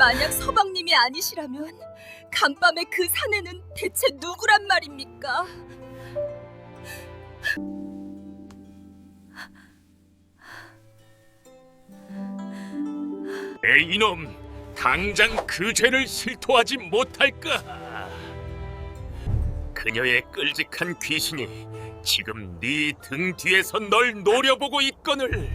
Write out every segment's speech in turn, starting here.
만약 서방님이 아니시라면 간밤에 그 산에는 대체 누구란 말입니까? 에이 이놈, 당장 그 죄를 실토하지 못할까? 그녀의 끔찍한 귀신이 지금 네 등 뒤에서 널 노려보고 있거늘.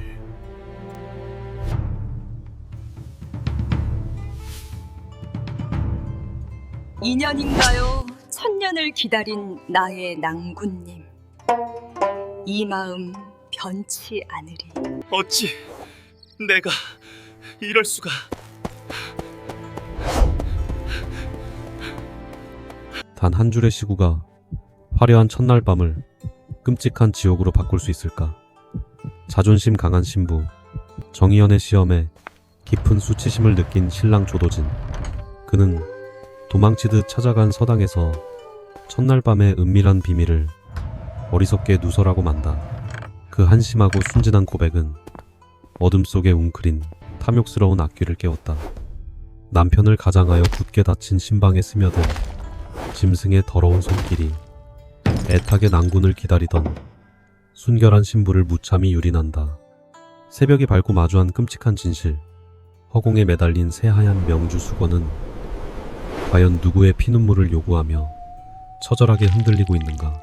인연인가요? 천년을 기다린 나의 낭군님. 이 마음 변치 않으리. 어찌 내가 이럴 수가? 단 한 줄의 시구가 화려한 첫날 밤을 끔찍한 지옥으로 바꿀 수 있을까? 자존심 강한 신부, 정의연의 시험에 깊은 수치심을 느낀 신랑 조도진. 그는 도망치듯 찾아간 서당에서 첫날 밤의 은밀한 비밀을 어리석게 누설하고 만다. 그 한심하고 순진한 고백은 어둠 속에 웅크린 탐욕스러운 악귀를 깨웠다. 남편을 가장하여 굳게 닫힌 신방에 스며든 짐승의 더러운 손길이 애타게 낭군을 기다리던 순결한 신부를 무참히 유린한다. 새벽이 밝고 마주한 끔찍한 진실, 허공에 매달린 새하얀 명주 수건은 과연 누구의 피눈물을 요구하며 처절하게 흔들리고 있는가?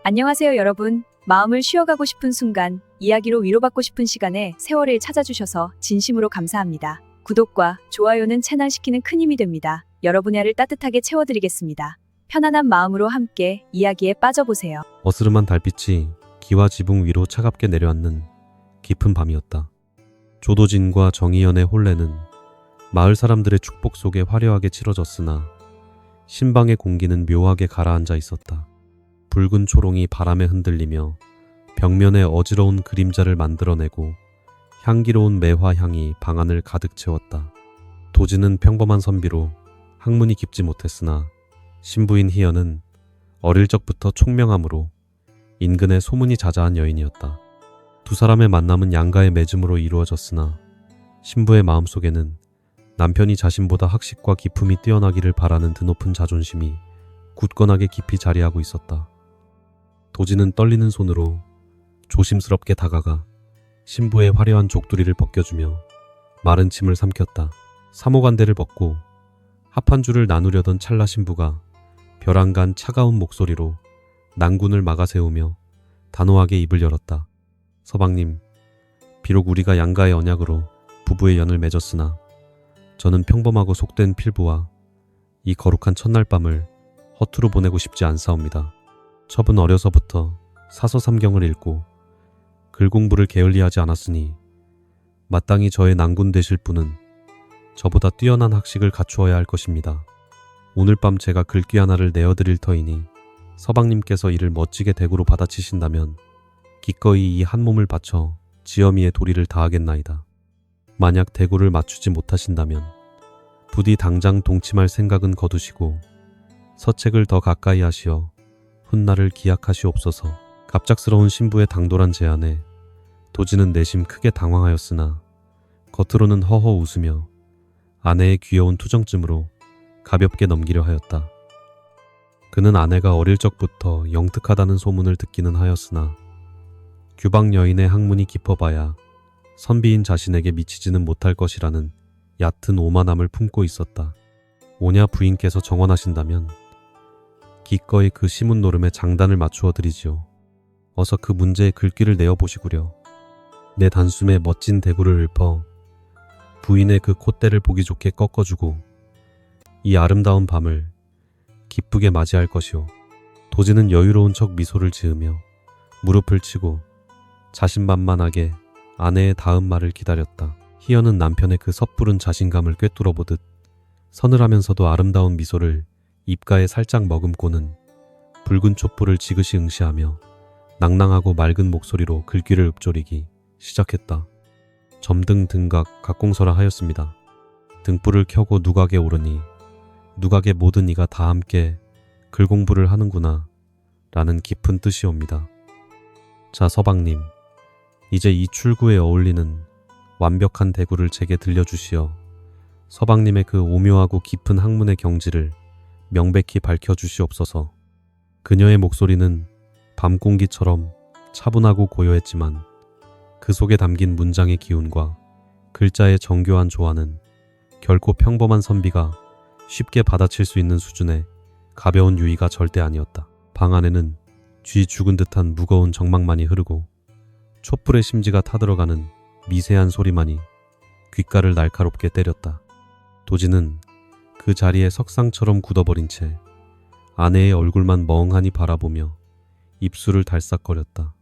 안녕하세요, 여러분. 마음을 쉬어가고 싶은 순간, 이야기로 위로받고 싶은 시간에 세월을 찾아주셔서 진심으로 감사합니다. 구독과 좋아요는 채널시키는 큰 힘이 됩니다. 여러분의 알을 따뜻하게 채워드리겠습니다. 편안한 마음으로 함께 이야기에 빠져보세요. 어스름한 달빛이 기와 지붕 위로 차갑게 내려앉는 깊은 밤이었다. 조도진과 정의연의 혼례는 마을 사람들의 축복 속에 화려하게 치러졌으나 신방의 공기는 묘하게 가라앉아 있었다. 붉은 초롱이 바람에 흔들리며 벽면에 어지러운 그림자를 만들어내고 향기로운 매화 향이 방안을 가득 채웠다. 도진은 평범한 선비로 학문이 깊지 못했으나 신부인 희연은 어릴 적부터 총명함으로 인근에 소문이 자자한 여인이었다. 두 사람의 만남은 양가의 맺음으로 이루어졌으나 신부의 마음속에는 남편이 자신보다 학식과 기품이 뛰어나기를 바라는 드높은 자존심이 굳건하게 깊이 자리하고 있었다. 도진은 떨리는 손으로 조심스럽게 다가가 신부의 화려한 족두리를 벗겨주며 마른 침을 삼켰다. 사모간대를 벗고 합한 줄을 나누려던 찰나 신부가 벼랑간 차가운 목소리로 낭군을 막아세우며 단호하게 입을 열었다. 서방님, 비록 우리가 양가의 언약으로 부부의 연을 맺었으나 저는 평범하고 속된 필부와 이 거룩한 첫날 밤을 허투루 보내고 싶지 않사옵니다. 첩은 어려서부터 사서삼경을 읽고 글 공부를 게을리하지 않았으니 마땅히 저의 낭군 되실 분은 저보다 뛰어난 학식을 갖추어야 할 것입니다. 오늘 밤 제가 글귀 하나를 내어드릴 터이니 서방님께서 이를 멋지게 대구로 받아치신다면 기꺼이 이 한 몸을 바쳐 지엄이의 도리를 다하겠나이다. 만약 대구를 맞추지 못하신다면 부디 당장 동침할 생각은 거두시고 서책을 더 가까이 하시어 훗날을 기약하시옵소서. 갑작스러운 신부의 당돌한 제안에 도진은 내심 크게 당황하였으나 겉으로는 허허 웃으며 아내의 귀여운 투정쯤으로 가볍게 넘기려 하였다. 그는 아내가 어릴 적부터 영특하다는 소문을 듣기는 하였으나 규방 여인의 학문이 깊어봐야 선비인 자신에게 미치지는 못할 것이라는 얕은 오만함을 품고 있었다. 오냐 부인께서 정원하신다면 기꺼이 그 시문 노름에 장단을 맞추어 드리지요. 어서 그 문제에 글귀를 내어보시구려. 내 단숨에 멋진 대구를 읊어 부인의 그 콧대를 보기 좋게 꺾어주고 이 아름다운 밤을 기쁘게 맞이할 것이오. 도진은 여유로운 척 미소를 지으며 무릎을 치고 자신만만하게 아내의 다음 말을 기다렸다. 희연은 남편의 그 섣부른 자신감을 꿰뚫어보듯 서늘하면서도 아름다운 미소를 입가에 살짝 머금고는 붉은 촛불을 지그시 응시하며 낭낭하고 맑은 목소리로 글귀를 읊조리기 시작했다. 점등 등각 각공서라 하였습니다. 등불을 켜고 누각에 오르니 누각의 모든 이가 다 함께 글 공부를 하는구나 라는 깊은 뜻이옵니다. 자, 서방님, 이제 이 출구에 어울리는 완벽한 대구를 제게 들려주시어 서방님의 그 오묘하고 깊은 학문의 경지를 명백히 밝혀주시옵소서. 그녀의 목소리는 밤 공기처럼 차분하고 고요했지만 그 속에 담긴 문장의 기운과 글자의 정교한 조화는 결코 평범한 선비가 쉽게 받아칠 수 있는 수준의 가벼운 유의가 절대 아니었다. 방 안에는 쥐 죽은 듯한 무거운 정막만이 흐르고 촛불의 심지가 타들어가는 미세한 소리만이 귓가를 날카롭게 때렸다. 도지는 그 자리에 석상처럼 굳어버린 채 아내의 얼굴만 멍하니 바라보며 입술을 달싹거렸다.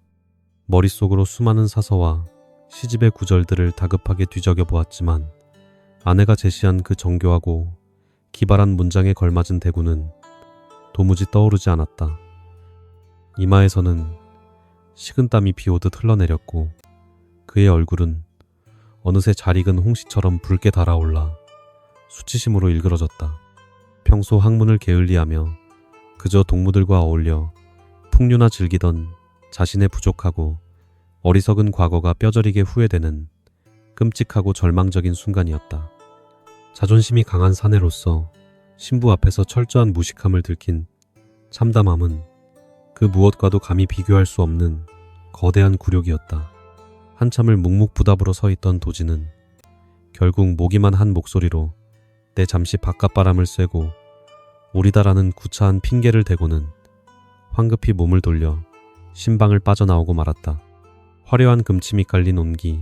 머릿속으로 수많은 사서와 시집의 구절들을 다급하게 뒤적여 보았지만 아내가 제시한 그 정교하고 기발한 문장에 걸맞은 대구는 도무지 떠오르지 않았다. 이마에서는 식은땀이 비오듯 흘러내렸고 그의 얼굴은 어느새 잘 익은 홍시처럼 붉게 달아올라 수치심으로 일그러졌다. 평소 학문을 게을리하며 그저 동무들과 어울려 풍류나 즐기던 자신의 부족하고 어리석은 과거가 뼈저리게 후회되는 끔찍하고 절망적인 순간이었다. 자존심이 강한 사내로서 신부 앞에서 철저한 무식함을 들킨 참담함은 그 무엇과도 감히 비교할 수 없는 거대한 굴욕이었다. 한참을 묵묵부답으로 서 있던 도지는 결국 모기만 한 목소리로 내 잠시 바깥바람을 쐬고 오리다라는 구차한 핑계를 대고는 황급히 몸을 돌려 신방을 빠져나오고 말았다. 화려한 금침이 깔린 온기,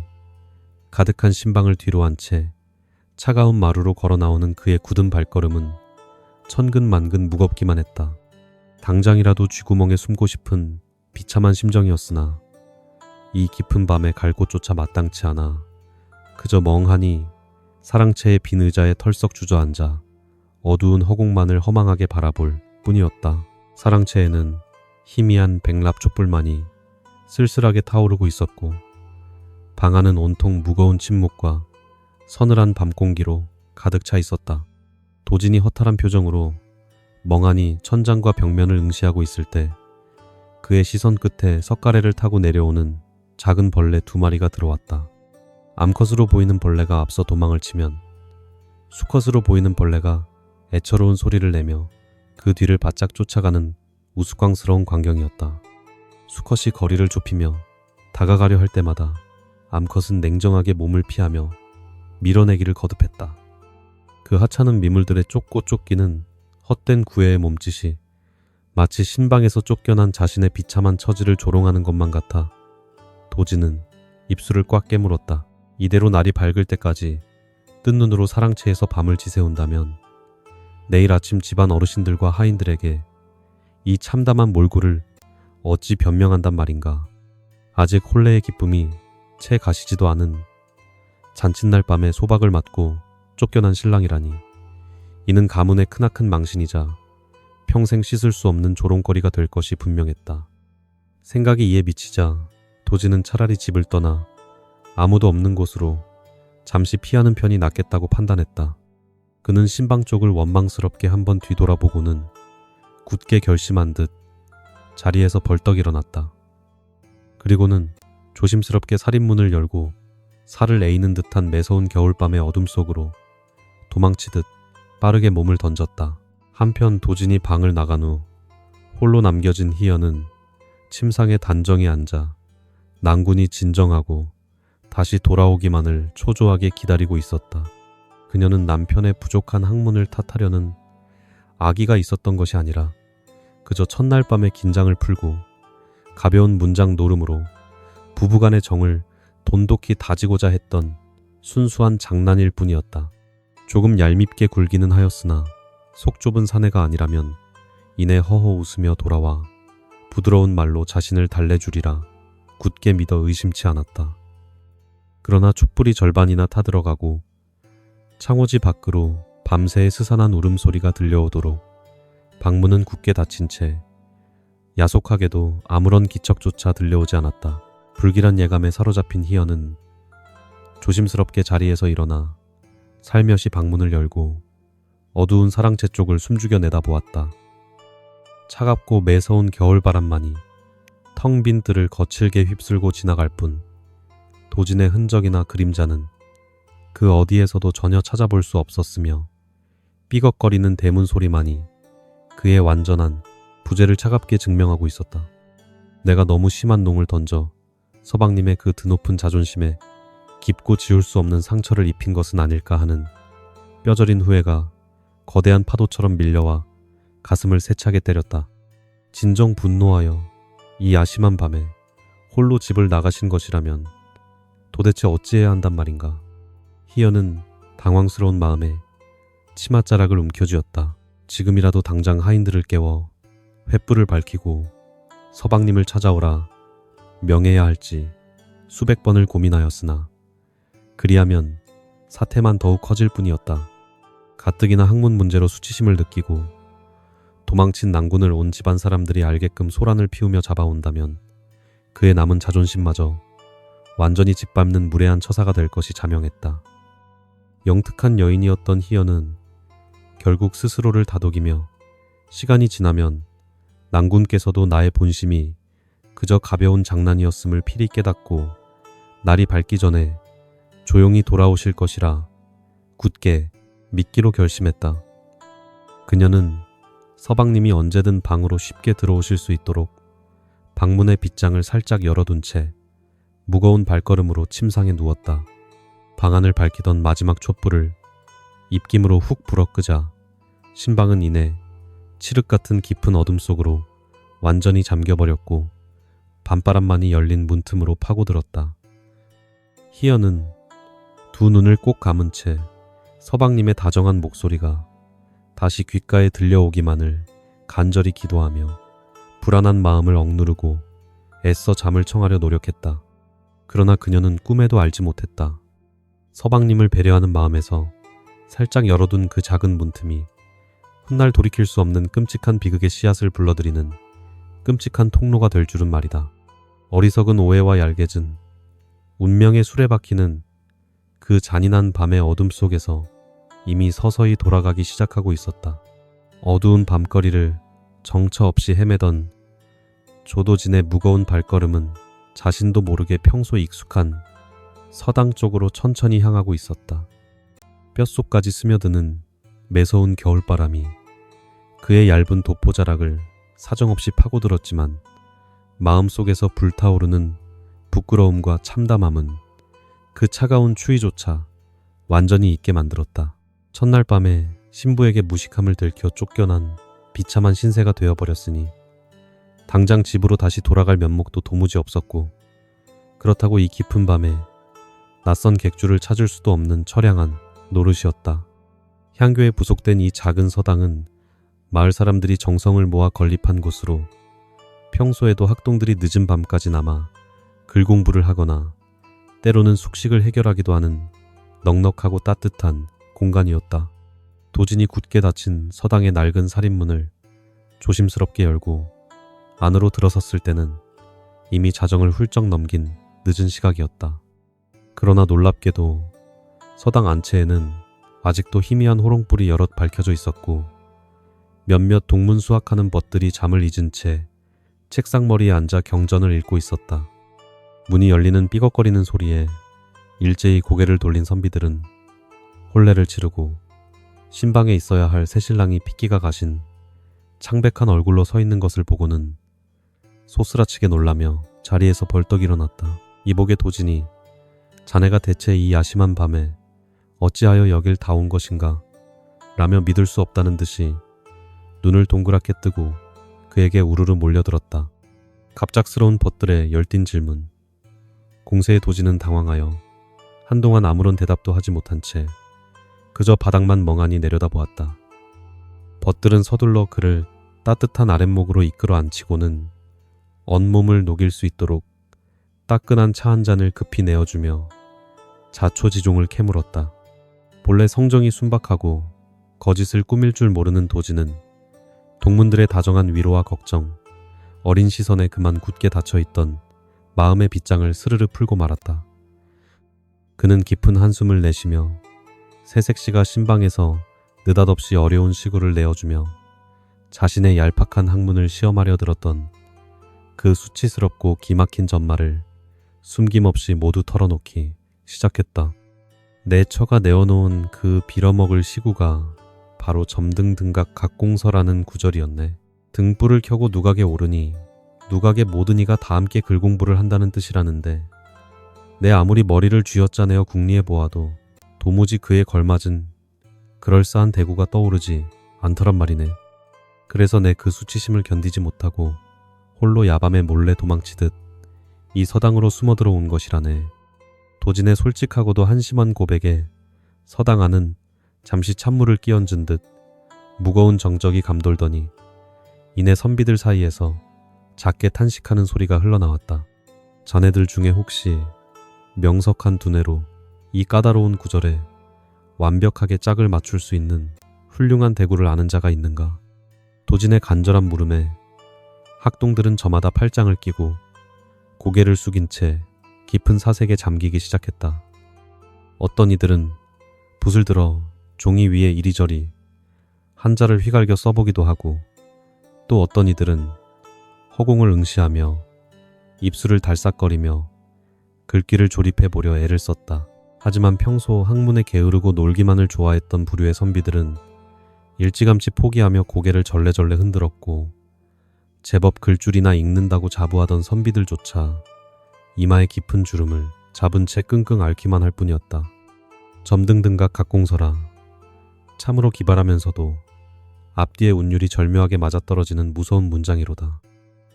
가득한 신방을 뒤로 한 채 차가운 마루로 걸어 나오는 그의 굳은 발걸음은 천근만근 무겁기만 했다. 당장이라도 쥐구멍에 숨고 싶은 비참한 심정이었으나 이 깊은 밤에 갈 곳조차 마땅치 않아 그저 멍하니 사랑채의 빈 의자에 털썩 주저앉아 어두운 허공만을 허망하게 바라볼 뿐이었다. 사랑채에는 희미한 백랍 촛불만이 쓸쓸하게 타오르고 있었고 방 안은 온통 무거운 침묵과 서늘한 밤 공기로 가득 차 있었다. 도진이 허탈한 표정으로 멍하니 천장과 벽면을 응시하고 있을 때 그의 시선 끝에 석가래를 타고 내려오는 작은 벌레 2마리가 들어왔다. 암컷으로 보이는 벌레가 앞서 도망을 치면 수컷으로 보이는 벌레가 애처로운 소리를 내며 그 뒤를 바짝 쫓아가는 우스꽝스러운 광경이었다. 수컷이 거리를 좁히며 다가가려 할 때마다 암컷은 냉정하게 몸을 피하며 밀어내기를 거듭했다. 그 하찮은 미물들에 쫓고 쫓기는 헛된 구애의 몸짓이 마치 신방에서 쫓겨난 자신의 비참한 처지를 조롱하는 것만 같아 도지는 입술을 꽉 깨물었다. 이대로 날이 밝을 때까지 뜬 눈으로 사랑채에서 밤을 지새운다면 내일 아침 집안 어르신들과 하인들에게 이 참담한 몰골을 어찌 변명한단 말인가. 아직 혼례의 기쁨이 채 가시지도 않은 잔칫날 밤에 소박을 맞고 쫓겨난 신랑이라니 이는 가문의 크나큰 망신이자 평생 씻을 수 없는 조롱거리가 될 것이 분명했다. 생각이 이에 미치자 도지는 차라리 집을 떠나 아무도 없는 곳으로 잠시 피하는 편이 낫겠다고 판단했다. 그는 신방 쪽을 원망스럽게 한번 뒤돌아보고는 굳게 결심한 듯 자리에서 벌떡 일어났다. 그리고는 조심스럽게 살인문을 열고 살을 에이는 듯한 매서운 겨울밤의 어둠 속으로 도망치듯 빠르게 몸을 던졌다. 한편 도진이 방을 나간 후 홀로 남겨진 희연은 침상에 단정히 앉아 낭군이 진정하고 다시 돌아오기만을 초조하게 기다리고 있었다. 그녀는 남편의 부족한 학문을 탓하려는 악의가 있었던 것이 아니라 그저 첫날 밤의 긴장을 풀고 가벼운 문장 노름으로 부부간의 정을 돈독히 다지고자 했던 순수한 장난일 뿐이었다. 조금 얄밉게 굴기는 하였으나 속 좁은 사내가 아니라면 이내 허허 웃으며 돌아와 부드러운 말로 자신을 달래주리라 굳게 믿어 의심치 않았다. 그러나 촛불이 절반이나 타들어가고 창호지 밖으로 밤새의 스산한 울음소리가 들려오도록 방문은 굳게 닫힌 채 야속하게도 아무런 기척조차 들려오지 않았다. 불길한 예감에 사로잡힌 희연은 조심스럽게 자리에서 일어나 살며시 방문을 열고 어두운 사랑채 쪽을 숨죽여 내다보았다. 차갑고 매서운 겨울바람만이 텅 빈 뜰을 거칠게 휩쓸고 지나갈 뿐 도진의 흔적이나 그림자는 그 어디에서도 전혀 찾아볼 수 없었으며 삐걱거리는 대문 소리만이 그의 완전한 부재를 차갑게 증명하고 있었다. 내가 너무 심한 농을 던져 서방님의 그 드높은 자존심에 깊고 지울 수 없는 상처를 입힌 것은 아닐까 하는 뼈저린 후회가 거대한 파도처럼 밀려와 가슴을 세차게 때렸다. 진정 분노하여 이 야심한 밤에 홀로 집을 나가신 것이라면 도대체 어찌해야 한단 말인가. 희연은 당황스러운 마음에 치맛자락을 움켜쥐었다. 지금이라도 당장 하인들을 깨워 횃불을 밝히고 서방님을 찾아오라 명해야 할지 수백 번을 고민하였으나 그리하면 사태만 더욱 커질 뿐이었다. 가뜩이나 학문 문제로 수치심을 느끼고 도망친 낭군을 온 집안 사람들이 알게끔 소란을 피우며 잡아온다면 그의 남은 자존심마저 완전히 짓밟는 무례한 처사가 될 것이 자명했다. 영특한 여인이었던 희연은 결국 스스로를 다독이며 시간이 지나면 낭군께서도 나의 본심이 그저 가벼운 장난이었음을 필히 깨닫고 날이 밝기 전에 조용히 돌아오실 것이라 굳게 믿기로 결심했다. 그녀는 서방님이 언제든 방으로 쉽게 들어오실 수 있도록 방문의 빗장을 살짝 열어둔 채 무거운 발걸음으로 침상에 누웠다. 방안을 밝히던 마지막 촛불을 입김으로 훅 불어 끄자 신방은 이내 칠흑 같은 깊은 어둠 속으로 완전히 잠겨버렸고 밤바람만이 열린 문틈으로 파고들었다. 희연은 두 눈을 꼭 감은 채 서방님의 다정한 목소리가 다시 귓가에 들려오기만을 간절히 기도하며 불안한 마음을 억누르고 애써 잠을 청하려 노력했다. 그러나 그녀는 꿈에도 알지 못했다. 서방님을 배려하는 마음에서 살짝 열어둔 그 작은 문틈이 훗날 돌이킬 수 없는 끔찍한 비극의 씨앗을 불러들이는 끔찍한 통로가 될 줄은 말이다. 어리석은 오해와 얄개진 운명의 수레바퀴는 그 잔인한 밤의 어둠 속에서 이미 서서히 돌아가기 시작하고 있었다. 어두운 밤거리를 정처 없이 헤매던 조도진의 무거운 발걸음은 자신도 모르게 평소 익숙한 서당 쪽으로 천천히 향하고 있었다. 뼛속까지 스며드는 매서운 겨울바람이 그의 얇은 도포자락을 사정없이 파고들었지만 마음속에서 불타오르는 부끄러움과 참담함은 그 차가운 추위조차 완전히 잊게 만들었다. 첫날 밤에 신부에게 무식함을 들켜 쫓겨난 비참한 신세가 되어버렸으니 당장 집으로 다시 돌아갈 면목도 도무지 없었고 그렇다고 이 깊은 밤에 낯선 객주를 찾을 수도 없는 처량한 노릇이었다. 향교에 부속된 이 작은 서당은 마을 사람들이 정성을 모아 건립한 곳으로 평소에도 학동들이 늦은 밤까지 남아 글 공부를 하거나 때로는 숙식을 해결하기도 하는 넉넉하고 따뜻한 공간이었다. 도진이 굳게 닫힌 서당의 낡은 살인문을 조심스럽게 열고 안으로 들어섰을 때는 이미 자정을 훌쩍 넘긴 늦은 시각이었다. 그러나 놀랍게도 서당 안채에는 아직도 희미한 호롱불이 여럿 밝혀져 있었고 몇몇 동문 수학하는 벗들이 잠을 잊은 채 책상머리에 앉아 경전을 읽고 있었다. 문이 열리는 삐걱거리는 소리에 일제히 고개를 돌린 선비들은 혼례를 치르고 신방에 있어야 할 새신랑이 핏기가 가신 창백한 얼굴로 서 있는 것을 보고는 소스라치게 놀라며 자리에서 벌떡 일어났다. 이복의 도진이 자네가 대체 이 야심한 밤에 어찌하여 여길 다 온 것인가 라며 믿을 수 없다는 듯이 눈을 동그랗게 뜨고 그에게 우르르 몰려들었다. 갑작스러운 벗들의 열띤 질문. 공세의 도진은 당황하여 한동안 아무런 대답도 하지 못한 채 그저 바닥만 멍하니 내려다보았다. 벗들은 서둘러 그를 따뜻한 아랫목으로 이끌어 앉히고는 온몸을 녹일 수 있도록 따끈한 차 한 잔을 급히 내어주며 자초지종을 캐물었다. 본래 성정이 순박하고 거짓을 꾸밀 줄 모르는 도진은 동문들의 다정한 위로와 걱정, 어린 시선에 그만 굳게 닫혀있던 마음의 빗장을 스르르 풀고 말았다. 그는 깊은 한숨을 내쉬며 새색시가 신방에서 느닷없이 어려운 시구를 내어주며 자신의 얄팍한 학문을 시험하려 들었던 그 수치스럽고 기막힌 전말을 숨김없이 모두 털어놓기 시작했다. 내 처가 내어놓은 그 빌어먹을 시구가 바로 점등등각 각공서라는 구절이었네. 등불을 켜고 누각에 오르니 누각의 모든 이가 다 함께 글공부를 한다는 뜻이라는데, 내 아무리 머리를 쥐어짜내어 궁리해 보아도 도무지 그에 걸맞은 그럴싸한 대구가 떠오르지 않더란 말이네. 그래서 내 그 수치심을 견디지 못하고 홀로 야밤에 몰래 도망치듯 이 서당으로 숨어 들어온 것이라네. 도진의 솔직하고도 한심한 고백에 서당 안은 잠시 찬물을 끼얹은 듯 무거운 정적이 감돌더니 이내 선비들 사이에서 작게 탄식하는 소리가 흘러나왔다. 자네들 중에 혹시 명석한 두뇌로 이 까다로운 구절에 완벽하게 짝을 맞출 수 있는 훌륭한 대구를 아는 자가 있는가? 도진의 간절한 물음에 학동들은 저마다 팔짱을 끼고 고개를 숙인 채 깊은 사색에 잠기기 시작했다. 어떤 이들은 붓을 들어 종이 위에 이리저리 한자를 휘갈겨 써보기도 하고, 또 어떤 이들은 허공을 응시하며 입술을 달싹거리며 글귀를 조립해 보려 애를 썼다. 하지만 평소 학문에 게으르고 놀기만을 좋아했던 부류의 선비들은 일찌감치 포기하며 고개를 절레절레 흔들었고, 제법 글줄이나 읽는다고 자부하던 선비들조차 이마에 깊은 주름을 잡은 채 끙끙 앓기만 할 뿐이었다. 점등등각 각공서라. 참으로 기발하면서도 앞뒤의 운율이 절묘하게 맞아떨어지는 무서운 문장이로다.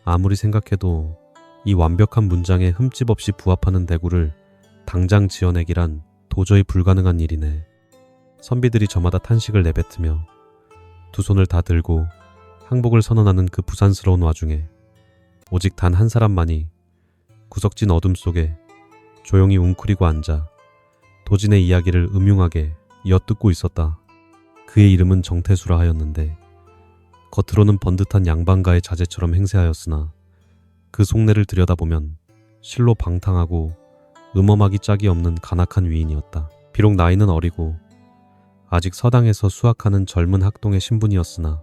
아무리 생각해도 이 완벽한 문장에 흠집 없이 부합하는 대구를 당장 지어내기란 도저히 불가능한 일이네. 선비들이 저마다 탄식을 내뱉으며 두 손을 다 들고 항복을 선언하는 그 부산스러운 와중에 오직 단 한 사람만이 구석진 어둠 속에 조용히 웅크리고 앉아 도진의 이야기를 음흉하게 엿듣고 있었다. 그의 이름은 정태수라 하였는데 겉으로는 번듯한 양반가의 자제처럼 행세하였으나 그 속내를 들여다보면 실로 방탕하고 음험하기 짝이 없는 간악한 위인이었다. 비록 나이는 어리고 아직 서당에서 수학하는 젊은 학동의 신분이었으나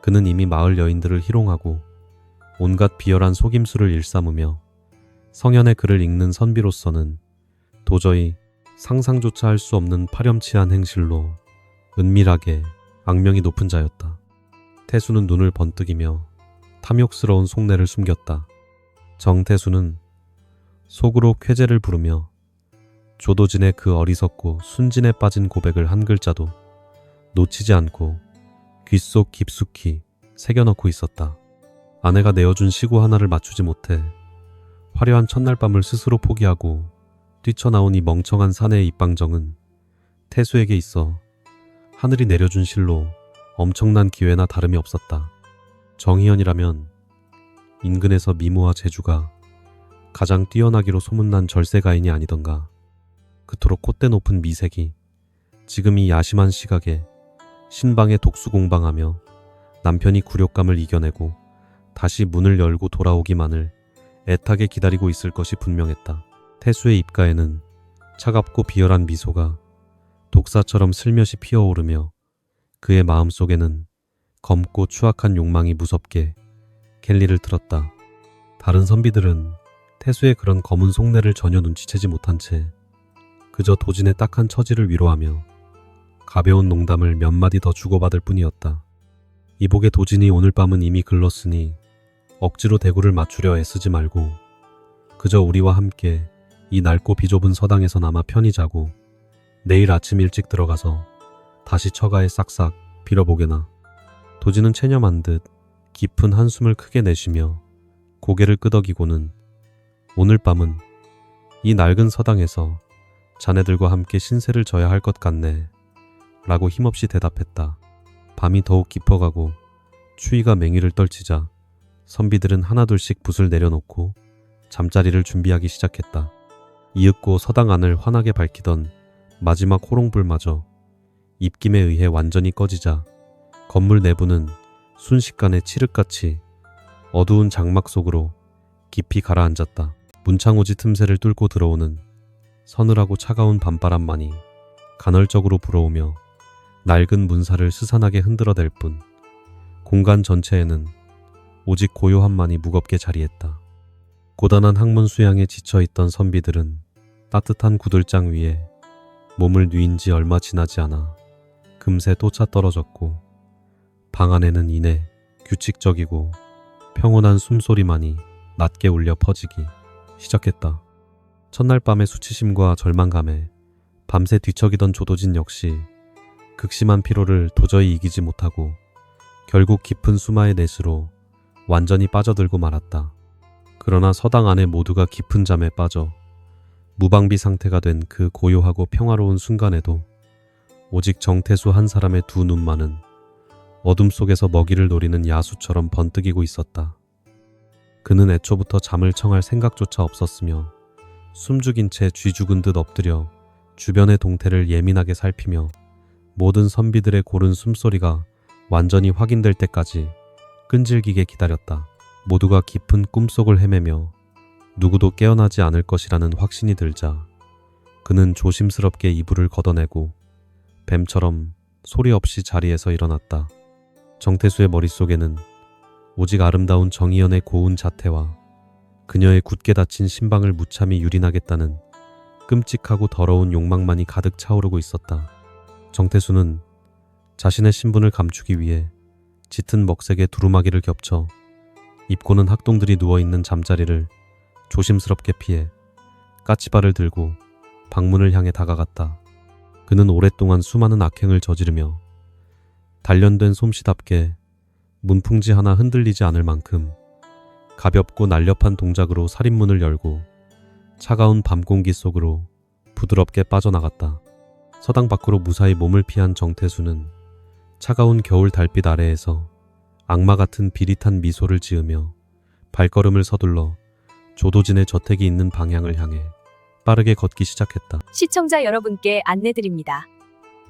그는 이미 마을 여인들을 희롱하고 온갖 비열한 속임수를 일삼으며 성현의 글을 읽는 선비로서는 도저히 상상조차 할 수 없는 파렴치한 행실로 은밀하게 악명이 높은 자였다. 태수는 눈을 번뜩이며 탐욕스러운 속내를 숨겼다. 정태수는 속으로 쾌재를 부르며 조도진의 그 어리석고 순진에 빠진 고백을 한 글자도 놓치지 않고 귓속 깊숙이 새겨넣고 있었다. 아내가 내어준 시구 하나를 맞추지 못해 화려한 첫날 밤을 스스로 포기하고 뛰쳐나온 이 멍청한 사내의 입방정은 태수에게 있어 하늘이 내려준 실로 엄청난 기회나 다름이 없었다. 정희연이라면 인근에서 미모와 재주가 가장 뛰어나기로 소문난 절세가인이 아니던가. 그토록 콧대 높은 미색이 지금 이 야심한 시각에 신방에 독수공방하며 남편이 굴욕감을 이겨내고 다시 문을 열고 돌아오기만을 애타게 기다리고 있을 것이 분명했다. 태수의 입가에는 차갑고 비열한 미소가 독사처럼 슬며시 피어오르며 그의 마음속에는 검고 추악한 욕망이 무섭게 켈리를 틀었다. 다른 선비들은 태수의 그런 검은 속내를 전혀 눈치채지 못한 채 그저 도진의 딱한 처지를 위로하며 가벼운 농담을 몇 마디 더 주고받을 뿐이었다. 이복의 도진이 오늘 밤은 이미 글렀으니 억지로 대구를 맞추려 애쓰지 말고 그저 우리와 함께 이 낡고 비좁은 서당에서 나마 편히 자고 내일 아침 일찍 들어가서 다시 처가에 싹싹 빌어보게나. 도진은 체념한 듯 깊은 한숨을 크게 내쉬며 고개를 끄덕이고는 오늘 밤은 이 낡은 서당에서 자네들과 함께 신세를 져야 할 것 같네 라고 힘없이 대답했다. 밤이 더욱 깊어가고 추위가 맹위를 떨치자 선비들은 하나둘씩 붓을 내려놓고 잠자리를 준비하기 시작했다. 이윽고 서당 안을 환하게 밝히던 마지막 호롱불마저 입김에 의해 완전히 꺼지자 건물 내부는 순식간에 칠흑같이 어두운 장막 속으로 깊이 가라앉았다. 문창호지 틈새를 뚫고 들어오는 서늘하고 차가운 밤바람만이 간헐적으로 불어오며 낡은 문사를 스산하게 흔들어댈 뿐 공간 전체에는 오직 고요함만이 무겁게 자리했다. 고단한 학문 수양에 지쳐있던 선비들은 따뜻한 구들장 위에 몸을 뉘인 지 얼마 지나지 않아 금세 또 차 떨어졌고 방 안에는 이내 규칙적이고 평온한 숨소리만이 낮게 울려 퍼지기 시작했다. 첫날 밤의 수치심과 절망감에 밤새 뒤척이던 조도진 역시 극심한 피로를 도저히 이기지 못하고 결국 깊은 수마의 내수로 완전히 빠져들고 말았다. 그러나 서당 안에 모두가 깊은 잠에 빠져 무방비 상태가 된 그 고요하고 평화로운 순간에도 오직 정태수 한 사람의 두 눈만은 어둠 속에서 먹이를 노리는 야수처럼 번뜩이고 있었다. 그는 애초부터 잠을 청할 생각조차 없었으며 숨죽인 채 쥐 죽은 듯 엎드려 주변의 동태를 예민하게 살피며 모든 선비들의 고른 숨소리가 완전히 확인될 때까지 끈질기게 기다렸다. 모두가 깊은 꿈속을 헤매며 누구도 깨어나지 않을 것이라는 확신이 들자 그는 조심스럽게 이불을 걷어내고 뱀처럼 소리 없이 자리에서 일어났다. 정태수의 머릿속에는 오직 아름다운 정희연의 고운 자태와 그녀의 굳게 닫힌 심방을 무참히 유린하겠다는 끔찍하고 더러운 욕망만이 가득 차오르고 있었다. 정태수는 자신의 신분을 감추기 위해 짙은 먹색의 두루마기를 겹쳐 입고는 학동들이 누워있는 잠자리를 조심스럽게 피해 까치발을 들고 방문을 향해 다가갔다. 그는 오랫동안 수많은 악행을 저지르며 단련된 솜씨답게 문풍지 하나 흔들리지 않을 만큼 가볍고 날렵한 동작으로 살인문을 열고 차가운 밤 공기 속으로 부드럽게 빠져나갔다. 서당 밖으로 무사히 몸을 피한 정태수는 차가운 겨울 달빛 아래에서 악마 같은 비릿한 미소를 지으며 발걸음을 서둘러 조도진의 저택이 있는 방향을 향해 빠르게 걷기 시작했다. 시청자 여러분께 안내드립니다.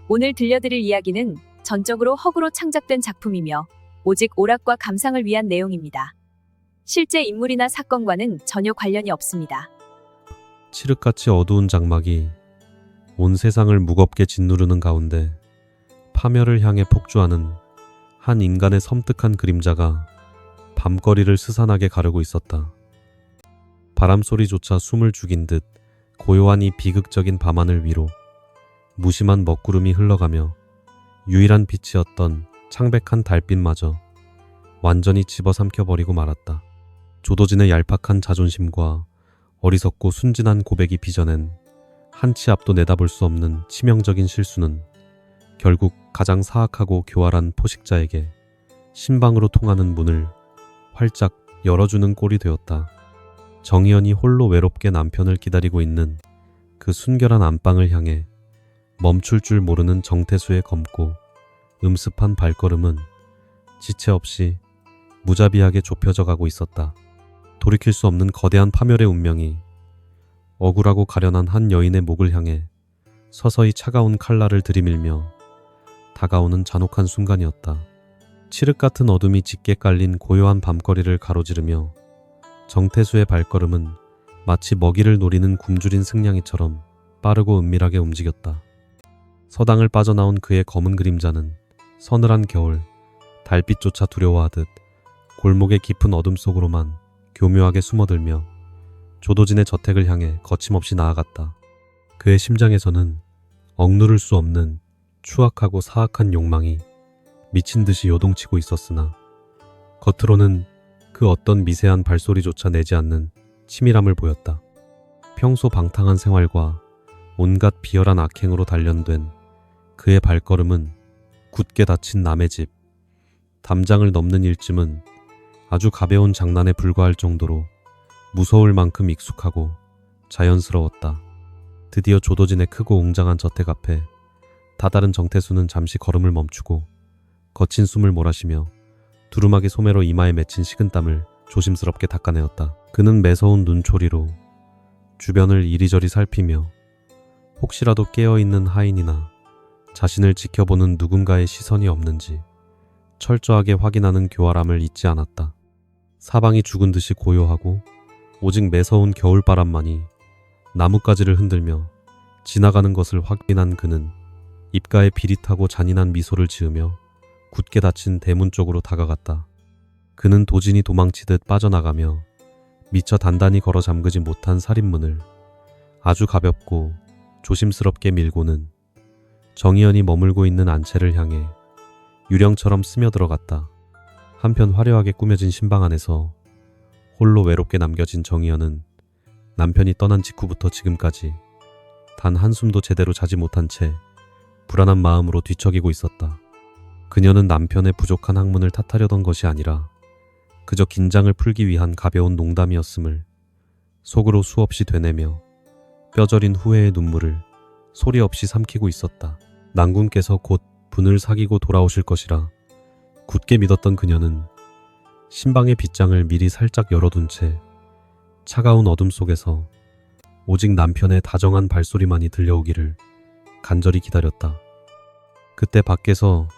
오늘 들려드릴 이야기는 전적으로 허구로 창작된 작품이며 오직 오락과 감상을 위한 내용입니다. 실제 인물이나 사건과는 전혀 관련이 없습니다. 칠흑같이 어두운 장막이 온 세상을 무겁게 짓누르는 가운데 파멸을 향해 폭주하는 한 인간의 섬뜩한 그림자가 밤거리를 스산하게 가르고 있었다. 바람소리조차 숨을 죽인 듯 고요한 이 비극적인 밤하늘 위로 무심한 먹구름이 흘러가며 유일한 빛이었던 창백한 달빛마저 완전히 집어삼켜버리고 말았다. 조도진의 얄팍한 자존심과 어리석고 순진한 고백이 빚어낸 한치 앞도 내다볼 수 없는 치명적인 실수는 결국 가장 사악하고 교활한 포식자에게 신방으로 통하는 문을 활짝 열어주는 꼴이 되었다. 정희연이 홀로 외롭게 남편을 기다리고 있는 그 순결한 안방을 향해 멈출 줄 모르는 정태수의 검고 음습한 발걸음은 지체 없이 무자비하게 좁혀져 가고 있었다. 돌이킬 수 없는 거대한 파멸의 운명이 억울하고 가련한 한 여인의 목을 향해 서서히 차가운 칼날을 들이밀며 다가오는 잔혹한 순간이었다. 칠흑 같은 어둠이 짙게 깔린 고요한 밤거리를 가로지르며 정태수의 발걸음은 마치 먹이를 노리는 굶주린 승냥이처럼 빠르고 은밀하게 움직였다. 서당을 빠져나온 그의 검은 그림자는 서늘한 겨울, 달빛조차 두려워하듯 골목의 깊은 어둠 속으로만 교묘하게 숨어들며 조도진의 저택을 향해 거침없이 나아갔다. 그의 심장에서는 억누를 수 없는 추악하고 사악한 욕망이 미친 듯이 요동치고 있었으나 겉으로는 그 어떤 미세한 발소리조차 내지 않는 치밀함을 보였다. 평소 방탕한 생활과 온갖 비열한 악행으로 단련된 그의 발걸음은 굳게 닫힌 남의 집, 담장을 넘는 일쯤은 아주 가벼운 장난에 불과할 정도로 무서울 만큼 익숙하고 자연스러웠다. 드디어 조도진의 크고 웅장한 저택 앞에 다다른 정태수는 잠시 걸음을 멈추고 거친 숨을 몰아쉬며 두루마기 소매로 이마에 맺힌 식은땀을 조심스럽게 닦아내었다. 그는 매서운 눈초리로 주변을 이리저리 살피며 혹시라도 깨어있는 하인이나 자신을 지켜보는 누군가의 시선이 없는지 철저하게 확인하는 교활함을 잊지 않았다. 사방이 죽은 듯이 고요하고 오직 매서운 겨울바람만이 나뭇가지를 흔들며 지나가는 것을 확인한 그는 입가에 비릿하고 잔인한 미소를 지으며 굳게 닫힌 대문 쪽으로 다가갔다. 그는 도진이 도망치듯 빠져나가며 미처 단단히 걸어 잠그지 못한 살인문을 아주 가볍고 조심스럽게 밀고는 정희연이 머물고 있는 안채를 향해 유령처럼 스며들어갔다. 한편 화려하게 꾸며진 신방 안에서 홀로 외롭게 남겨진 정희연은 남편이 떠난 직후부터 지금까지 단 한숨도 제대로 자지 못한 채 불안한 마음으로 뒤척이고 있었다. 그녀는 남편의 부족한 학문을 탓하려던 것이 아니라 그저 긴장을 풀기 위한 가벼운 농담이었음을 속으로 수없이 되뇌며 뼈저린 후회의 눈물을 소리 없이 삼키고 있었다. 난군께서 곧 분을 사귀고 돌아오실 것이라 굳게 믿었던 그녀는 신방의 빗장을 미리 살짝 열어둔 채 차가운 어둠 속에서 오직 남편의 다정한 발소리만이 들려오기를 간절히 기다렸다. 그때 밖에서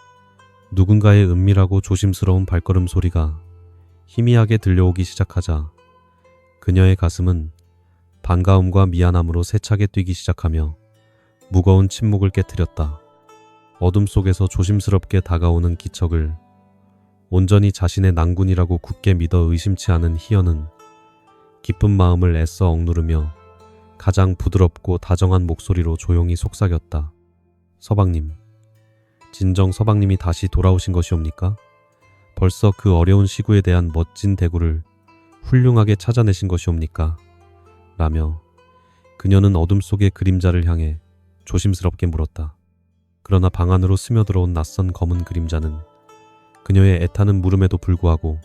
누군가의 은밀하고 조심스러운 발걸음 소리가 희미하게 들려오기 시작하자 그녀의 가슴은 반가움과 미안함으로 세차게 뛰기 시작하며 무거운 침묵을 깨뜨렸다. 어둠 속에서 조심스럽게 다가오는 기척을 온전히 자신의 난군이라고 굳게 믿어 의심치 않은 희연은 기쁜 마음을 애써 억누르며 가장 부드럽고 다정한 목소리로 조용히 속삭였다. 서방님, 진정 서방님이 다시 돌아오신 것이옵니까? 벌써 그 어려운 시구에 대한 멋진 대구를 훌륭하게 찾아내신 것이옵니까? 라며 그녀는 어둠 속의 그림자를 향해 조심스럽게 물었다. 그러나 방 안으로 스며들어온 낯선 검은 그림자는 그녀의 애타는 물음에도 불구하고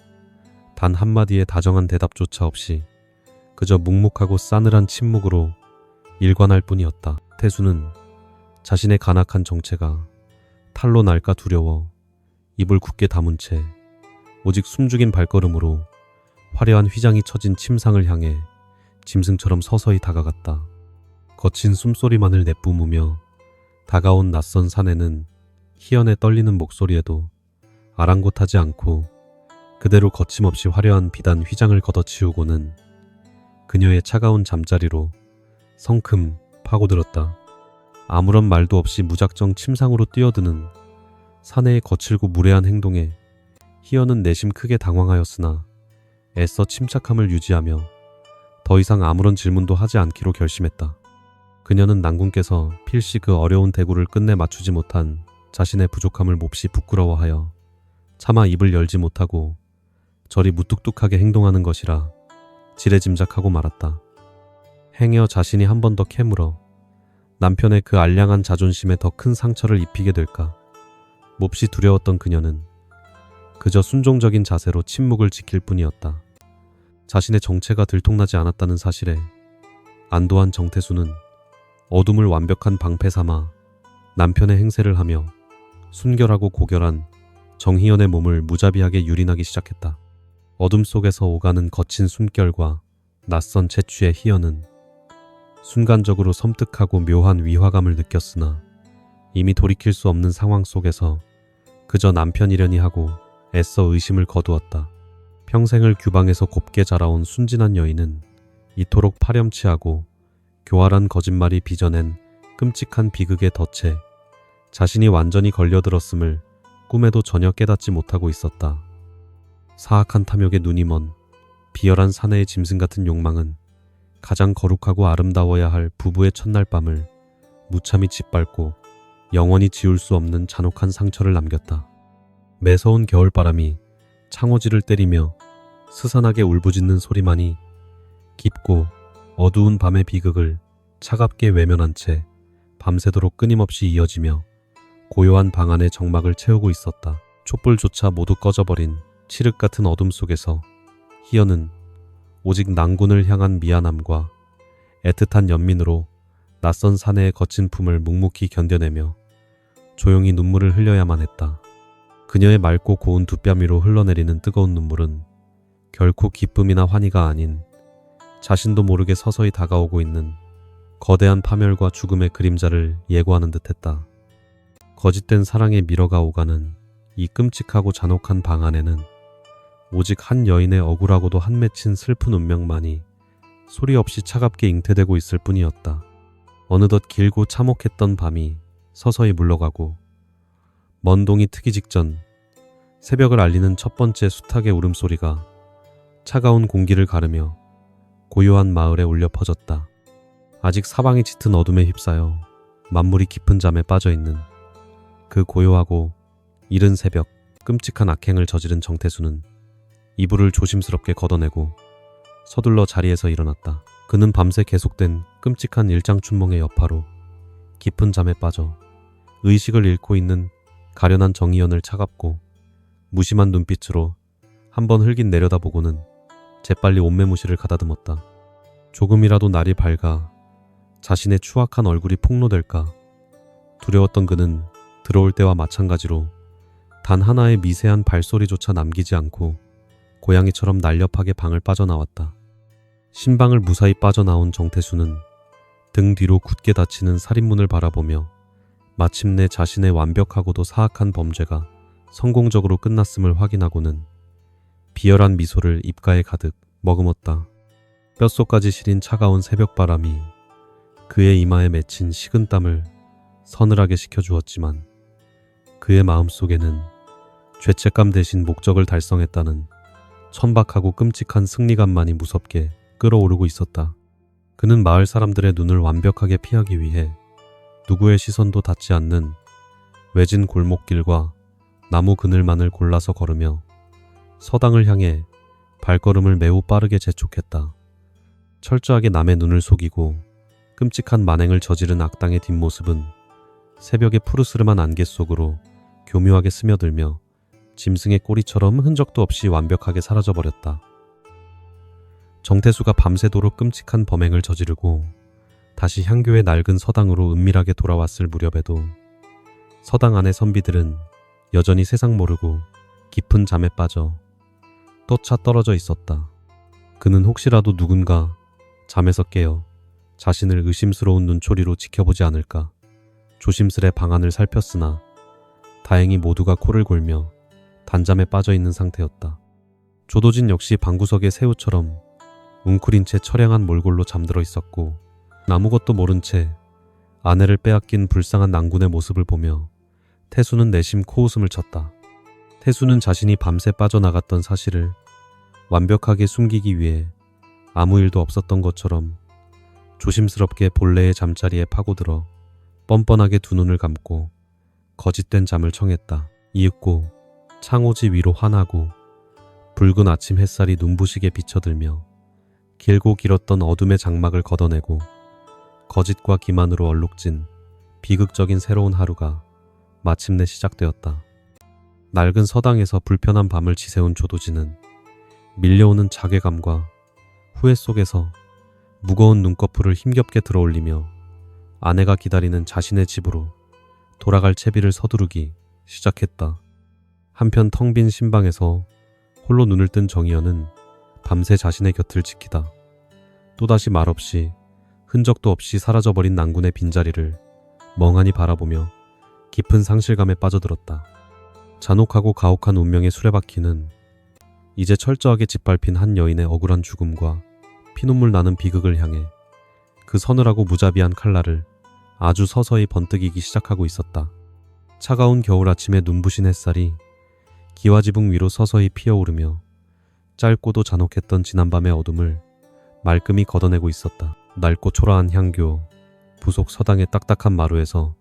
단 한마디의 다정한 대답조차 없이 그저 묵묵하고 싸늘한 침묵으로 일관할 뿐이었다. 태수는 자신의 간악한 정체가 탈로 날까 두려워 입을 굳게 다문 채 오직 숨죽인 발걸음으로 화려한 휘장이 처진 침상을 향해 짐승처럼 서서히 다가갔다. 거친 숨소리만을 내뿜으며 다가온 낯선 사내는 희연의 떨리는 목소리에도 아랑곳하지 않고 그대로 거침없이 화려한 비단 휘장을 걷어치우고는 그녀의 차가운 잠자리로 성큼 파고들었다. 아무런 말도 없이 무작정 침상으로 뛰어드는 사내의 거칠고 무례한 행동에 희연은 내심 크게 당황하였으나 애써 침착함을 유지하며 더 이상 아무런 질문도 하지 않기로 결심했다. 그녀는 난군께서 필시 그 어려운 대구를 끝내 맞추지 못한 자신의 부족함을 몹시 부끄러워하여 차마 입을 열지 못하고 저리 무뚝뚝하게 행동하는 것이라 지레짐작하고 말았다. 행여 자신이 한 번 더 캐물어 남편의 그 알량한 자존심에 더 큰 상처를 입히게 될까 몹시 두려웠던 그녀는 그저 순종적인 자세로 침묵을 지킬 뿐이었다. 자신의 정체가 들통나지 않았다는 사실에 안도한 정태수는 어둠을 완벽한 방패 삼아 남편의 행세를 하며 순결하고 고결한 정희연의 몸을 무자비하게 유린하기 시작했다. 어둠 속에서 오가는 거친 숨결과 낯선 채취의 희연은 순간적으로 섬뜩하고 묘한 위화감을 느꼈으나 이미 돌이킬 수 없는 상황 속에서 그저 남편이려니 하고 애써 의심을 거두었다. 평생을 규방에서 곱게 자라온 순진한 여인은 이토록 파렴치하고 교활한 거짓말이 빚어낸 끔찍한 비극에 덫에 자신이 완전히 걸려들었음을 꿈에도 전혀 깨닫지 못하고 있었다. 사악한 탐욕에 눈이 먼 비열한 사내의 짐승 같은 욕망은 가장 거룩하고 아름다워야 할 부부의 첫날 밤을 무참히 짓밟고 영원히 지울 수 없는 잔혹한 상처를 남겼다. 매서운 겨울바람이 창호지를 때리며 스산하게 울부짖는 소리만이 깊고 어두운 밤의 비극을 차갑게 외면한 채 밤새도록 끊임없이 이어지며 고요한 방 안의 정막을 채우고 있었다. 촛불조차 모두 꺼져버린 칠흑 같은 어둠 속에서 희연은 오직 난군을 향한 미안함과 애틋한 연민으로 낯선 사내의 거친 품을 묵묵히 견뎌내며 조용히 눈물을 흘려야만 했다. 그녀의 맑고 고운 두 뺨 위로 흘러내리는 뜨거운 눈물은 결코 기쁨이나 환희가 아닌 자신도 모르게 서서히 다가오고 있는 거대한 파멸과 죽음의 그림자를 예고하는 듯했다. 거짓된 사랑에 밀어가 오가는 이 끔찍하고 잔혹한 방 안에는 오직 한 여인의 억울하고도 한맺힌 슬픈 운명만이 소리 없이 차갑게 잉태되고 있을 뿐이었다. 어느덧 길고 참혹했던 밤이 서서히 물러가고 먼 동이 트기 직전 새벽을 알리는 첫 번째 수탉의 울음소리가 차가운 공기를 가르며 고요한 마을에 울려 퍼졌다. 아직 사방이 짙은 어둠에 휩싸여 만물이 깊은 잠에 빠져있는 그 고요하고 이른 새벽, 끔찍한 악행을 저지른 정태수는 이불을 조심스럽게 걷어내고 서둘러 자리에서 일어났다. 그는 밤새 계속된 끔찍한 일장춘몽의 여파로 깊은 잠에 빠져 의식을 잃고 있는 가련한 정의연을 차갑고 무심한 눈빛으로 한번 흘긴 내려다보고는 재빨리 옷매무시를 가다듬었다. 조금이라도 날이 밝아 자신의 추악한 얼굴이 폭로될까 두려웠던 그는 들어올 때와 마찬가지로 단 하나의 미세한 발소리조차 남기지 않고 고양이처럼 날렵하게 방을 빠져나왔다. 신방을 무사히 빠져나온 정태수는 등 뒤로 굳게 닫히는 살인문을 바라보며 마침내 자신의 완벽하고도 사악한 범죄가 성공적으로 끝났음을 확인하고는 비열한 미소를 입가에 가득 머금었다. 뼛속까지 시린 차가운 새벽바람이 그의 이마에 맺힌 식은땀을 서늘하게 식혀주었지만 그의 마음속에는 죄책감 대신 목적을 달성했다는 천박하고 끔찍한 승리감만이 무섭게 끓어오르고 있었다. 그는 마을 사람들의 눈을 완벽하게 피하기 위해 누구의 시선도 닿지 않는 외진 골목길과 나무 그늘만을 골라서 걸으며 서당을 향해 발걸음을 매우 빠르게 재촉했다. 철저하게 남의 눈을 속이고 끔찍한 만행을 저지른 악당의 뒷모습은 새벽의 푸르스름한 안개 속으로 교묘하게 스며들며 짐승의 꼬리처럼 흔적도 없이 완벽하게 사라져버렸다. 정태수가 밤새도록 끔찍한 범행을 저지르고 다시 향교의 낡은 서당으로 은밀하게 돌아왔을 무렵에도 서당 안의 선비들은 여전히 세상 모르고 깊은 잠에 빠져 떠차 떨어져 있었다. 그는 혹시라도 누군가 잠에서 깨어 자신을 의심스러운 눈초리로 지켜보지 않을까 조심스레 방안을 살폈으나 다행히 모두가 코를 골며 단잠에 빠져 있는 상태였다. 조도진 역시 방구석의 새우처럼 웅크린 채 처량한 몰골로 잠들어 있었고 아무것도 모른 채 아내를 빼앗긴 불쌍한 낭군의 모습을 보며 태수는 내심 코웃음을 쳤다. 태수는 자신이 밤새 빠져나갔던 사실을 완벽하게 숨기기 위해 아무 일도 없었던 것처럼 조심스럽게 본래의 잠자리에 파고들어 뻔뻔하게 두 눈을 감고 거짓된 잠을 청했다. 이윽고 창호지 위로 환하고 붉은 아침 햇살이 눈부시게 비쳐들며 길고 길었던 어둠의 장막을 걷어내고 거짓과 기만으로 얼룩진 비극적인 새로운 하루가 마침내 시작되었다. 낡은 서당에서 불편한 밤을 지새운 조도진은 밀려오는 자괴감과 후회 속에서 무거운 눈꺼풀을 힘겹게 들어올리며 아내가 기다리는 자신의 집으로 돌아갈 채비를 서두르기 시작했다. 한편 텅 빈 신방에서 홀로 눈을 뜬 정희연은 밤새 자신의 곁을 지키다 또다시 말없이 흔적도 없이 사라져버린 낭군의 빈자리를 멍하니 바라보며 깊은 상실감에 빠져들었다. 잔혹하고 가혹한 운명의 수레바퀴는 이제 철저하게 짓밟힌 한 여인의 억울한 죽음과 피눈물 나는 비극을 향해 그 서늘하고 무자비한 칼날을 아주 서서히 번뜩이기 시작하고 있었다. 차가운 겨울 아침의 눈부신 햇살이 기와지붕 위로 서서히 피어오르며 짧고도 잔혹했던 지난밤의 어둠을 말끔히 걷어내고 있었다. 낡고 초라한 향교, 부속 서당의 딱딱한 마루에서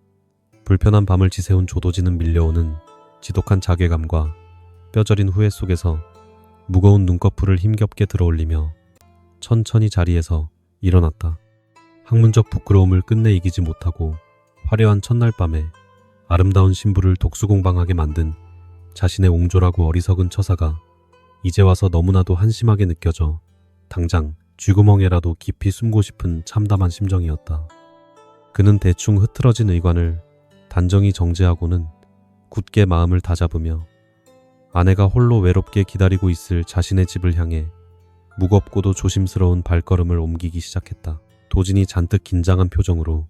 불편한 밤을 지새운 조도진은 밀려오는 지독한 자괴감과 뼈저린 후회 속에서 무거운 눈꺼풀을 힘겹게 들어올리며 천천히 자리에서 일어났다. 학문적 부끄러움을 끝내 이기지 못하고 화려한 첫날 밤에 아름다운 신부를 독수공방하게 만든 자신의 옹졸하고 어리석은 처사가 이제 와서 너무나도 한심하게 느껴져 당장 쥐구멍에라도 깊이 숨고 싶은 참담한 심정이었다. 그는 대충 흐트러진 의관을 단정히 정제하고는 굳게 마음을 다잡으며 아내가 홀로 외롭게 기다리고 있을 자신의 집을 향해 무겁고도 조심스러운 발걸음을 옮기기 시작했다. 도진이 잔뜩 긴장한 표정으로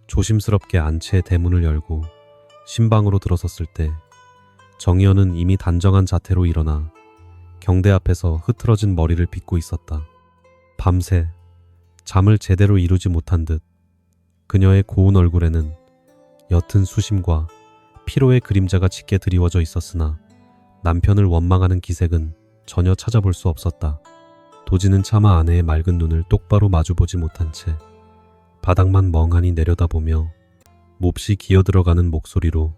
조심스럽게 안채 대문을 열고 신방으로 들어섰을 때 정희연은 이미 단정한 자태로 일어나 경대 앞에서 흐트러진 머리를 빗고 있었다. 밤새 잠을 제대로 이루지 못한 듯 그녀의 고운 얼굴에는 옅은 수심과 피로의 그림자가 짙게 드리워져 있었으나 남편을 원망하는 기색은 전혀 찾아볼 수 없었다. 도진은 차마 아내의 맑은 눈을 똑바로 마주보지 못한 채 바닥만 멍하니 내려다보며 몹시 기어들어가는 목소리로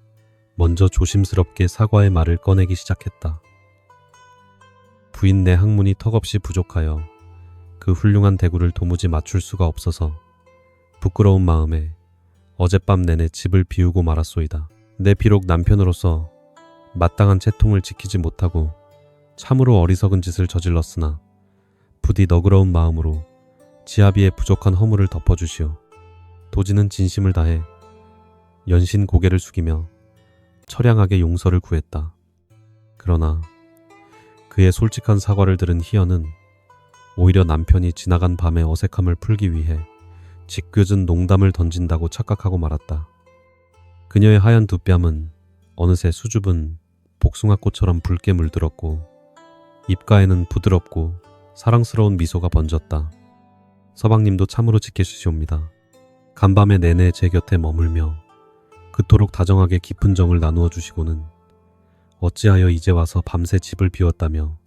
먼저 조심스럽게 사과의 말을 꺼내기 시작했다. 부인 내 학문이 턱없이 부족하여 그 훌륭한 대구를 도무지 맞출 수가 없어서 부끄러운 마음에 어젯밤 내내 집을 비우고 말았소이다. 내 비록 남편으로서 마땅한 채통을 지키지 못하고 참으로 어리석은 짓을 저질렀으나 부디 너그러운 마음으로 지아비의 부족한 허물을 덮어주시오. 도지는 진심을 다해 연신 고개를 숙이며 처량하게 용서를 구했다. 그러나 그의 솔직한 사과를 들은 희연은 오히려 남편이 지나간 밤의 어색함을 풀기 위해 짓궂은 농담을 던진다고 착각하고 말았다. 그녀의 하얀 두 뺨은 어느새 수줍은 복숭아꽃처럼 붉게 물들었고 입가에는 부드럽고 사랑스러운 미소가 번졌다. 서방님도 참으로 지켜주시옵니다. 간밤에 내내 제 곁에 머물며 그토록 다정하게 깊은 정을 나누어 주시고는 어찌하여 이제 와서 밤새 집을 비웠다며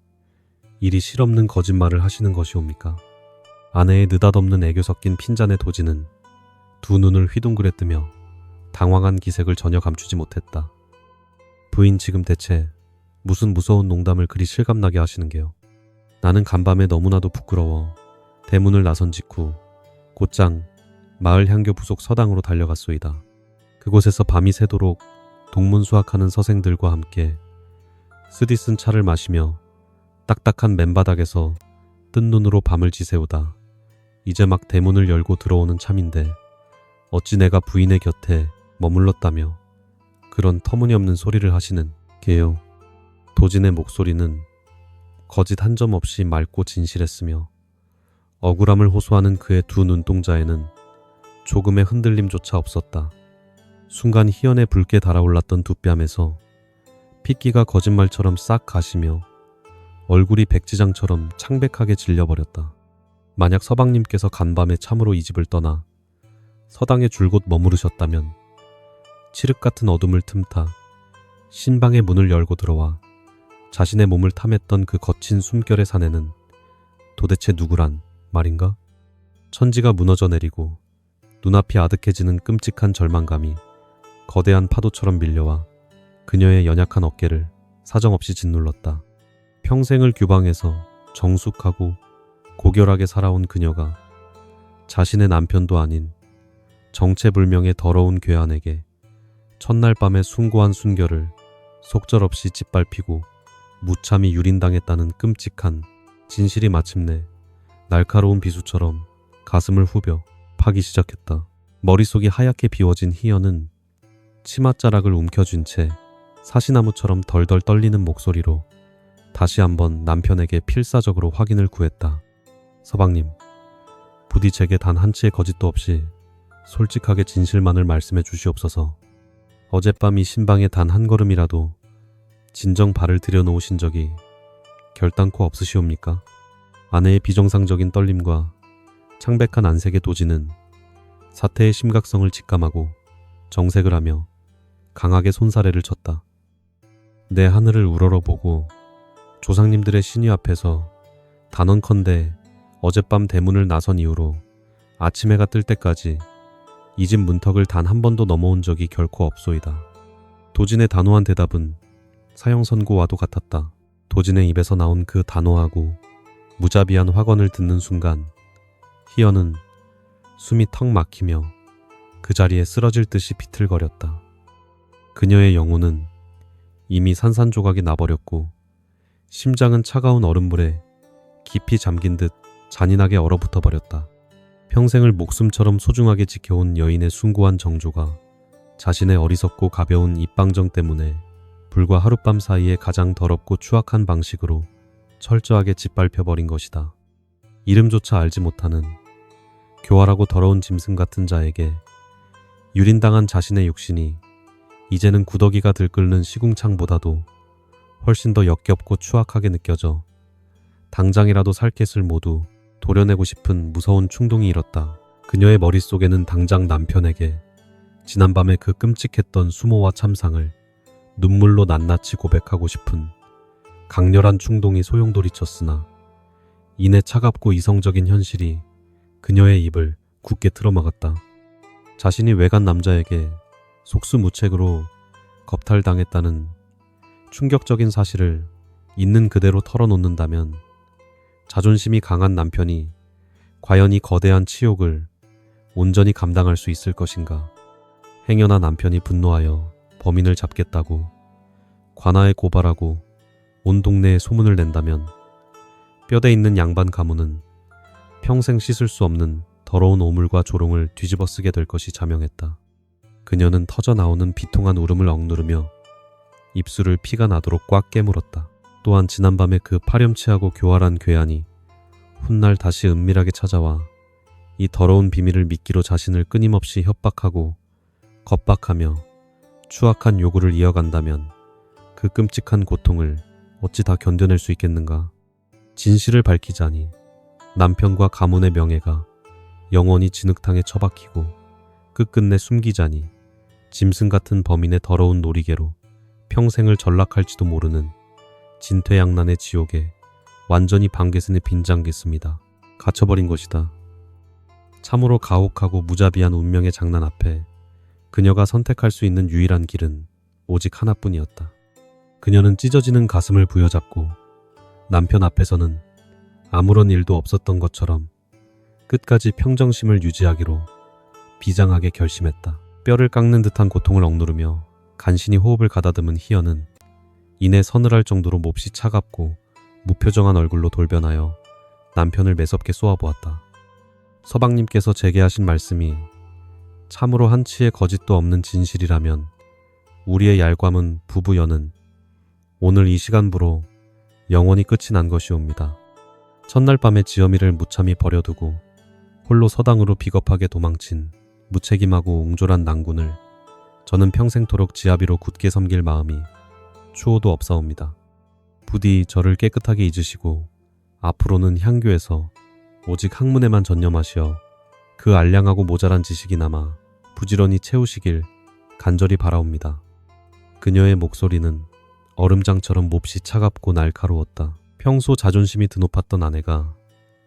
이리 실없는 거짓말을 하시는 것이옵니까? 아내의 느닷없는 애교 섞인 핀잔의 도지는 두 눈을 휘둥그레 뜨며 당황한 기색을 전혀 감추지 못했다. 부인 지금 대체 무슨 무서운 농담을 그리 실감나게 하시는 게요? 나는 간밤에 너무나도 부끄러워 대문을 나선 직후 곧장 마을 향교 부속 서당으로 달려갔소이다. 그곳에서 밤이 새도록 동문수학하는 서생들과 함께 쓰디쓴 차를 마시며 딱딱한 맨바닥에서 뜬 눈으로 밤을 지새우다 이제 막 대문을 열고 들어오는 참인데 어찌 내가 부인의 곁에 머물렀다며 그런 터무니없는 소리를 하시는 게요. 도진의 목소리는 거짓 한 점 없이 맑고 진실했으며 억울함을 호소하는 그의 두 눈동자에는 조금의 흔들림조차 없었다. 순간 희연의 붉게 달아올랐던 두 뺨에서 핏기가 거짓말처럼 싹 가시며 얼굴이 백지장처럼 창백하게 질려버렸다. 만약 서방님께서 간밤에 참으로 이 집을 떠나 서당에 줄곧 머무르셨다면 칠흑 같은 어둠을 틈타 신방의 문을 열고 들어와 자신의 몸을 탐했던 그 거친 숨결의 사내는 도대체 누구란 말인가? 천지가 무너져 내리고 눈앞이 아득해지는 끔찍한 절망감이 거대한 파도처럼 밀려와 그녀의 연약한 어깨를 사정없이 짓눌렀다. 평생을 규방해서 정숙하고 고결하게 살아온 그녀가 자신의 남편도 아닌 정체불명의 더러운 괴한에게 첫날 밤의 숭고한 순결을 속절없이 짓밟히고 무참히 유린당했다는 끔찍한 진실이 마침내 날카로운 비수처럼 가슴을 후벼 파기 시작했다. 머릿속이 하얗게 비워진 희연은 치맛자락을 움켜쥔 채 사시나무처럼 덜덜 떨리는 목소리로 다시 한번 남편에게 필사적으로 확인을 구했다. 서방님, 부디 제게 단 한치의 거짓도 없이 솔직하게 진실만을 말씀해 주시옵소서. 어젯밤 이 신방에 단 한 걸음이라도 진정 발을 들여놓으신 적이 결단코 없으시옵니까? 아내의 비정상적인 떨림과 창백한 안색의 도지는 사태의 심각성을 직감하고 정색을 하며 강하게 손사래를 쳤다. 내 하늘을 우러러보고 조상님들의 신위 앞에서 단언컨대 어젯밤 대문을 나선 이후로 아침 해가 뜰 때까지 이 집 문턱을 단 한 번도 넘어온 적이 결코 없소이다. 도진의 단호한 대답은 사형선고와도 같았다. 도진의 입에서 나온 그 단호하고 무자비한 확언을 듣는 순간 희연은 숨이 턱 막히며 그 자리에 쓰러질 듯이 비틀거렸다. 그녀의 영혼은 이미 산산조각이 나버렸고 심장은 차가운 얼음물에 깊이 잠긴 듯 잔인하게 얼어붙어 버렸다. 평생을 목숨처럼 소중하게 지켜온 여인의 숭고한 정조가 자신의 어리석고 가벼운 입방정 때문에 불과 하룻밤 사이에 가장 더럽고 추악한 방식으로 철저하게 짓밟혀버린 것이다. 이름조차 알지 못하는 교활하고 더러운 짐승 같은 자에게 유린당한 자신의 육신이 이제는 구더기가 들끓는 시궁창보다도 훨씬 더 역겹고 추악하게 느껴져 당장이라도 살갗을 모두 도려내고 싶은 무서운 충동이 일었다. 그녀의 머릿속에는 당장 남편에게 지난밤의 그 끔찍했던 수모와 참상을 눈물로 낱낱이 고백하고 싶은 강렬한 충동이 소용돌이쳤으나 이내 차갑고 이성적인 현실이 그녀의 입을 굳게 틀어막았다. 자신이 외간 남자에게 속수무책으로 겁탈당했다는 충격적인 사실을 있는 그대로 털어놓는다면 자존심이 강한 남편이 과연 이 거대한 치욕을 온전히 감당할 수 있을 것인가. 행여나 남편이 분노하여 범인을 잡겠다고 관아에 고발하고 온 동네에 소문을 낸다면 뼈대 있는 양반 가문은 평생 씻을 수 없는 더러운 오물과 조롱을 뒤집어 쓰게 될 것이 자명했다. 그녀는 터져나오는 비통한 울음을 억누르며 입술을 피가 나도록 꽉 깨물었다. 또한 지난밤에 그 파렴치하고 교활한 괴한이 훗날 다시 은밀하게 찾아와 이 더러운 비밀을 미끼로 자신을 끊임없이 협박하고 겁박하며 추악한 요구를 이어간다면 그 끔찍한 고통을 어찌 다 견뎌낼 수 있겠는가. 진실을 밝히자니 남편과 가문의 명예가 영원히 진흙탕에 처박히고 끝끝내 숨기자니 짐승 같은 범인의 더러운 놀이개로 평생을 전락할지도 모르는 진퇴양난의 지옥에 완전히 방개선에 빈장겠습니다. 갇혀버린 것이다. 참으로 가혹하고 무자비한 운명의 장난 앞에 그녀가 선택할 수 있는 유일한 길은 오직 하나뿐이었다. 그녀는 찢어지는 가슴을 부여잡고 남편 앞에서는 아무런 일도 없었던 것처럼 끝까지 평정심을 유지하기로 비장하게 결심했다. 뼈를 깎는 듯한 고통을 억누르며 간신히 호흡을 가다듬은 희연은 이내 서늘할 정도로 몹시 차갑고 무표정한 얼굴로 돌변하여 남편을 매섭게 쏘아보았다. 서방님께서 제게 하신 말씀이 참으로 한치의 거짓도 없는 진실이라면 우리의 얄굼은 부부연은 오늘 이 시간부로 영원히 끝이 난 것이옵니다. 첫날 밤에 지엄이를 무참히 버려두고 홀로 서당으로 비겁하게 도망친 무책임하고 옹졸한 낭군을 저는 평생토록 지아비로 굳게 섬길 마음이 추호도 없사옵니다. 부디 저를 깨끗하게 잊으시고 앞으로는 향교에서 오직 학문에만 전념하시어 그 알량하고 모자란 지식이나마 부지런히 채우시길 간절히 바라옵니다. 그녀의 목소리는 얼음장처럼 몹시 차갑고 날카로웠다. 평소 자존심이 드높았던 아내가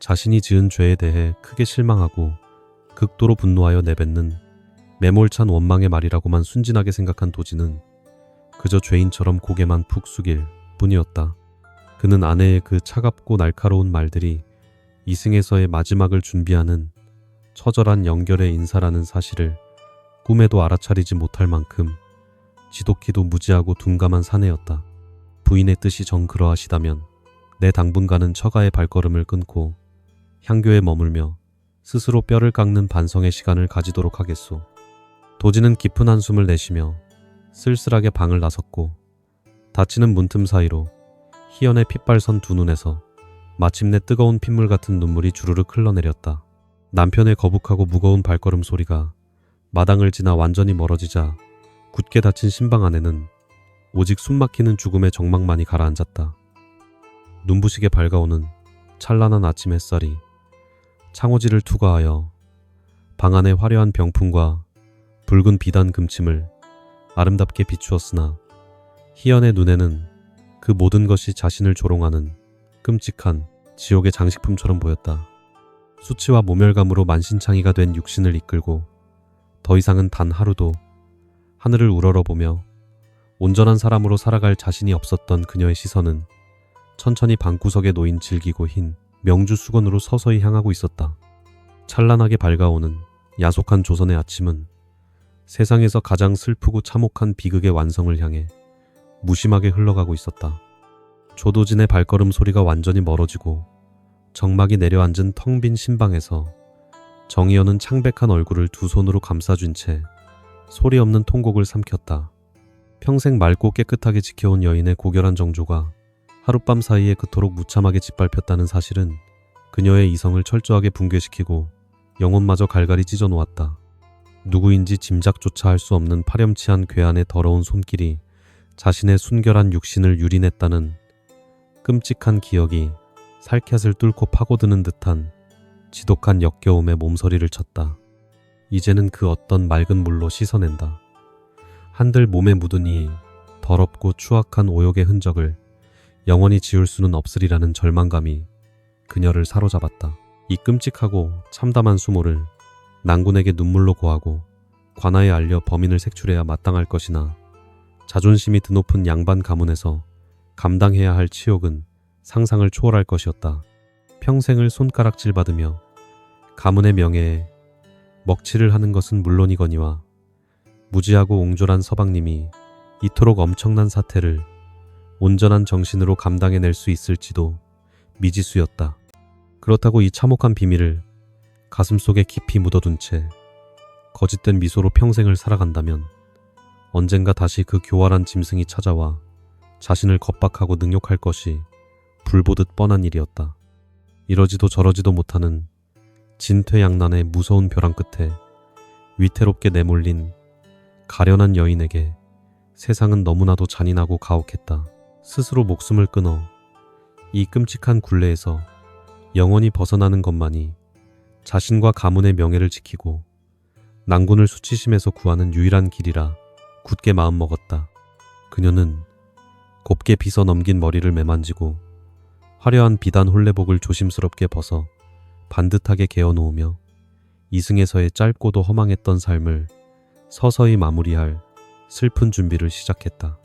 자신이 지은 죄에 대해 크게 실망하고 극도로 분노하여 내뱉는 매몰찬 원망의 말이라고만 순진하게 생각한 도지는 그저 죄인처럼 고개만 푹 숙일 뿐이었다. 그는 아내의 그 차갑고 날카로운 말들이 이승에서의 마지막을 준비하는 처절한 연결의 인사라는 사실을 꿈에도 알아차리지 못할 만큼 지독히도 무지하고 둔감한 사내였다. 부인의 뜻이 정 그러하시다면 내 당분간은 처가의 발걸음을 끊고 향교에 머물며 스스로 뼈를 깎는 반성의 시간을 가지도록 하겠소. 도지는 깊은 한숨을 내쉬며 쓸쓸하게 방을 나섰고 닫히는 문틈 사이로 희연의 핏발선 두 눈에서 마침내 뜨거운 핏물 같은 눈물이 주르륵 흘러내렸다. 남편의 거북하고 무거운 발걸음 소리가 마당을 지나 완전히 멀어지자 굳게 닫힌 신방 안에는 오직 숨막히는 죽음의 정막만이 가라앉았다. 눈부시게 밝아오는 찬란한 아침 햇살이 창호지를 투과하여 방 안의 화려한 병풍과 붉은 비단 금침을 아름답게 비추었으나 희연의 눈에는 그 모든 것이 자신을 조롱하는 끔찍한 지옥의 장식품처럼 보였다. 수치와 모멸감으로 만신창이가 된 육신을 이끌고 더 이상은 단 하루도 하늘을 우러러보며 온전한 사람으로 살아갈 자신이 없었던 그녀의 시선은 천천히 방구석에 놓인 질기고 흰 명주 수건으로 서서히 향하고 있었다. 찬란하게 밝아오는 야속한 조선의 아침은 세상에서 가장 슬프고 참혹한 비극의 완성을 향해 무심하게 흘러가고 있었다. 조도진의 발걸음 소리가 완전히 멀어지고 정막이 내려앉은 텅 빈 신방에서 정희연은 창백한 얼굴을 두 손으로 감싸준 채 소리 없는 통곡을 삼켰다. 평생 맑고 깨끗하게 지켜온 여인의 고결한 정조가 하룻밤 사이에 그토록 무참하게 짓밟혔다는 사실은 그녀의 이성을 철저하게 붕괴시키고 영혼마저 갈갈이 찢어놓았다. 누구인지 짐작조차 할 수 없는 파렴치한 괴한의 더러운 손길이 자신의 순결한 육신을 유린했다는 끔찍한 기억이 살갗을 뚫고 파고드는 듯한 지독한 역겨움에 몸서리를 쳤다. 이제는 그 어떤 맑은 물로 씻어낸다. 한들 몸에 묻은 이 더럽고 추악한 오욕의 흔적을 영원히 지울 수는 없으리라는 절망감이 그녀를 사로잡았다. 이 끔찍하고 참담한 수모를 난군에게 눈물로 고하고 관아에 알려 범인을 색출해야 마땅할 것이나 자존심이 드높은 양반 가문에서 감당해야 할 치욕은 상상을 초월할 것이었다. 평생을 손가락질 받으며 가문의 명예에 먹칠을 하는 것은 물론이거니와 무지하고 옹졸한 서방님이 이토록 엄청난 사태를 온전한 정신으로 감당해낼 수 있을지도 미지수였다. 그렇다고 이 참혹한 비밀을 가슴속에 깊이 묻어둔 채 거짓된 미소로 평생을 살아간다면 언젠가 다시 그 교활한 짐승이 찾아와 자신을 겁박하고 능욕할 것이 불보듯 뻔한 일이었다. 이러지도 저러지도 못하는 진퇴양난의 무서운 벼랑 끝에 위태롭게 내몰린 가련한 여인에게 세상은 너무나도 잔인하고 가혹했다. 스스로 목숨을 끊어 이 끔찍한 굴레에서 영원히 벗어나는 것만이 자신과 가문의 명예를 지키고 난군을 수치심에서 구하는 유일한 길이라 굳게 마음먹었다. 그녀는 곱게 빗어 넘긴 머리를 매만지고 화려한 비단 홀레복을 조심스럽게 벗어 반듯하게 개어놓으며 이승에서의 짧고도 허망했던 삶을 서서히 마무리할 슬픈 준비를 시작했다.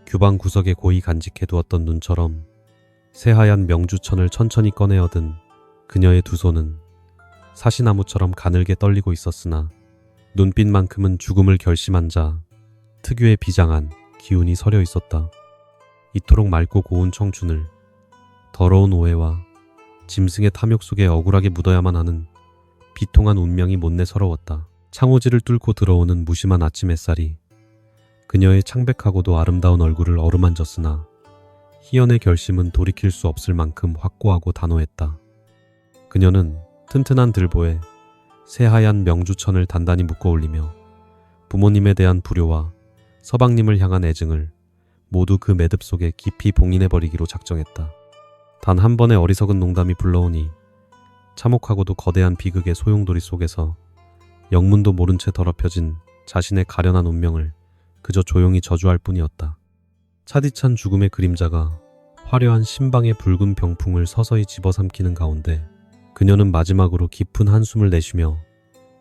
규방 구석에 고이 간직해두었던 눈처럼 새하얀 명주천을 천천히 꺼내 얻은 그녀의 두 손은 사시나무처럼 가늘게 떨리고 있었으나 눈빛만큼은 죽음을 결심한 자 특유의 비장한 기운이 서려 있었다. 이토록 맑고 고운 청춘을 더러운 오해와 짐승의 탐욕 속에 억울하게 묻어야만 하는 비통한 운명이 못내 서러웠다. 창호지를 뚫고 들어오는 무심한 아침 햇살이 그녀의 창백하고도 아름다운 얼굴을 어루만졌으나 희연의 결심은 돌이킬 수 없을 만큼 확고하고 단호했다. 그녀는 튼튼한 들보에 새하얀 명주천을 단단히 묶어 올리며 부모님에 대한 불효와 서방님을 향한 애증을 모두 그 매듭 속에 깊이 봉인해버리기로 작정했다. 단 한 번의 어리석은 농담이 불러오니 참혹하고도 거대한 비극의 소용돌이 속에서 영문도 모른 채 더럽혀진 자신의 가련한 운명을 그저 조용히 저주할 뿐이었다. 차디찬 죽음의 그림자가 화려한 신방의 붉은 병풍을 서서히 집어삼키는 가운데 그녀는 마지막으로 깊은 한숨을 내쉬며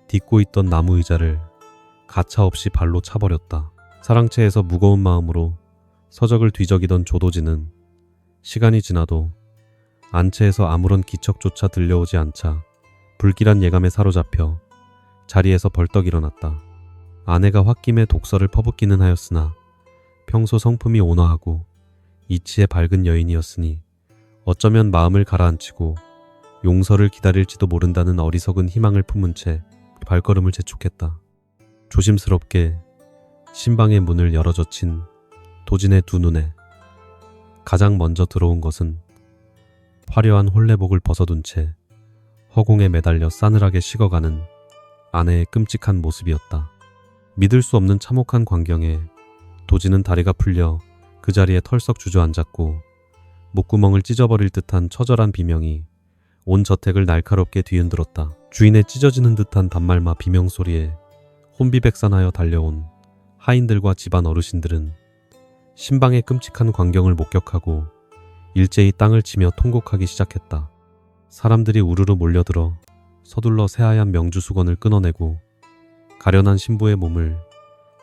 딛고 있던 나무 의자를 가차없이 발로 차버렸다. 사랑채에서 무거운 마음으로 서적을 뒤적이던 조도진은 시간이 지나도 안채에서 아무런 기척조차 들려오지 않자 불길한 예감에 사로잡혀 자리에서 벌떡 일어났다. 아내가 홧김에 독서를 퍼붓기는 하였으나 평소 성품이 온화하고 이치에 밝은 여인이었으니 어쩌면 마음을 가라앉히고 용서를 기다릴지도 모른다는 어리석은 희망을 품은 채 발걸음을 재촉했다. 조심스럽게 신방의 문을 열어젖힌 도진의 두 눈에 가장 먼저 들어온 것은 화려한 홀레복을 벗어둔 채 허공에 매달려 싸늘하게 식어가는 아내의 끔찍한 모습이었다. 믿을 수 없는 참혹한 광경에 도진은 다리가 풀려 그 자리에 털썩 주저앉았고 목구멍을 찢어버릴 듯한 처절한 비명이 온 저택을 날카롭게 뒤흔들었다. 주인의 찢어지는 듯한 단말마 비명소리에 혼비백산하여 달려온 하인들과 집안 어르신들은 신방의 끔찍한 광경을 목격하고 일제히 땅을 치며 통곡하기 시작했다. 사람들이 우르르 몰려들어 서둘러 새하얀 명주 수건을 끊어내고 가련한 신부의 몸을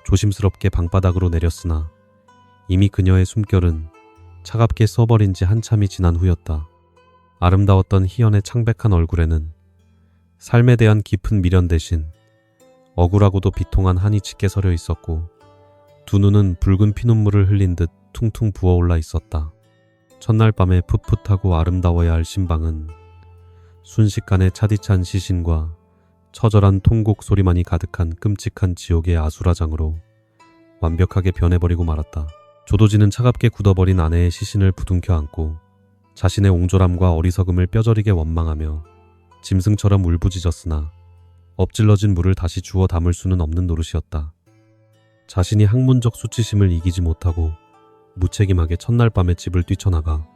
조심스럽게 방바닥으로 내렸으나 이미 그녀의 숨결은 차갑게 써버린 지 한참이 지난 후였다. 아름다웠던 희연의 창백한 얼굴에는 삶에 대한 깊은 미련 대신 억울하고도 비통한 한이 짙게 서려 있었고 두 눈은 붉은 피눈물을 흘린 듯 퉁퉁 부어올라 있었다. 첫날 밤에 풋풋하고 아름다워야 할 신방은 순식간에 차디찬 시신과 처절한 통곡 소리만이 가득한 끔찍한 지옥의 아수라장으로 완벽하게 변해버리고 말았다. 조도진은 차갑게 굳어버린 아내의 시신을 부둥켜 안고 자신의 옹졸함과 어리석음을 뼈저리게 원망하며 짐승처럼 울부짖었으나 엎질러진 물을 다시 주워 담을 수는 없는 노릇이었다. 자신이 학문적 수치심을 이기지 못하고 무책임하게 첫날 밤에 집을 뛰쳐나가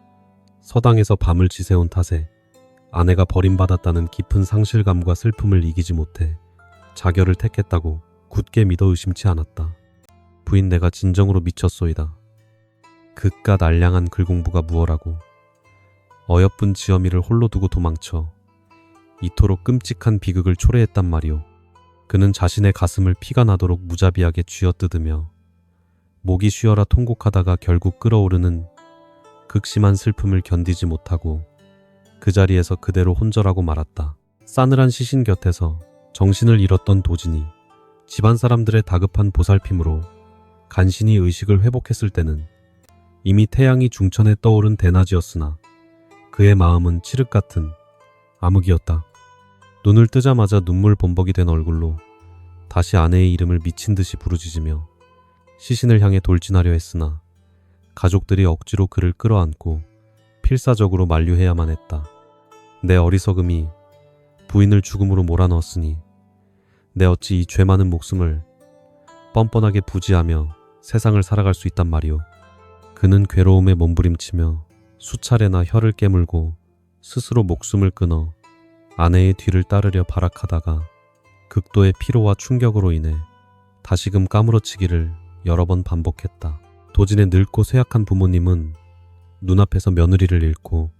서당에서 밤을 지새운 탓에 아내가 버림받았다는 깊은 상실감과 슬픔을 이기지 못해 자결을 택했다고 굳게 믿어 의심치 않았다. 부인 내가 진정으로 미쳤소이다. 그깟 알량한 글공부가 무엇라고 어여쁜 지엄이를 홀로 두고 도망쳐 이토록 끔찍한 비극을 초래했단 말이오. 그는 자신의 가슴을 피가 나도록 무자비하게 쥐어뜯으며 목이 쉬어라 통곡하다가 결국 끓어오르는 극심한 슬픔을 견디지 못하고 그 자리에서 그대로 혼절하고 말았다. 싸늘한 시신 곁에서 정신을 잃었던 도진이 집안 사람들의 다급한 보살핌으로 간신히 의식을 회복했을 때는 이미 태양이 중천에 떠오른 대낮이었으나 그의 마음은 칠흑 같은 암흑이었다. 눈을 뜨자마자 눈물 범벅이 된 얼굴로 다시 아내의 이름을 미친 듯이 부르짖으며 시신을 향해 돌진하려 했으나 가족들이 억지로 그를 끌어안고 필사적으로 만류해야만 했다. 내 어리석음이 부인을 죽음으로 몰아넣었으니 내 어찌 이 죄 많은 목숨을 뻔뻔하게 부지하며 세상을 살아갈 수 있단 말이오. 그는 괴로움에 몸부림치며 수차례나 혀를 깨물고 스스로 목숨을 끊어 아내의 뒤를 따르려 발악하다가 극도의 피로와 충격으로 인해 다시금 까무러치기를 여러 번 반복했다. 도진의 늙고 쇠약한 부모님은 눈앞에서 며느리를 잃고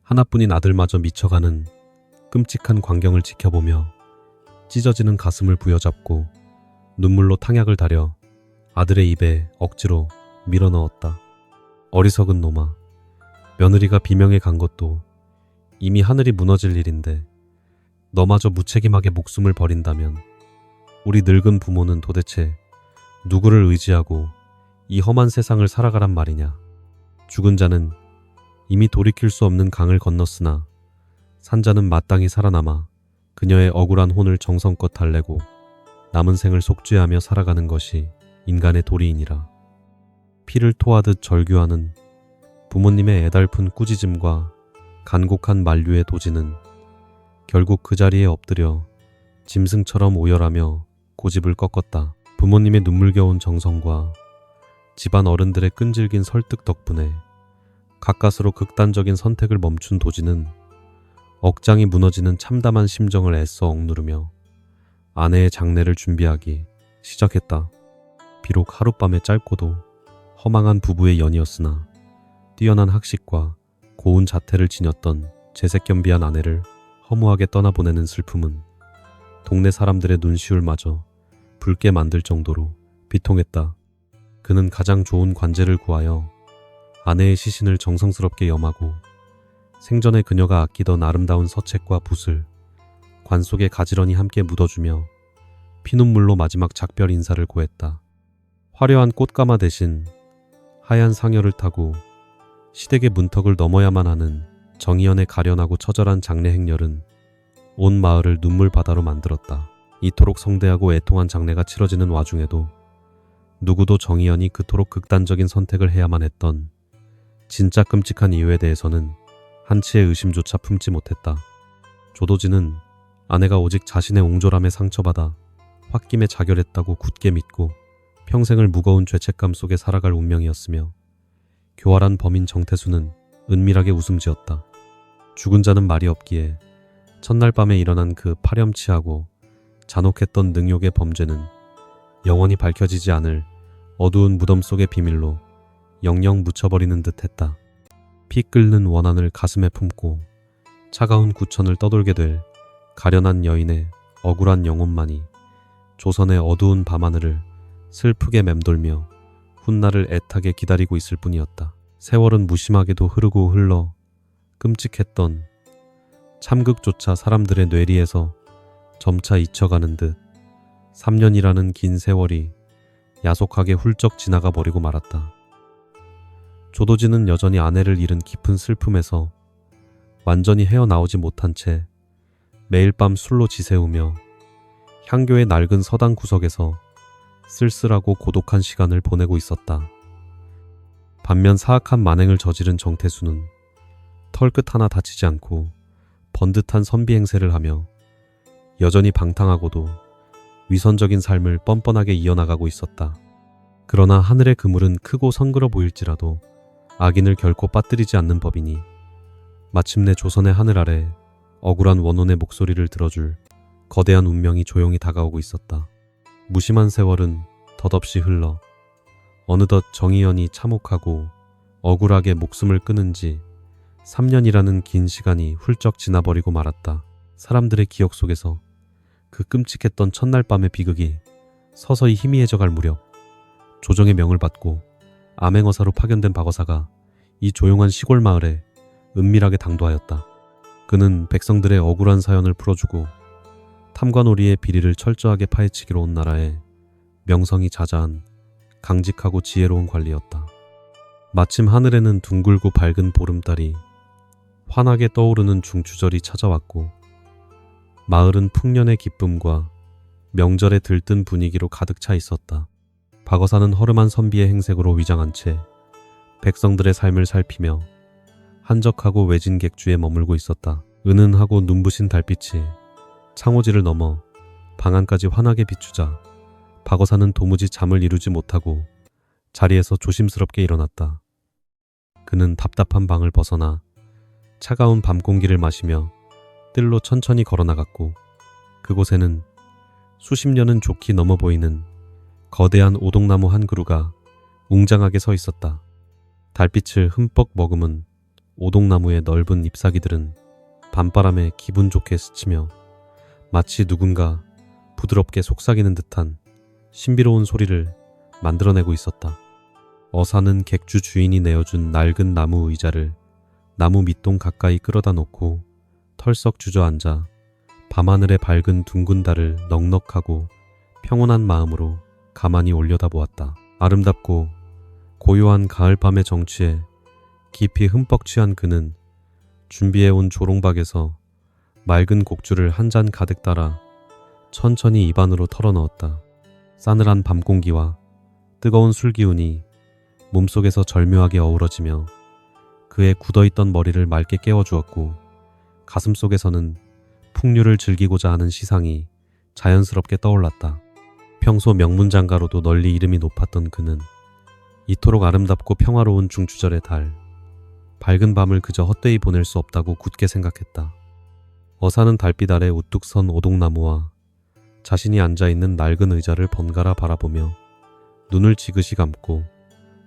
하나뿐인 아들마저 미쳐가는 끔찍한 광경을 지켜보며 찢어지는 가슴을 부여잡고 눈물로 탕약을 다려 아들의 입에 억지로 밀어넣었다. 어리석은 놈아, 며느리가 비명에 간 것도 이미 하늘이 무너질 일인데 너마저 무책임하게 목숨을 버린다면 우리 늙은 부모는 도대체 누구를 의지하고 이 험한 세상을 살아가란 말이냐. 죽은 자는 이미 돌이킬 수 없는 강을 건넜으나 산자는 마땅히 살아남아 그녀의 억울한 혼을 정성껏 달래고 남은 생을 속죄하며 살아가는 것이 인간의 도리이니라. 피를 토하듯 절규하는 부모님의 애달픈 꾸짖음과 간곡한 만류의 도지는 결국 그 자리에 엎드려 짐승처럼 오열하며 고집을 꺾었다. 부모님의 눈물겨운 정성과 집안 어른들의 끈질긴 설득 덕분에 가까스로 극단적인 선택을 멈춘 도지는 억장이 무너지는 참담한 심정을 애써 억누르며 아내의 장례를 준비하기 시작했다. 비록 하룻밤의 짧고도 허망한 부부의 연이었으나 뛰어난 학식과 고운 자태를 지녔던 재색견비한 아내를 허무하게 떠나보내는 슬픔은 동네 사람들의 눈시울마저 붉게 만들 정도로 비통했다. 그는 가장 좋은 관제를 구하여 아내의 시신을 정성스럽게 염하고 생전에 그녀가 아끼던 아름다운 서책과 붓을 관 속에 가지런히 함께 묻어주며 피눈물로 마지막 작별 인사를 고했다. 화려한 꽃가마 대신 하얀 상여를 타고 시댁의 문턱을 넘어야만 하는 정희연의 가련하고 처절한 장례 행렬은 온 마을을 눈물 바다로 만들었다. 이토록 성대하고 애통한 장례가 치러지는 와중에도 누구도 정희연이 그토록 극단적인 선택을 해야만 했던 진짜 끔찍한 이유에 대해서는 한치의 의심조차 품지 못했다. 조도진은 아내가 오직 자신의 옹졸함에 상처받아 홧김에 자결했다고 굳게 믿고 평생을 무거운 죄책감 속에 살아갈 운명이었으며 교활한 범인 정태수는 은밀하게 웃음 지었다. 죽은 자는 말이 없기에 첫날 밤에 일어난 그 파렴치하고 잔혹했던 능욕의 범죄는 영원히 밝혀지지 않을 어두운 무덤 속의 비밀로 영영 묻혀버리는 듯 했다. 피 끓는 원한을 가슴에 품고 차가운 구천을 떠돌게 될 가련한 여인의 억울한 영혼만이 조선의 어두운 밤하늘을 슬프게 맴돌며 훗날을 애타게 기다리고 있을 뿐이었다. 세월은 무심하게도 흐르고 흘러 끔찍했던 참극조차 사람들의 뇌리에서 점차 잊혀가는 듯 3년이라는 긴 세월이 야속하게 훌쩍 지나가 버리고 말았다. 조도진은 여전히 아내를 잃은 깊은 슬픔에서 완전히 헤어나오지 못한 채 매일 밤 술로 지새우며 향교의 낡은 서당 구석에서 쓸쓸하고 고독한 시간을 보내고 있었다. 반면 사악한 만행을 저지른 정태수는 털끝 하나 다치지 않고 번듯한 선비 행세를 하며 여전히 방탕하고도 위선적인 삶을 뻔뻔하게 이어나가고 있었다. 그러나 하늘의 그물은 크고 성그러 보일지라도 악인을 결코 빠뜨리지 않는 법이니 마침내 조선의 하늘 아래 억울한 원혼의 목소리를 들어줄 거대한 운명이 조용히 다가오고 있었다. 무심한 세월은 덧없이 흘러 어느덧 정희연이 참혹하고 억울하게 목숨을 끊은 지 3년이라는 긴 시간이 훌쩍 지나버리고 말았다. 사람들의 기억 속에서 그 끔찍했던 첫날 밤의 비극이 서서히 희미해져갈 무렵 조정의 명을 받고 암행어사로 파견된 박어사가 이 조용한 시골 마을에 은밀하게 당도하였다. 그는 백성들의 억울한 사연을 풀어주고 탐관오리의 비리를 철저하게 파헤치기로 온 나라의 명성이 자자한 강직하고 지혜로운 관리였다. 마침 하늘에는 둥글고 밝은 보름달이 환하게 떠오르는 중추절이 찾아왔고 마을은 풍년의 기쁨과 명절에 들뜬 분위기로 가득 차 있었다. 박어사는 허름한 선비의 행색으로 위장한 채 백성들의 삶을 살피며 한적하고 외진 객주에 머물고 있었다. 은은하고 눈부신 달빛이 창호지를 넘어 방 안까지 환하게 비추자 박어사는 도무지 잠을 이루지 못하고 자리에서 조심스럽게 일어났다. 그는 답답한 방을 벗어나 차가운 밤 공기를 마시며 뜰로 천천히 걸어나갔고 그곳에는 수십 년은 좋게 넘어 보이는 거대한 오동나무 한 그루가 웅장하게 서 있었다. 달빛을 흠뻑 머금은 오동나무의 넓은 잎사귀들은 밤바람에 기분 좋게 스치며 마치 누군가 부드럽게 속삭이는 듯한 신비로운 소리를 만들어내고 있었다. 어사는 객주 주인이 내어준 낡은 나무 의자를 나무 밑동 가까이 끌어다 놓고 털썩 주저앉아 밤하늘의 밝은 둥근 달을 넉넉하고 평온한 마음으로 가만히 올려다보았다. 아름답고 고요한 가을밤의 정취에 깊이 흠뻑 취한 그는 준비해온 조롱박에서 맑은 곡주를 한 잔 가득 따라 천천히 입안으로 털어넣었다. 싸늘한 밤 공기와 뜨거운 술 기운이 몸속에서 절묘하게 어우러지며 그의 굳어있던 머리를 맑게 깨워주었고 가슴 속에서는 풍류를 즐기고자 하는 시상이 자연스럽게 떠올랐다. 평소 명문장가로도 널리 이름이 높았던 그는 이토록 아름답고 평화로운 중추절의 달, 밝은 밤을 그저 헛되이 보낼 수 없다고 굳게 생각했다. 어사는 달빛 아래 우뚝 선 오동나무와 자신이 앉아있는 낡은 의자를 번갈아 바라보며 눈을 지그시 감고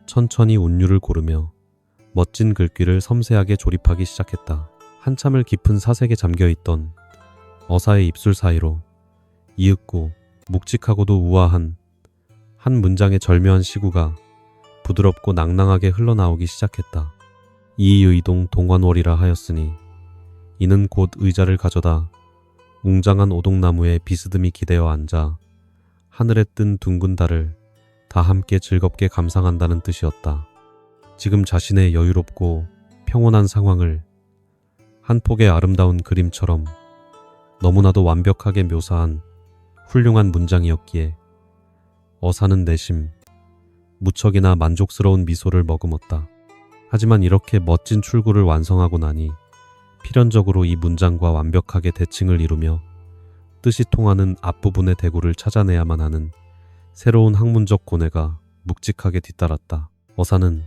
천천히 운율을 고르며 멋진 글귀를 섬세하게 조립하기 시작했다. 한참을 깊은 사색에 잠겨있던 어사의 입술 사이로 이윽고 묵직하고도 우아한 한 문장의 절묘한 시구가 부드럽고 낭낭하게 흘러나오기 시작했다. 이의동 동관월이라 하였으니 이는 곧 의자를 가져다 웅장한 오동나무에 비스듬히 기대어 앉아 하늘에 뜬 둥근 달을 다 함께 즐겁게 감상한다는 뜻이었다. 지금 자신의 여유롭고 평온한 상황을 한 폭의 아름다운 그림처럼 너무나도 완벽하게 묘사한 훌륭한 문장이었기에 어사는 내심 무척이나 만족스러운 미소를 머금었다. 하지만 이렇게 멋진 출구를 완성하고 나니 필연적으로 이 문장과 완벽하게 대칭을 이루며 뜻이 통하는 앞부분의 대구를 찾아내야만 하는 새로운 학문적 고뇌가 묵직하게 뒤따랐다. 어사는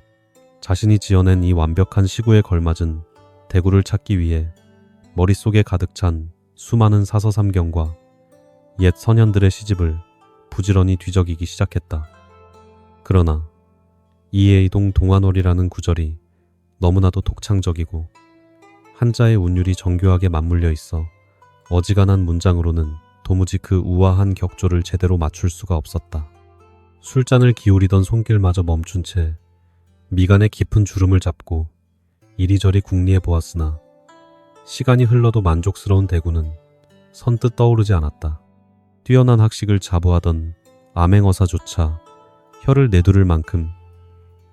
자신이 지어낸 이 완벽한 시구에 걸맞은 대구를 찾기 위해 머릿속에 가득 찬 수많은 사서삼경과 옛 선현들의 시집을 부지런히 뒤적이기 시작했다. 그러나 이의동 동안월이라는 구절이 너무나도 독창적이고 한자의 운율이 정교하게 맞물려 있어 어지간한 문장으로는 도무지 그 우아한 격조를 제대로 맞출 수가 없었다. 술잔을 기울이던 손길마저 멈춘 채 미간에 깊은 주름을 잡고 이리저리 궁리해 보았으나 시간이 흘러도 만족스러운 대구는 선뜻 떠오르지 않았다. 뛰어난 학식을 자부하던 암행어사조차 혀를 내두를 만큼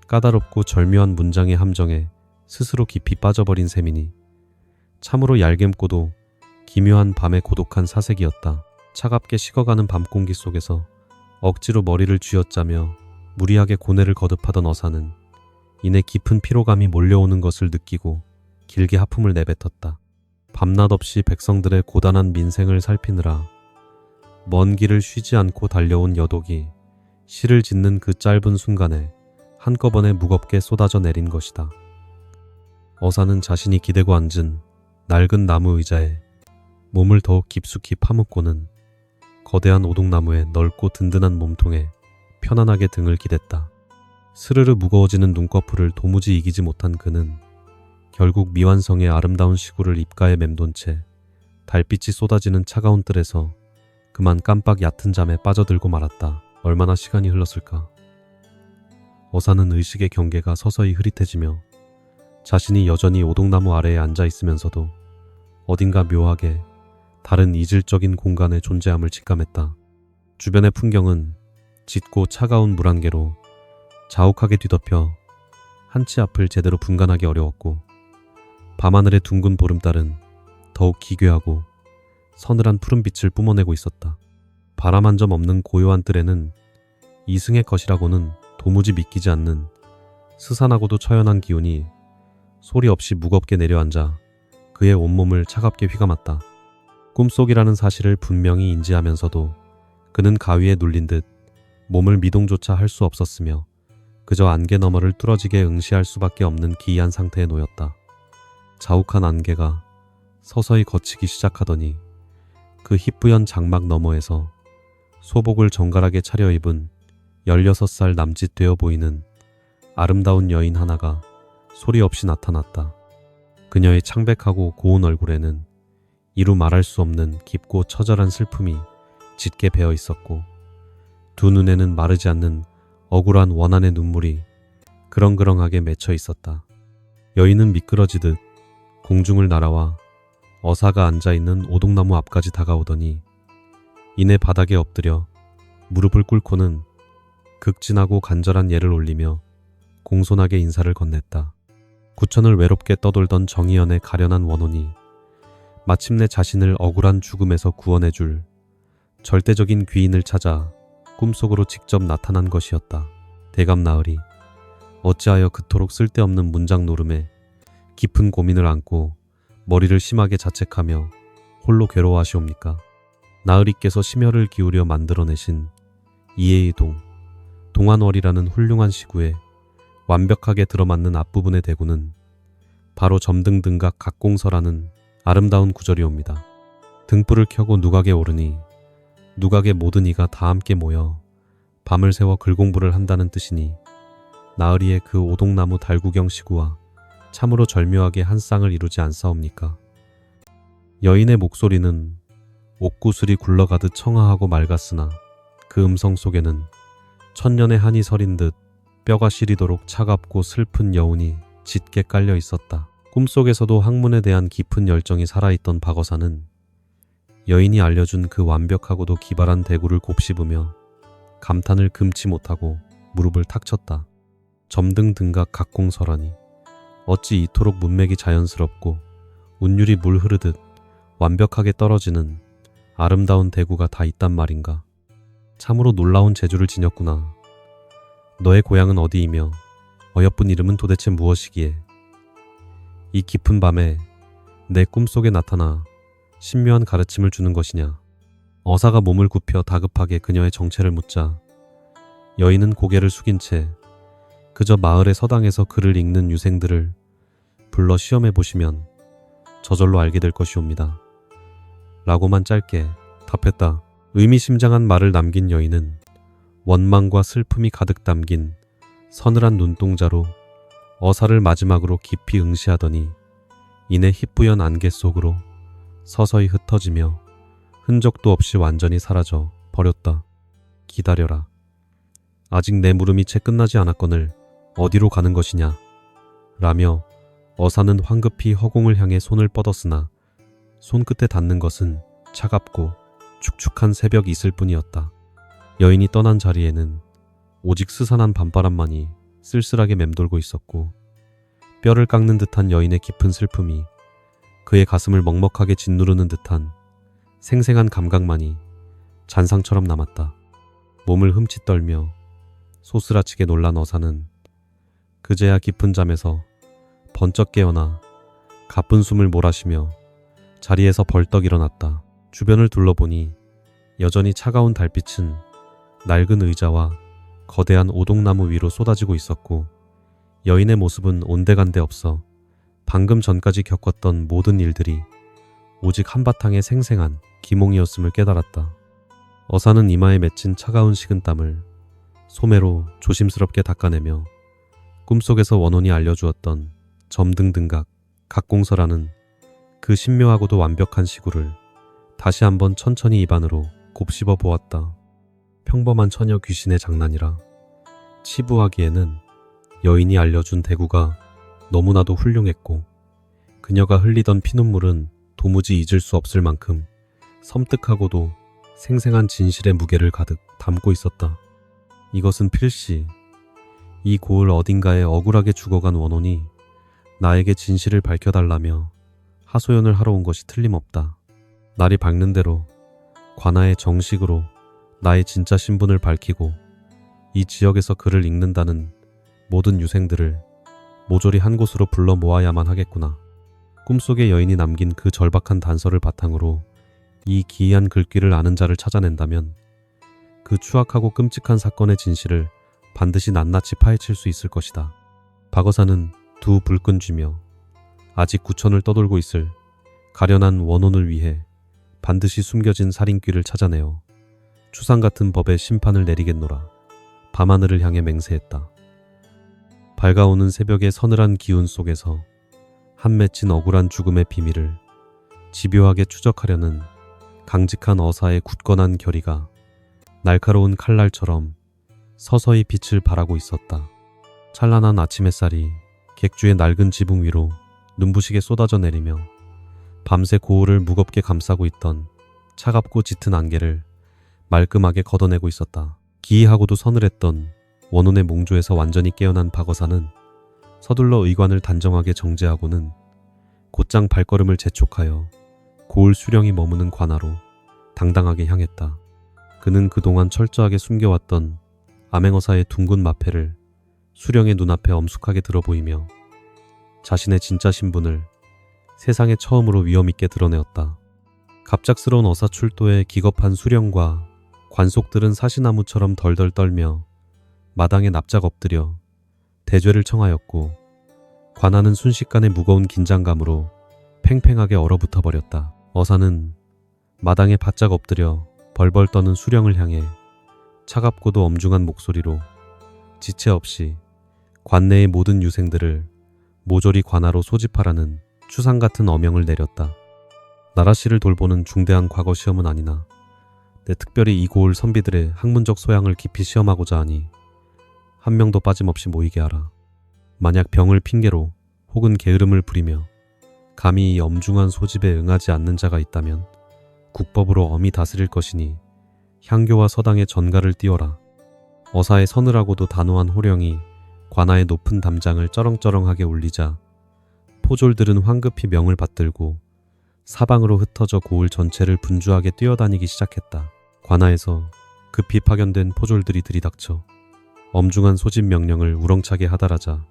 까다롭고 절묘한 문장의 함정에 스스로 깊이 빠져버린 셈이니 참으로 얄겜고도 기묘한 밤의 고독한 사색이었다. 차갑게 식어가는 밤 공기 속에서 억지로 머리를 쥐어짜며 무리하게 고뇌를 거듭하던 어사는 이내 깊은 피로감이 몰려오는 것을 느끼고 길게 하품을 내뱉었다. 밤낮 없이 백성들의 고단한 민생을 살피느라 먼 길을 쉬지 않고 달려온 여독이 시를 짓는 그 짧은 순간에 한꺼번에 무겁게 쏟아져 내린 것이다. 어사는 자신이 기대고 앉은 낡은 나무 의자에 몸을 더욱 깊숙이 파묻고는 거대한 오동나무의 넓고 든든한 몸통에 편안하게 등을 기댔다. 스르르 무거워지는 눈꺼풀을 도무지 이기지 못한 그는 결국 미완성의 아름다운 시구를 입가에 맴돈 채 달빛이 쏟아지는 차가운 뜰에서 그만 깜빡 얕은 잠에 빠져들고 말았다. 얼마나 시간이 흘렀을까. 어사는 의식의 경계가 서서히 흐릿해지며 자신이 여전히 오동나무 아래에 앉아 있으면서도 어딘가 묘하게 다른 이질적인 공간의 존재함을 직감했다. 주변의 풍경은 짙고 차가운 물안개로 자욱하게 뒤덮여 한치 앞을 제대로 분간하기 어려웠고 밤하늘의 둥근 보름달은 더욱 기괴하고 서늘한 푸른빛을 뿜어내고 있었다. 바람 한 점 없는 고요한 뜰에는 이승의 것이라고는 도무지 믿기지 않는 스산하고도 처연한 기운이 소리 없이 무겁게 내려앉아 그의 온몸을 차갑게 휘감았다. 꿈속이라는 사실을 분명히 인지하면서도 그는 가위에 눌린 듯 몸을 미동조차 할 수 없었으며 그저 안개 너머를 뚫어지게 응시할 수밖에 없는 기이한 상태에 놓였다. 자욱한 안개가 서서히 걷히기 시작하더니 그 희뿌연 장막 너머에서 소복을 정갈하게 차려입은 16살 남짓 되어 보이는 아름다운 여인 하나가 소리 없이 나타났다. 그녀의 창백하고 고운 얼굴에는 이루 말할 수 없는 깊고 처절한 슬픔이 짙게 배어 있었고 두 눈에는 마르지 않는 억울한 원한의 눈물이 그렁그렁하게 맺혀 있었다. 여인은 미끄러지듯 공중을 날아와 어사가 앉아있는 오동나무 앞까지 다가오더니 이내 바닥에 엎드려 무릎을 꿇고는 극진하고 간절한 예를 올리며 공손하게 인사를 건넸다. 구천을 외롭게 떠돌던 정희연의 가련한 원혼이 마침내 자신을 억울한 죽음에서 구원해줄 절대적인 귀인을 찾아 꿈속으로 직접 나타난 것이었다. 대감 나으리, 어찌하여 그토록 쓸데없는 문장 노름에 깊은 고민을 안고 머리를 심하게 자책하며 홀로 괴로워하시옵니까? 나으리께서 심혈을 기울여 만들어내신 이해의 동안월이라는 훌륭한 시구에 완벽하게 들어맞는 앞부분의 대구는 바로 점등등각 각공서라는 아름다운 구절이옵니다. 등불을 켜고 누각에 오르니 누각의 모든 이가 다 함께 모여 밤을 새워 글공부를 한다는 뜻이니 나으리의 그 오동나무 달구경 시구와 참으로 절묘하게 한 쌍을 이루지 않사옵니까? 여인의 목소리는 옥구슬이 굴러가듯 청아하고 맑았으나 그 음성 속에는 천년의 한이 서린 듯 뼈가 시리도록 차갑고 슬픈 여운이 짙게 깔려 있었다. 꿈속에서도 학문에 대한 깊은 열정이 살아있던 박어사는 여인이 알려준 그 완벽하고도 기발한 대구를 곱씹으며 감탄을 금치 못하고 무릎을 탁 쳤다. 점등등각 각공서라니 어찌 이토록 문맥이 자연스럽고 운율이 물 흐르듯 완벽하게 떨어지는 아름다운 대구가 다 있단 말인가. 참으로 놀라운 재주를 지녔구나. 너의 고향은 어디이며 어여쁜 이름은 도대체 무엇이기에 이 깊은 밤에 내 꿈속에 나타나 신묘한 가르침을 주는 것이냐. 어사가 몸을 굽혀 다급하게 그녀의 정체를 묻자 여인은 고개를 숙인 채 그저 마을의 서당에서 글을 읽는 유생들을 불러 시험해 보시면 저절로 알게 될 것이옵니다. 라고만 짧게 답했다. 의미심장한 말을 남긴 여인은 원망과 슬픔이 가득 담긴 서늘한 눈동자로 어사를 마지막으로 깊이 응시하더니 이내 희뿌연 안개 속으로 서서히 흩어지며 흔적도 없이 완전히 사라져 버렸다. 기다려라. 아직 내 물음이 채 끝나지 않았거늘 어디로 가는 것이냐. 라며 어사는 황급히 허공을 향해 손을 뻗었으나 손끝에 닿는 것은 차갑고 축축한 새벽 이슬 뿐이었다. 여인이 떠난 자리에는 오직 스산한 밤바람만이 쓸쓸하게 맴돌고 있었고 뼈를 깎는 듯한 여인의 깊은 슬픔이 그의 가슴을 먹먹하게 짓누르는 듯한 생생한 감각만이 잔상처럼 남았다. 몸을 흠칫 떨며 소스라치게 놀란 어사는 그제야 깊은 잠에서 번쩍 깨어나 가쁜 숨을 몰아쉬며 자리에서 벌떡 일어났다. 주변을 둘러보니 여전히 차가운 달빛은 낡은 의자와 거대한 오동나무 위로 쏟아지고 있었고 여인의 모습은 온데간데 없어 방금 전까지 겪었던 모든 일들이 오직 한바탕의 생생한 기몽이었음을 깨달았다. 어사는 이마에 맺힌 차가운 식은땀을 소매로 조심스럽게 닦아내며 꿈속에서 원혼이 알려주었던 점등등각 각공서라는 그 신묘하고도 완벽한 시구를 다시 한번 천천히 입안으로 곱씹어 보았다. 평범한 처녀 귀신의 장난이라 치부하기에는 여인이 알려준 대구가 너무나도 훌륭했고 그녀가 흘리던 피눈물은 도무지 잊을 수 없을 만큼 섬뜩하고도 생생한 진실의 무게를 가득 담고 있었다. 이것은 필시 이 고을 어딘가에 억울하게 죽어간 원혼이 나에게 진실을 밝혀달라며 하소연을 하러 온 것이 틀림없다. 날이 밝는 대로 관아의 정식으로 나의 진짜 신분을 밝히고 이 지역에서 글을 읽는다는 모든 유생들을 모조리 한 곳으로 불러 모아야만 하겠구나. 꿈속의 여인이 남긴 그 절박한 단서를 바탕으로 이 기이한 글귀를 아는 자를 찾아낸다면 그 추악하고 끔찍한 사건의 진실을 반드시 낱낱이 파헤칠 수 있을 것이다. 박어사는 두 불끈 쥐며 아직 구천을 떠돌고 있을 가련한 원혼을 위해 반드시 숨겨진 살인귀를 찾아내어 추상 같은 법의 심판을 내리겠노라. 밤하늘을 향해 맹세했다. 밝아오는 새벽의 서늘한 기운 속에서 한 맺힌 억울한 죽음의 비밀을 집요하게 추적하려는 강직한 어사의 굳건한 결의가 날카로운 칼날처럼 서서히 빛을 발하고 있었다. 찬란한 아침 햇살이 객주의 낡은 지붕 위로 눈부시게 쏟아져 내리며 밤새 고을을 무겁게 감싸고 있던 차갑고 짙은 안개를 말끔하게 걷어내고 있었다. 기이하고도 서늘했던 원혼의 몽조에서 완전히 깨어난 박어사는 서둘러 의관을 단정하게 정제하고는 곧장 발걸음을 재촉하여 고을 수령이 머무는 관아로 당당하게 향했다. 그는 그동안 철저하게 숨겨왔던 암행어사의 둥근 마패를 수령의 눈앞에 엄숙하게 들어보이며 자신의 진짜 신분을 세상에 처음으로 위엄있게 드러내었다. 갑작스러운 어사 출도에 기겁한 수령과 관속들은 사시나무처럼 덜덜 떨며 마당에 납작 엎드려 대죄를 청하였고 관아는 순식간에 무거운 긴장감으로 팽팽하게 얼어붙어 버렸다. 어사는 마당에 바짝 엎드려 벌벌 떠는 수령을 향해 차갑고도 엄중한 목소리로 지체 없이 관내의 모든 유생들을 모조리 관아로 소집하라는 추상 같은 어명을 내렸다. 나라씨를 돌보는 중대한 과거 시험은 아니나 내 특별히 이 고을 선비들의 학문적 소양을 깊이 시험하고자 하니 한 명도 빠짐없이 모이게 하라. 만약 병을 핑계로 혹은 게으름을 부리며 감히 이 엄중한 소집에 응하지 않는 자가 있다면 국법으로 엄히 다스릴 것이니 향교와 서당의 전가를 띄워라. 어사의 서늘하고도 단호한 호령이 관아의 높은 담장을 쩌렁쩌렁하게 울리자 포졸들은 황급히 명을 받들고 사방으로 흩어져 고을 전체를 분주하게 뛰어다니기 시작했다. 관아에서 급히 파견된 포졸들이 들이닥쳐 엄중한 소집 명령을 우렁차게 하달하자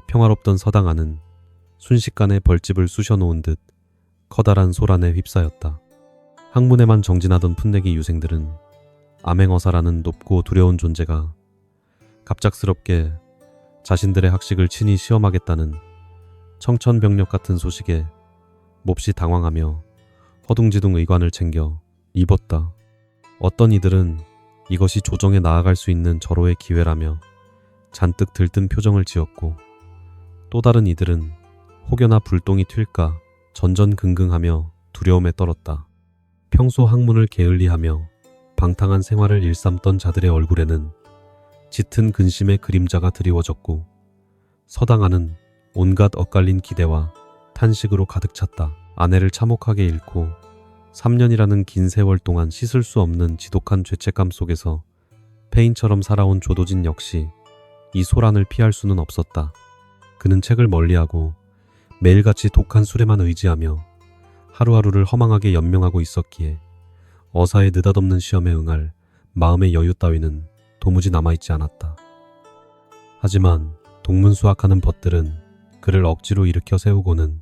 평화롭던 서당 안은 순식간에 벌집을 쑤셔놓은 듯 커다란 소란에 휩싸였다. 학문에만 정진하던 풋내기 유생들은 암행어사라는 높고 두려운 존재가 갑작스럽게 자신들의 학식을 친히 시험하겠다는 청천벽력 같은 소식에 몹시 당황하며 허둥지둥 의관을 챙겨 입었다. 어떤 이들은 이것이 조정에 나아갈 수 있는 절호의 기회라며 잔뜩 들뜬 표정을 지었고 또 다른 이들은 혹여나 불똥이 튈까 전전긍긍하며 두려움에 떨었다. 평소 학문을 게을리하며 방탕한 생활을 일삼던 자들의 얼굴에는 짙은 근심의 그림자가 드리워졌고 서당 안은 온갖 엇갈린 기대와 탄식으로 가득 찼다. 아내를 참혹하게 잃고 3년이라는 긴 세월 동안 씻을 수 없는 지독한 죄책감 속에서 폐인처럼 살아온 조도진 역시 이 소란을 피할 수는 없었다. 그는 책을 멀리하고 매일같이 독한 술에만 의지하며 하루하루를 허망하게 연명하고 있었기에 어사의 느닷없는 시험에 응할 마음의 여유 따위는 도무지 남아있지 않았다. 하지만 동문수학하는 벗들은 그를 억지로 일으켜 세우고는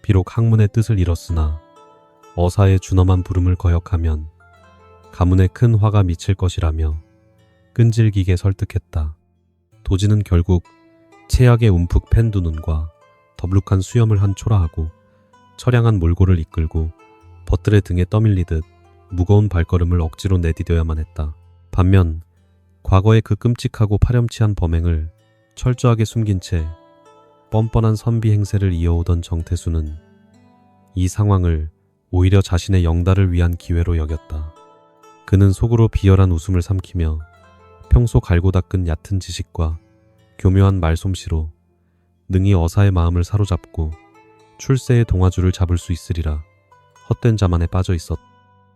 비록 학문의 뜻을 잃었으나 어사의 준엄한 부름을 거역하면 가문에 큰 화가 미칠 것이라며 끈질기게 설득했다. 도지는 결국 체약의 움푹 팬 두 눈과 더블룩한 수염을 한 초라하고 처량한 몰골을 이끌고 벗들의 등에 떠밀리듯 무거운 발걸음을 억지로 내디뎌야만 했다. 반면 과거의 그 끔찍하고 파렴치한 범행을 철저하게 숨긴 채 뻔뻔한 선비 행세를 이어오던 정태수는 이 상황을 오히려 자신의 영달을 위한 기회로 여겼다. 그는 속으로 비열한 웃음을 삼키며 평소 갈고 닦은 얕은 지식과 교묘한 말솜씨로 능히 어사의 마음을 사로잡고 출세의 동아줄을 잡을 수 있으리라 헛된 자만에 빠져 있었다.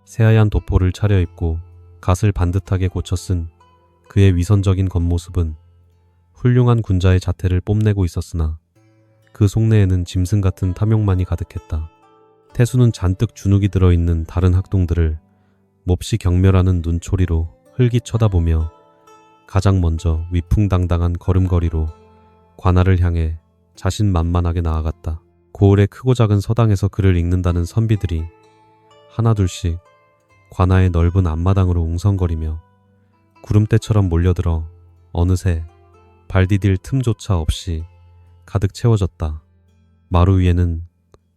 새하얀 도포를 차려입고 갓을 반듯하게 고쳐 쓴 그의 위선적인 겉모습은 훌륭한 군자의 자태를 뽐내고 있었으나 그 속내에는 짐승 같은 탐욕만이 가득했다. 태수는 잔뜩 주눅이 들어있는 다른 학동들을 몹시 경멸하는 눈초리로 흘기 쳐다보며 가장 먼저 위풍당당한 걸음걸이로 관아를 향해 자신만만하게 나아갔다. 고을의 크고 작은 서당에서 그를 읽는다는 선비들이 하나둘씩 관아의 넓은 앞마당으로 웅성거리며 구름대처럼 몰려들어 어느새 발 디딜 틈조차 없이 가득 채워졌다. 마루 위에는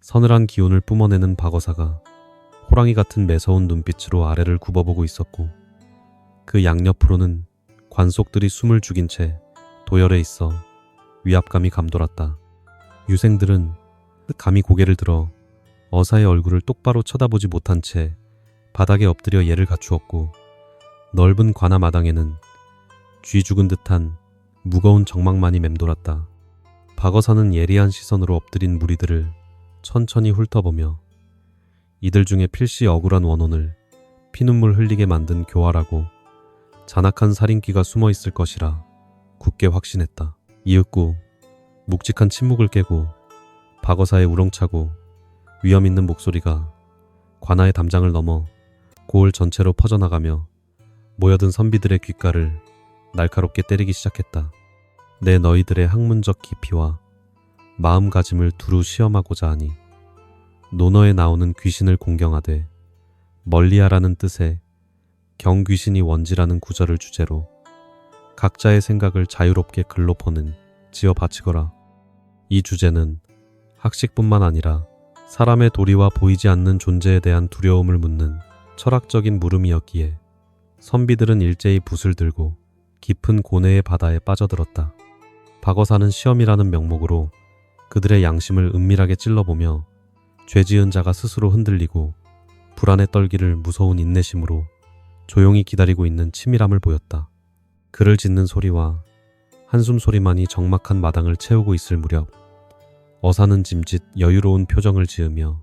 서늘한 기운을 뿜어내는 박어사가 호랑이 같은 매서운 눈빛으로 아래를 굽어보고 있었고 그 양옆으로는 관속들이 숨을 죽인 채 도열해 있어 위압감이 감돌았다. 유생들은 감히 고개를 들어 어사의 얼굴을 똑바로 쳐다보지 못한 채 바닥에 엎드려 예를 갖추었고 넓은 관아 마당에는 쥐 죽은 듯한 무거운 정막만이 맴돌았다. 박어사는 예리한 시선으로 엎드린 무리들을 천천히 훑어보며 이들 중에 필시 억울한 원혼을 피눈물 흘리게 만든 교활하고 잔악한 살인귀가 숨어 있을 것이라 굳게 확신했다. 이윽고 묵직한 침묵을 깨고 박어사의 우렁차고 위험 있는 목소리가 관아의 담장을 넘어 고을 전체로 퍼져나가며 모여든 선비들의 귓가를 날카롭게 때리기 시작했다. 내 너희들의 학문적 깊이와 마음가짐을 두루 시험하고자 하니 논어에 나오는 귀신을 공경하되 멀리하라는 뜻의 경귀신이 원지라는 구절을 주제로 각자의 생각을 자유롭게 글로 퍼는 지어 바치거라. 이 주제는 학식뿐만 아니라 사람의 도리와 보이지 않는 존재에 대한 두려움을 묻는 철학적인 물음이었기에 선비들은 일제히 붓을 들고 깊은 고뇌의 바다에 빠져들었다. 박어사는 시험이라는 명목으로 그들의 양심을 은밀하게 찔러보며 죄지은 자가 스스로 흔들리고 불안에 떨기를 무서운 인내심으로 조용히 기다리고 있는 치밀함을 보였다. 그를 짖는 소리와 한숨 소리만이 적막한 마당을 채우고 있을 무렵 어사는 짐짓 여유로운 표정을 지으며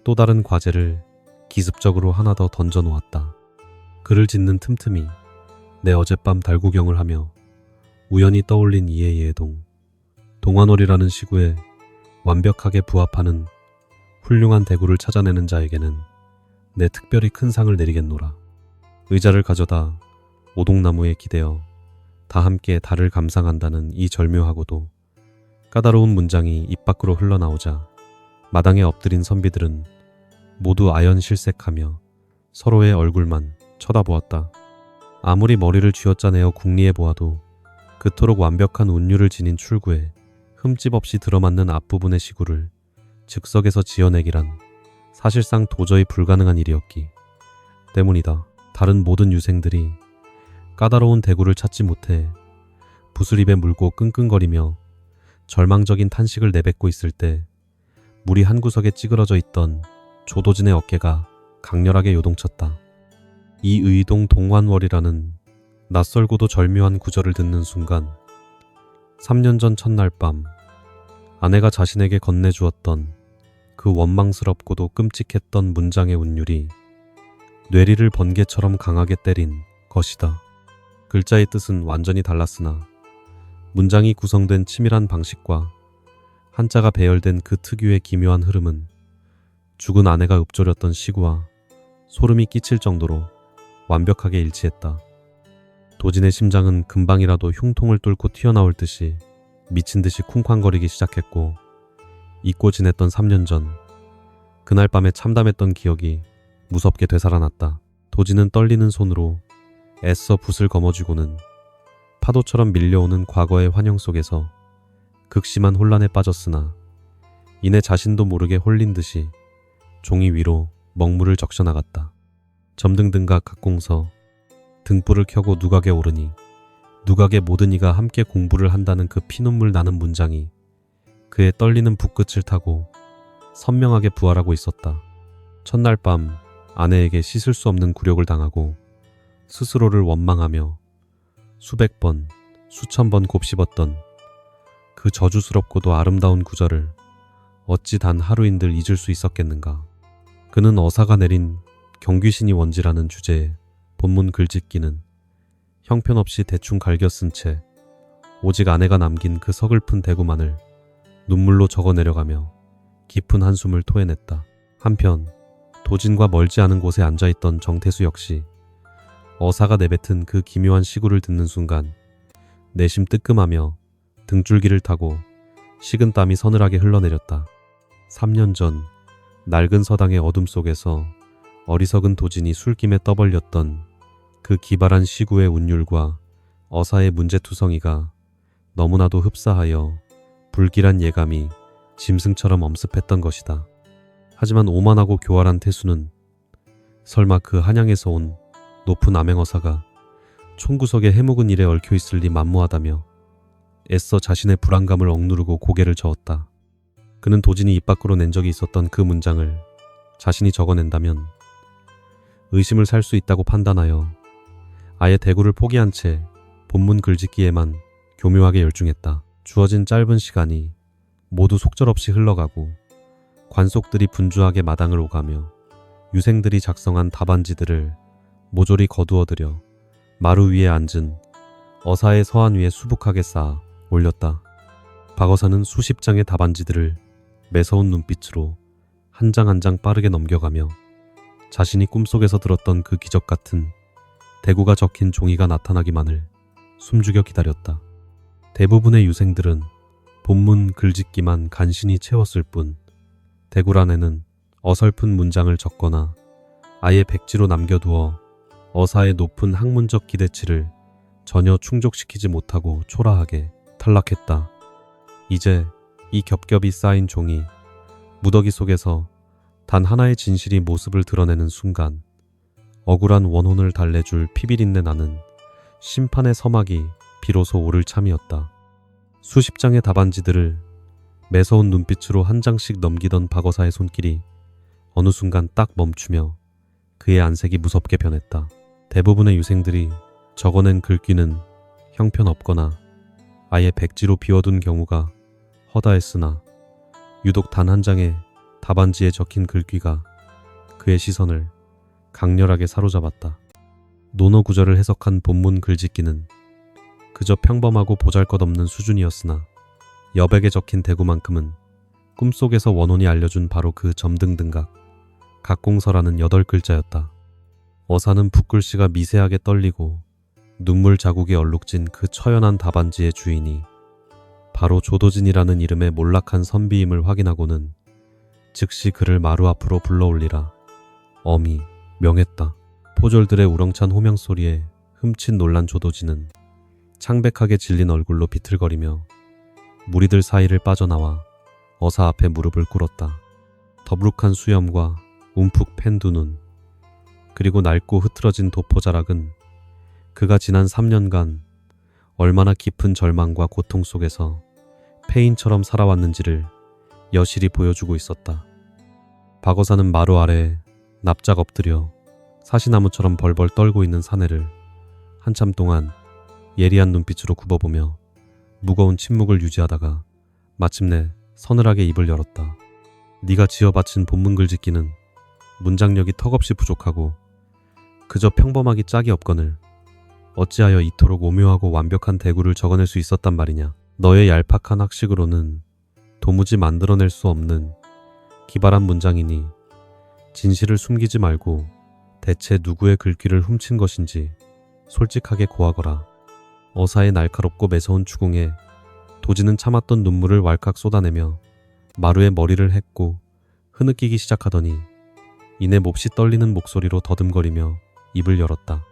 또 다른 과제를 기습적으로 하나 더 던져 놓았다. 그를 짖는 틈틈이 내 어젯밤 달구경을 하며 우연히 떠올린 이의 예동, 동화놀이라는 시구에 완벽하게 부합하는 훌륭한 대구를 찾아내는 자에게는 내 특별히 큰 상을 내리겠노라. 의자를 가져다 오동나무에 기대어 다 함께 달을 감상한다는 이 절묘하고도 까다로운 문장이 입 밖으로 흘러나오자 마당에 엎드린 선비들은 모두 아연실색하며 서로의 얼굴만 쳐다보았다. 아무리 머리를 쥐어짜내어 궁리해 보아도 그토록 완벽한 운율을 지닌 출구에 흠집 없이 들어맞는 앞부분의 시구를 즉석에서 지어내기란 사실상 도저히 불가능한 일이었기 때문이다. 다른 모든 유생들이 까다로운 대구를 찾지 못해 붓을 입에 물고 끙끙거리며 절망적인 탄식을 내뱉고 있을 때 무리 한 구석에 찌그러져 있던 조도진의 어깨가 강렬하게 요동쳤다. 이 의동 동환월이라는 낯설고도 절묘한 구절을 듣는 순간 3년 전 첫날 밤 아내가 자신에게 건네주었던 그 원망스럽고도 끔찍했던 문장의 운율이 뇌리를 번개처럼 강하게 때린 것이다. 글자의 뜻은 완전히 달랐으나 문장이 구성된 치밀한 방식과 한자가 배열된 그 특유의 기묘한 흐름은 죽은 아내가 읊조렸던 시구와 소름이 끼칠 정도로 완벽하게 일치했다. 도진의 심장은 금방이라도 흉통을 뚫고 튀어나올 듯이 미친 듯이 쿵쾅거리기 시작했고 잊고 지냈던 3년 전 그날 밤에 참담했던 기억이 무섭게 되살아났다. 도진은 떨리는 손으로 애써 붓을 거머쥐고는 파도처럼 밀려오는 과거의 환영 속에서 극심한 혼란에 빠졌으나 이내 자신도 모르게 홀린 듯이 종이 위로 먹물을 적셔나갔다. 점등등각 각공서 등불을 켜고 누각에 오르니 누각의 모든 이가 함께 공부를 한다는 그 피눈물 나는 문장이 그의 떨리는 붓끝을 타고 선명하게 부활하고 있었다. 첫날 밤 아내에게 씻을 수 없는 굴욕을 당하고 스스로를 원망하며 수백 번, 수천 번 곱씹었던 그 저주스럽고도 아름다운 구절을 어찌 단 하루인들 잊을 수 있었겠는가. 그는 어사가 내린 경귀신이 원지라는 주제의 본문 글짓기는 형편없이 대충 갈겨 쓴 채 오직 아내가 남긴 그 서글픈 대구만을 눈물로 적어 내려가며 깊은 한숨을 토해냈다. 한편 도진과 멀지 않은 곳에 앉아있던 정태수 역시 어사가 내뱉은 그 기묘한 시구를 듣는 순간 내심 뜨끔하며 등줄기를 타고 식은 땀이 서늘하게 흘러내렸다. 3년 전 낡은 서당의 어둠 속에서 어리석은 도진이 술김에 떠벌렸던 그 기발한 시구의 운율과 어사의 문제투성이가 너무나도 흡사하여 불길한 예감이 짐승처럼 엄습했던 것이다. 하지만 오만하고 교활한 태수는 설마 그 한양에서 온 높은 암행어사가 총구석에 해묵은 일에 얽혀있을 리 만무하다며 애써 자신의 불안감을 억누르고 고개를 저었다. 그는 도진이 입 밖으로 낸 적이 있었던 그 문장을 자신이 적어낸다면 의심을 살 수 있다고 판단하여 아예 대구를 포기한 채 본문 글짓기에만 교묘하게 열중했다. 주어진 짧은 시간이 모두 속절없이 흘러가고 관속들이 분주하게 마당을 오가며 유생들이 작성한 답안지들을 모조리 거두어들여 마루 위에 앉은 어사의 서한 위에 수북하게 쌓아 올렸다. 박어사는 수십 장의 답안지들을 매서운 눈빛으로 한 장 한 장 빠르게 넘겨가며 자신이 꿈속에서 들었던 그 기적 같은 대구가 적힌 종이가 나타나기만을 숨죽여 기다렸다. 대부분의 유생들은 본문 글짓기만 간신히 채웠을 뿐 대구란에는 어설픈 문장을 적거나 아예 백지로 남겨두어 어사의 높은 학문적 기대치를 전혀 충족시키지 못하고 초라하게 탈락했다. 이제 이 겹겹이 쌓인 종이 무더기 속에서 단 하나의 진실이 모습을 드러내는 순간 억울한 원혼을 달래줄 피비린내 나는 심판의 서막이 비로소 오를 참이었다. 수십 장의 답안지들을 매서운 눈빛으로 한 장씩 넘기던 박어사의 손길이 어느 순간 딱 멈추며 그의 안색이 무섭게 변했다. 대부분의 유생들이 적어낸 글귀는 형편없거나 아예 백지로 비워둔 경우가 허다했으나 유독 단 한 장의 답안지에 적힌 글귀가 그의 시선을 강렬하게 사로잡았다. 논어 구절을 해석한 본문 글짓기는 그저 평범하고 보잘것없는 수준이었으나 여백에 적힌 대구만큼은 꿈속에서 원혼이 알려준 바로 그 점등등각 각공서라는 8글자였다. 어사는 붓글씨가 미세하게 떨리고 눈물 자국이 얼룩진 그 처연한 답안지의 주인이 바로 조도진이라는 이름의 몰락한 선비임을 확인하고는 즉시 그를 마루 앞으로 불러올리라 엄히 명했다. 포졸들의 우렁찬 호명소리에 흠칫 놀란 조도진은 창백하게 질린 얼굴로 비틀거리며 무리들 사이를 빠져나와 어사 앞에 무릎을 꿇었다. 더부룩한 수염과 움푹 팬 두 눈, 그리고 낡고 흐트러진 도포자락은 그가 지난 3년간 얼마나 깊은 절망과 고통 속에서 폐인처럼 살아왔는지를 여실히 보여주고 있었다. 박어사는 마루 아래에 납작 엎드려 사시나무처럼 벌벌 떨고 있는 사내를 한참 동안 예리한 눈빛으로 굽어보며 무거운 침묵을 유지하다가 마침내 서늘하게 입을 열었다. 네가 지어바친 본문 글짓기는 문장력이 턱없이 부족하고 그저 평범하기 짝이 없거늘 어찌하여 이토록 오묘하고 완벽한 대구를 적어낼 수 있었단 말이냐. 너의 얄팍한 학식으로는 도무지 만들어낼 수 없는 기발한 문장이니 진실을 숨기지 말고 대체 누구의 글귀를 훔친 것인지 솔직하게 고하거라. 어사의 날카롭고 매서운 추궁에 도지는 참았던 눈물을 왈칵 쏟아내며 마루에 머리를 했고 흐느끼기 시작하더니 이내 몹시 떨리는 목소리로 더듬거리며 입을 열었다.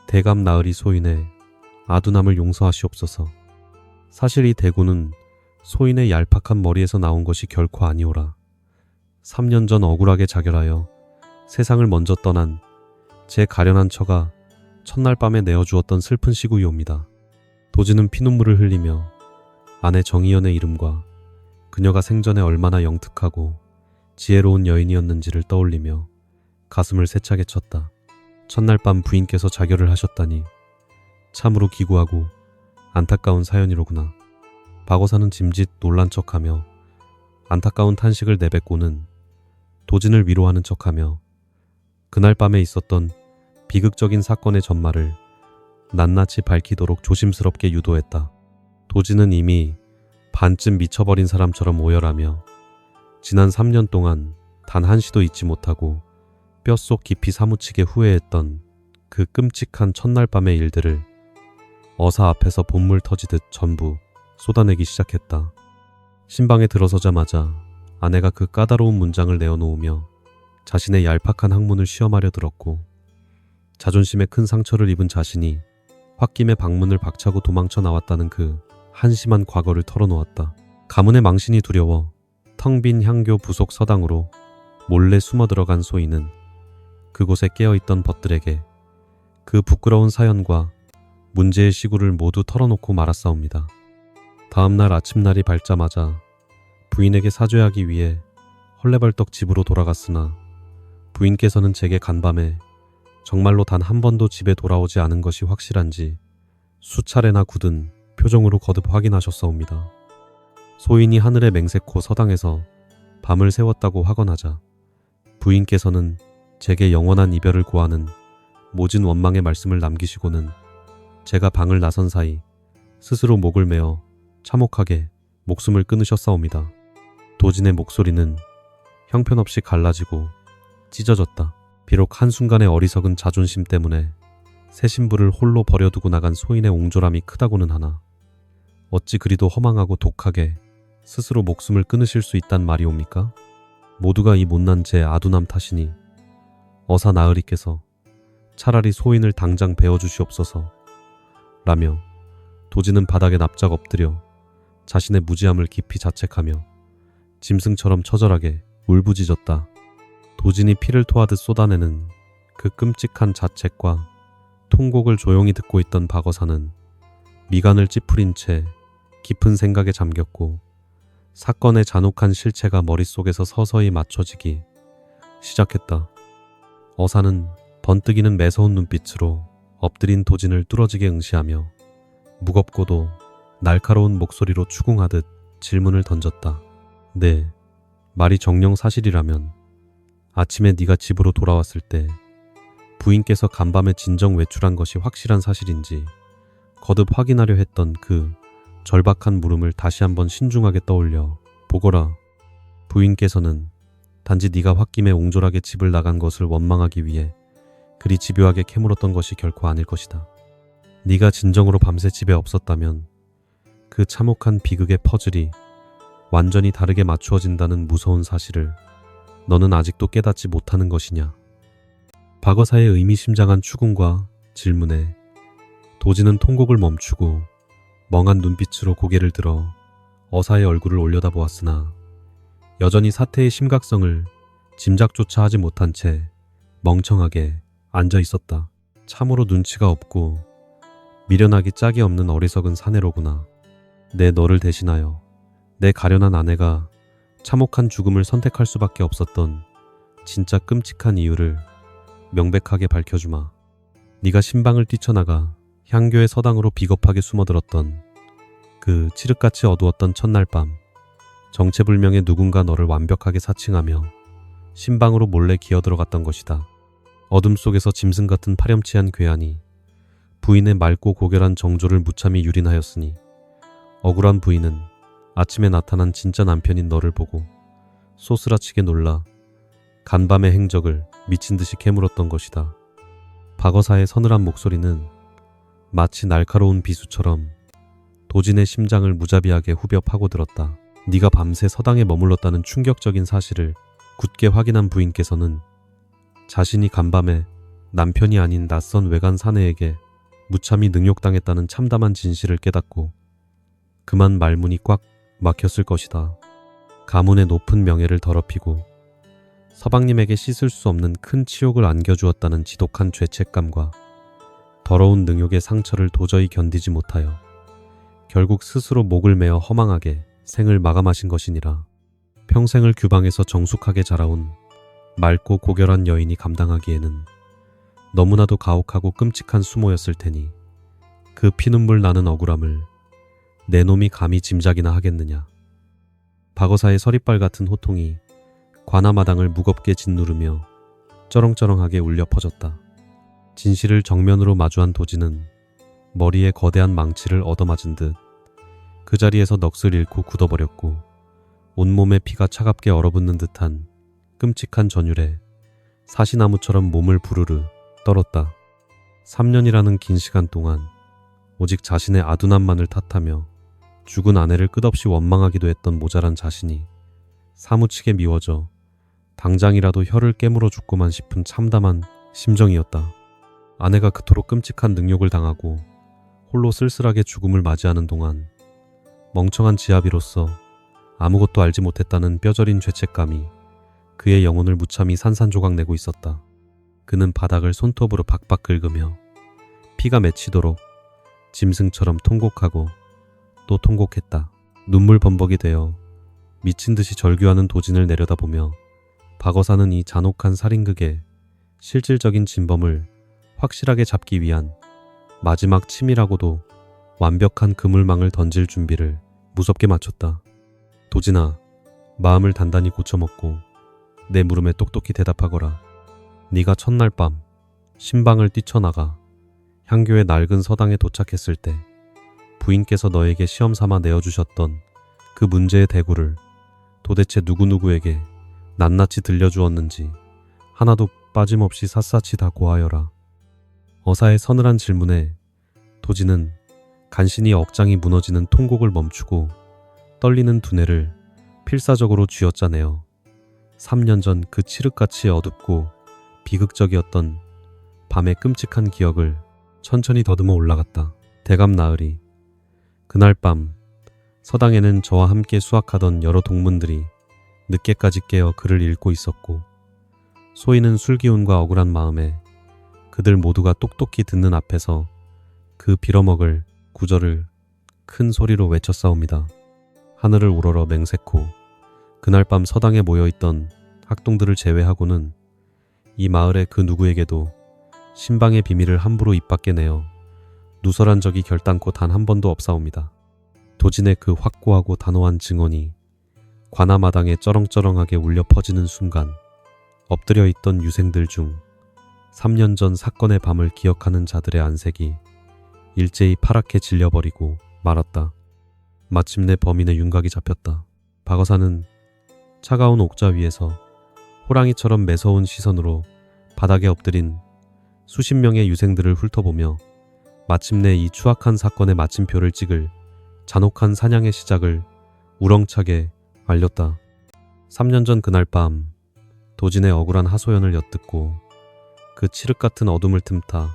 대감 나으리 소인의 아둔함을 용서하시옵소서. 사실 이 대구는 소인의 얄팍한 머리에서 나온 것이 결코 아니오라. 3년 전 억울하게 자결하여 세상을 먼저 떠난 제 가련한 처가 첫날 밤에 내어주었던 슬픈 시구이옵니다. 도지는 피눈물을 흘리며 아내 정희연의 이름과 그녀가 생전에 얼마나 영특하고 지혜로운 여인이었는지를 떠올리며 가슴을 세차게 쳤다. 첫날 밤 부인께서 자결을 하셨다니 참으로 기구하고 안타까운 사연이로구나. 박어사는 짐짓 놀란 척하며 안타까운 탄식을 내뱉고는 도진을 위로하는 척하며 그날 밤에 있었던 비극적인 사건의 전말을 낱낱이 밝히도록 조심스럽게 유도했다. 도진은 이미 반쯤 미쳐버린 사람처럼 오열하며 지난 3년 동안 단 한시도 잊지 못하고 뼛속 깊이 사무치게 후회했던 그 끔찍한 첫날 밤의 일들을 어사 앞에서 본물 터지듯 전부 쏟아내기 시작했다. 신방에 들어서자마자 아내가 그 까다로운 문장을 내어놓으며 자신의 얄팍한 학문을 시험하려 들었고 자존심에 큰 상처를 입은 자신이 홧김에 방문을 박차고 도망쳐 나왔다는 그 한심한 과거를 털어놓았다. 가문의 망신이 두려워 텅 빈 향교 부속 서당으로 몰래 숨어 들어간 소인은 그곳에 깨어있던 벗들에게 그 부끄러운 사연과 문제의 시구를 모두 털어놓고 말았사옵니다. 다음날 아침날이 밝자마자 부인에게 사죄하기 위해 헐레벌떡 집으로 돌아갔으나 부인께서는 제게 간밤에 정말로 단 한 번도 집에 돌아오지 않은 것이 확실한지 수차례나 굳은 표정으로 거듭 확인하셨사옵니다. 소인이 하늘의 맹세코 서당에서 밤을 새웠다고 확언하자 부인께서는 제게 영원한 이별을 고하는 모진 원망의 말씀을 남기시고는 제가 방을 나선 사이 스스로 목을 메어 참혹하게 목숨을 끊으셨사옵니다. 도진의 목소리는 형편없이 갈라지고 찢어졌다. 비록 한순간의 어리석은 자존심 때문에 새 신부를 홀로 버려두고 나간 소인의 옹졸함이 크다고는 하나 어찌 그리도 허망하고 독하게 스스로 목숨을 끊으실 수 있단 말이옵니까? 모두가 이 못난 제 아두남 탓이니 어사 나으리께서 차라리 소인을 당장 베어주시옵소서 라며 도진은 바닥에 납작 엎드려 자신의 무지함을 깊이 자책하며 짐승처럼 처절하게 울부짖었다. 도진이 피를 토하듯 쏟아내는 그 끔찍한 자책과 통곡을 조용히 듣고 있던 박어사는 미간을 찌푸린 채 깊은 생각에 잠겼고 사건의 잔혹한 실체가 머릿속에서 서서히 맞춰지기 시작했다. 어사는 번뜩이는 매서운 눈빛으로 엎드린 도진을 뚫어지게 응시하며 무겁고도 날카로운 목소리로 추궁하듯 질문을 던졌다. 네, 말이 정녕 사실이라면 아침에 네가 집으로 돌아왔을 때 부인께서 간밤에 진정 외출한 것이 확실한 사실인지 거듭 확인하려 했던 그 절박한 물음을 다시 한번 신중하게 떠올려 보거라. 부인께서는 단지 네가 홧김에 옹졸하게 집을 나간 것을 원망하기 위해 그리 집요하게 캐물었던 것이 결코 아닐 것이다. 네가 진정으로 밤새 집에 없었다면 그 참혹한 비극의 퍼즐이 완전히 다르게 맞추어진다는 무서운 사실을 너는 아직도 깨닫지 못하는 것이냐. 박어사의 의미심장한 추궁과 질문에 도진은 통곡을 멈추고 멍한 눈빛으로 고개를 들어 어사의 얼굴을 올려다보았으나 여전히 사태의 심각성을 짐작조차 하지 못한 채 멍청하게 앉아 있었다. 참으로 눈치가 없고 미련하기 짝이 없는 어리석은 사내로구나. 내 너를 대신하여 내 가련한 아내가 참혹한 죽음을 선택할 수밖에 없었던 진짜 끔찍한 이유를 명백하게 밝혀주마. 네가 신방을 뛰쳐나가 향교의 서당으로 비겁하게 숨어들었던 그 칠흑같이 어두웠던 첫날 밤 정체불명의 누군가 너를 완벽하게 사칭하며 신방으로 몰래 기어들어갔던 것이다. 어둠 속에서 짐승 같은 파렴치한 괴한이 부인의 맑고 고결한 정조를 무참히 유린하였으니 억울한 부인은 아침에 나타난 진짜 남편인 너를 보고 소스라치게 놀라 간밤의 행적을 미친 듯이 캐물었던 것이다. 박어사의 서늘한 목소리는 마치 날카로운 비수처럼 도진의 심장을 무자비하게 후벼 파고들었다. 네가 밤새 서당에 머물렀다는 충격적인 사실을 굳게 확인한 부인께서는 자신이 간밤에 남편이 아닌 낯선 외간 사내에게 무참히 능욕당했다는 참담한 진실을 깨닫고 그만 말문이 꽉 막혔을 것이다. 가문의 높은 명예를 더럽히고 서방님에게 씻을 수 없는 큰 치욕을 안겨주었다는 지독한 죄책감과 더러운 능욕의 상처를 도저히 견디지 못하여 결국 스스로 목을 메어 허망하게 생을 마감하신 것이니라. 평생을 규방에서 정숙하게 자라온 맑고 고결한 여인이 감당하기에는 너무나도 가혹하고 끔찍한 수모였을 테니 그 피눈물 나는 억울함을 내 놈이 감히 짐작이나 하겠느냐. 박어사의 서리빨 같은 호통이 관아마당을 무겁게 짓누르며 쩌렁쩌렁하게 울려 퍼졌다. 진실을 정면으로 마주한 도진은 머리에 거대한 망치를 얻어맞은 듯 그 자리에서 넋을 잃고 굳어버렸고 온몸에 피가 차갑게 얼어붙는 듯한 끔찍한 전율에 사시나무처럼 몸을 부르르 떨었다. 3년이라는 긴 시간 동안 오직 자신의 아둔함만을 탓하며 죽은 아내를 끝없이 원망하기도 했던 모자란 자신이 사무치게 미워져 당장이라도 혀를 깨물어 죽고만 싶은 참담한 심정이었다. 아내가 그토록 끔찍한 능욕을 당하고 홀로 쓸쓸하게 죽음을 맞이하는 동안 멍청한 지아비로서 아무것도 알지 못했다는 뼈저린 죄책감이 그의 영혼을 무참히 산산조각 내고 있었다. 그는 바닥을 손톱으로 박박 긁으며 피가 맺히도록 짐승처럼 통곡하고 또 통곡했다. 눈물 범벅이 되어 미친 듯이 절규하는 도진을 내려다보며 박어사는 이 잔혹한 살인극의 실질적인 진범을 확실하게 잡기 위한 마지막 치밀하고도 완벽한 그물망을 던질 준비를 무섭게 마쳤다. 도진아, 마음을 단단히 고쳐먹고 내 물음에 똑똑히 대답하거라. 네가 첫날 밤 신방을 뛰쳐나가 향교의 낡은 서당에 도착했을 때 부인께서 너에게 시험 삼아 내어주셨던 그 문제의 대구를 도대체 누구누구에게 낱낱이 들려주었는지 하나도 빠짐없이 샅샅이 다 고하여라. 어사의 서늘한 질문에 도진은 간신히 억장이 무너지는 통곡을 멈추고 떨리는 두뇌를 필사적으로 쥐어짜내어 3년 전 그 칠흑같이 어둡고 비극적이었던 밤의 끔찍한 기억을 천천히 더듬어 올라갔다. 대감 나으리. 그날 밤 서당에는 저와 함께 수학하던 여러 동문들이 늦게까지 깨어 글을 읽고 있었고 소희는 술기운과 억울한 마음에 그들 모두가 똑똑히 듣는 앞에서 그 빌어먹을 구절을 큰 소리로 외쳤사옵니다. 하늘을 우러러 맹세코. 그날 밤 서당에 모여있던 학동들을 제외하고는 이 마을의 그 누구에게도 신방의 비밀을 함부로 입 밖에 내어 누설한 적이 결단코 단 한 번도 없사옵니다. 도진의 그 확고하고 단호한 증언이 관아마당에 쩌렁쩌렁하게 울려 퍼지는 순간 엎드려 있던 유생들 중 3년 전 사건의 밤을 기억하는 자들의 안색이 일제히 파랗게 질려버리고 말았다. 마침내 범인의 윤곽이 잡혔다. 박어사는 차가운 옥자 위에서 호랑이처럼 매서운 시선으로 바닥에 엎드린 수십 명의 유생들을 훑어보며 마침내 이 추악한 사건의 마침표를 찍을 잔혹한 사냥의 시작을 우렁차게 알렸다. 3년 전 그날 밤 도진의 억울한 하소연을 엿듣고 그 칠흑같은 어둠을 틈타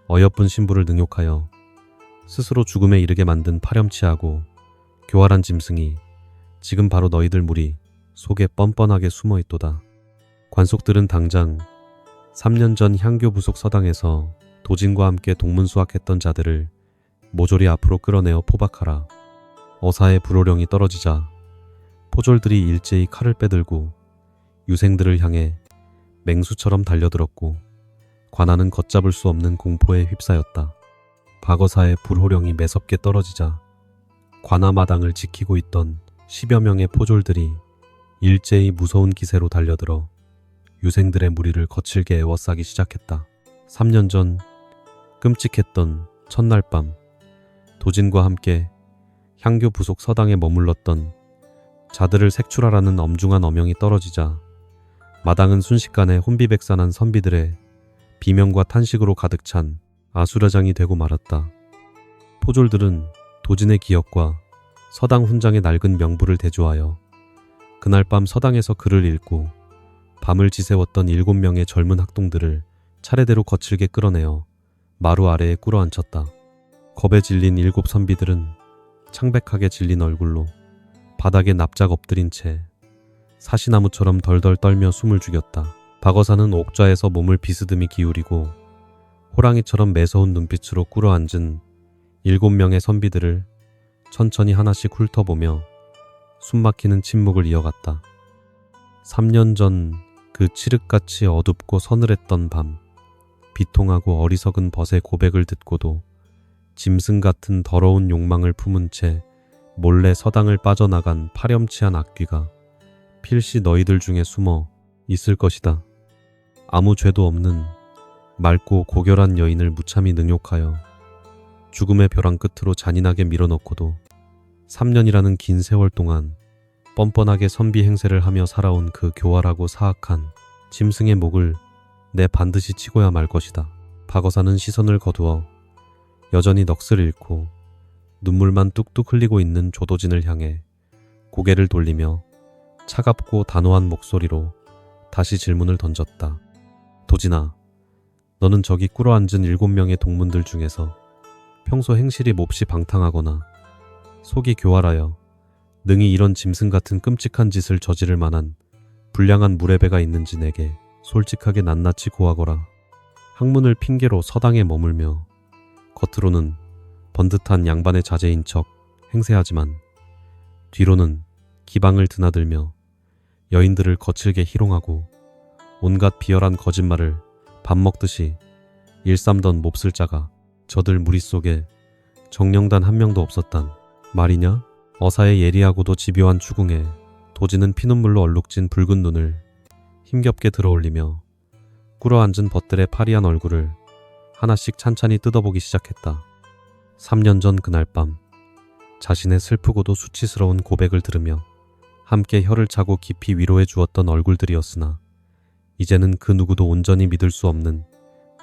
어여쁜 신부를 능욕하여 스스로 죽음에 이르게 만든 파렴치하고 교활한 짐승이 지금 바로 너희들 무리 속에 뻔뻔하게 숨어있도다. 관속들은 당장 3년 전 향교 부속 서당에서 도진과 함께 동문수학했던 자들을 모조리 앞으로 끌어내어 포박하라. 어사의 불호령이 떨어지자 포졸들이 일제히 칼을 빼들고 유생들을 향해 맹수처럼 달려들었고 관아는 걷잡을 수 없는 공포에 휩싸였다. 박어사의 불호령이 매섭게 떨어지자 관아마당을 지키고 있던 10여 명의 포졸들이 일제히 무서운 기세로 달려들어 유생들의 무리를 거칠게 에워싸기 시작했다. 3년 전 끔찍했던 첫날 밤 도진과 함께 향교 부속 서당에 머물렀던 자들을 색출하라는 엄중한 어명이 떨어지자 마당은 순식간에 혼비백산한 선비들의 비명과 탄식으로 가득 찬 아수라장이 되고 말았다. 포졸들은 도진의 기억과 서당 훈장의 낡은 명부를 대조하여 그날 밤 서당에서 글을 읽고 밤을 지새웠던 7명의 젊은 학동들을 차례대로 거칠게 끌어내어 마루 아래에 꿇어앉혔다. 겁에 질린 7 선비들은 창백하게 질린 얼굴로 바닥에 납작 엎드린 채 사시나무처럼 덜덜 떨며 숨을 죽였다. 박어사는 옥좌에서 몸을 비스듬히 기울이고 호랑이처럼 매서운 눈빛으로 꿇어앉은 7명의 선비들을 천천히 하나씩 훑어보며 숨막히는 침묵을 이어갔다. 3년 전 그 칠흑같이 어둡고 서늘했던 밤, 비통하고 어리석은 벗의 고백을 듣고도 짐승 같은 더러운 욕망을 품은 채 몰래 서당을 빠져나간 파렴치한 악귀가 필시 너희들 중에 숨어 있을 것이다. 아무 죄도 없는 맑고 고결한 여인을 무참히 능욕하여 죽음의 벼랑 끝으로 잔인하게 밀어넣고도 3년이라는 긴 세월 동안 뻔뻔하게 선비 행세를 하며 살아온 그 교활하고 사악한 짐승의 목을 내 반드시 치고야 말 것이다. 박어사는 시선을 거두어 여전히 넋을 잃고 눈물만 뚝뚝 흘리고 있는 조도진을 향해 고개를 돌리며 차갑고 단호한 목소리로 다시 질문을 던졌다. 도진아, 너는 저기 꿇어앉은 7명의 동문들 중에서 평소 행실이 몹시 방탕하거나 속이 교활하여 능히 이런 짐승 같은 끔찍한 짓을 저지를 만한 불량한 무례배가 있는지 내게 솔직하게 낱낱이 고하거라. 학문을 핑계로 서당에 머물며 겉으로는 번듯한 양반의 자제인 척 행세하지만 뒤로는 기방을 드나들며 여인들을 거칠게 희롱하고 온갖 비열한 거짓말을 밥 먹듯이 일삼던 몹쓸 자가 저들 무리 속에 정령단 한 명도 없었단 말이냐? 어사의 예리하고도 집요한 추궁에 도지는 피눈물로 얼룩진 붉은 눈을 힘겹게 들어올리며 꿇어앉은 벗들의 파리한 얼굴을 하나씩 찬찬히 뜯어보기 시작했다. 3년 전 그날 밤 자신의 슬프고도 수치스러운 고백을 들으며 함께 혀를 차고 깊이 위로해 주었던 얼굴들이었으나 이제는 그 누구도 온전히 믿을 수 없는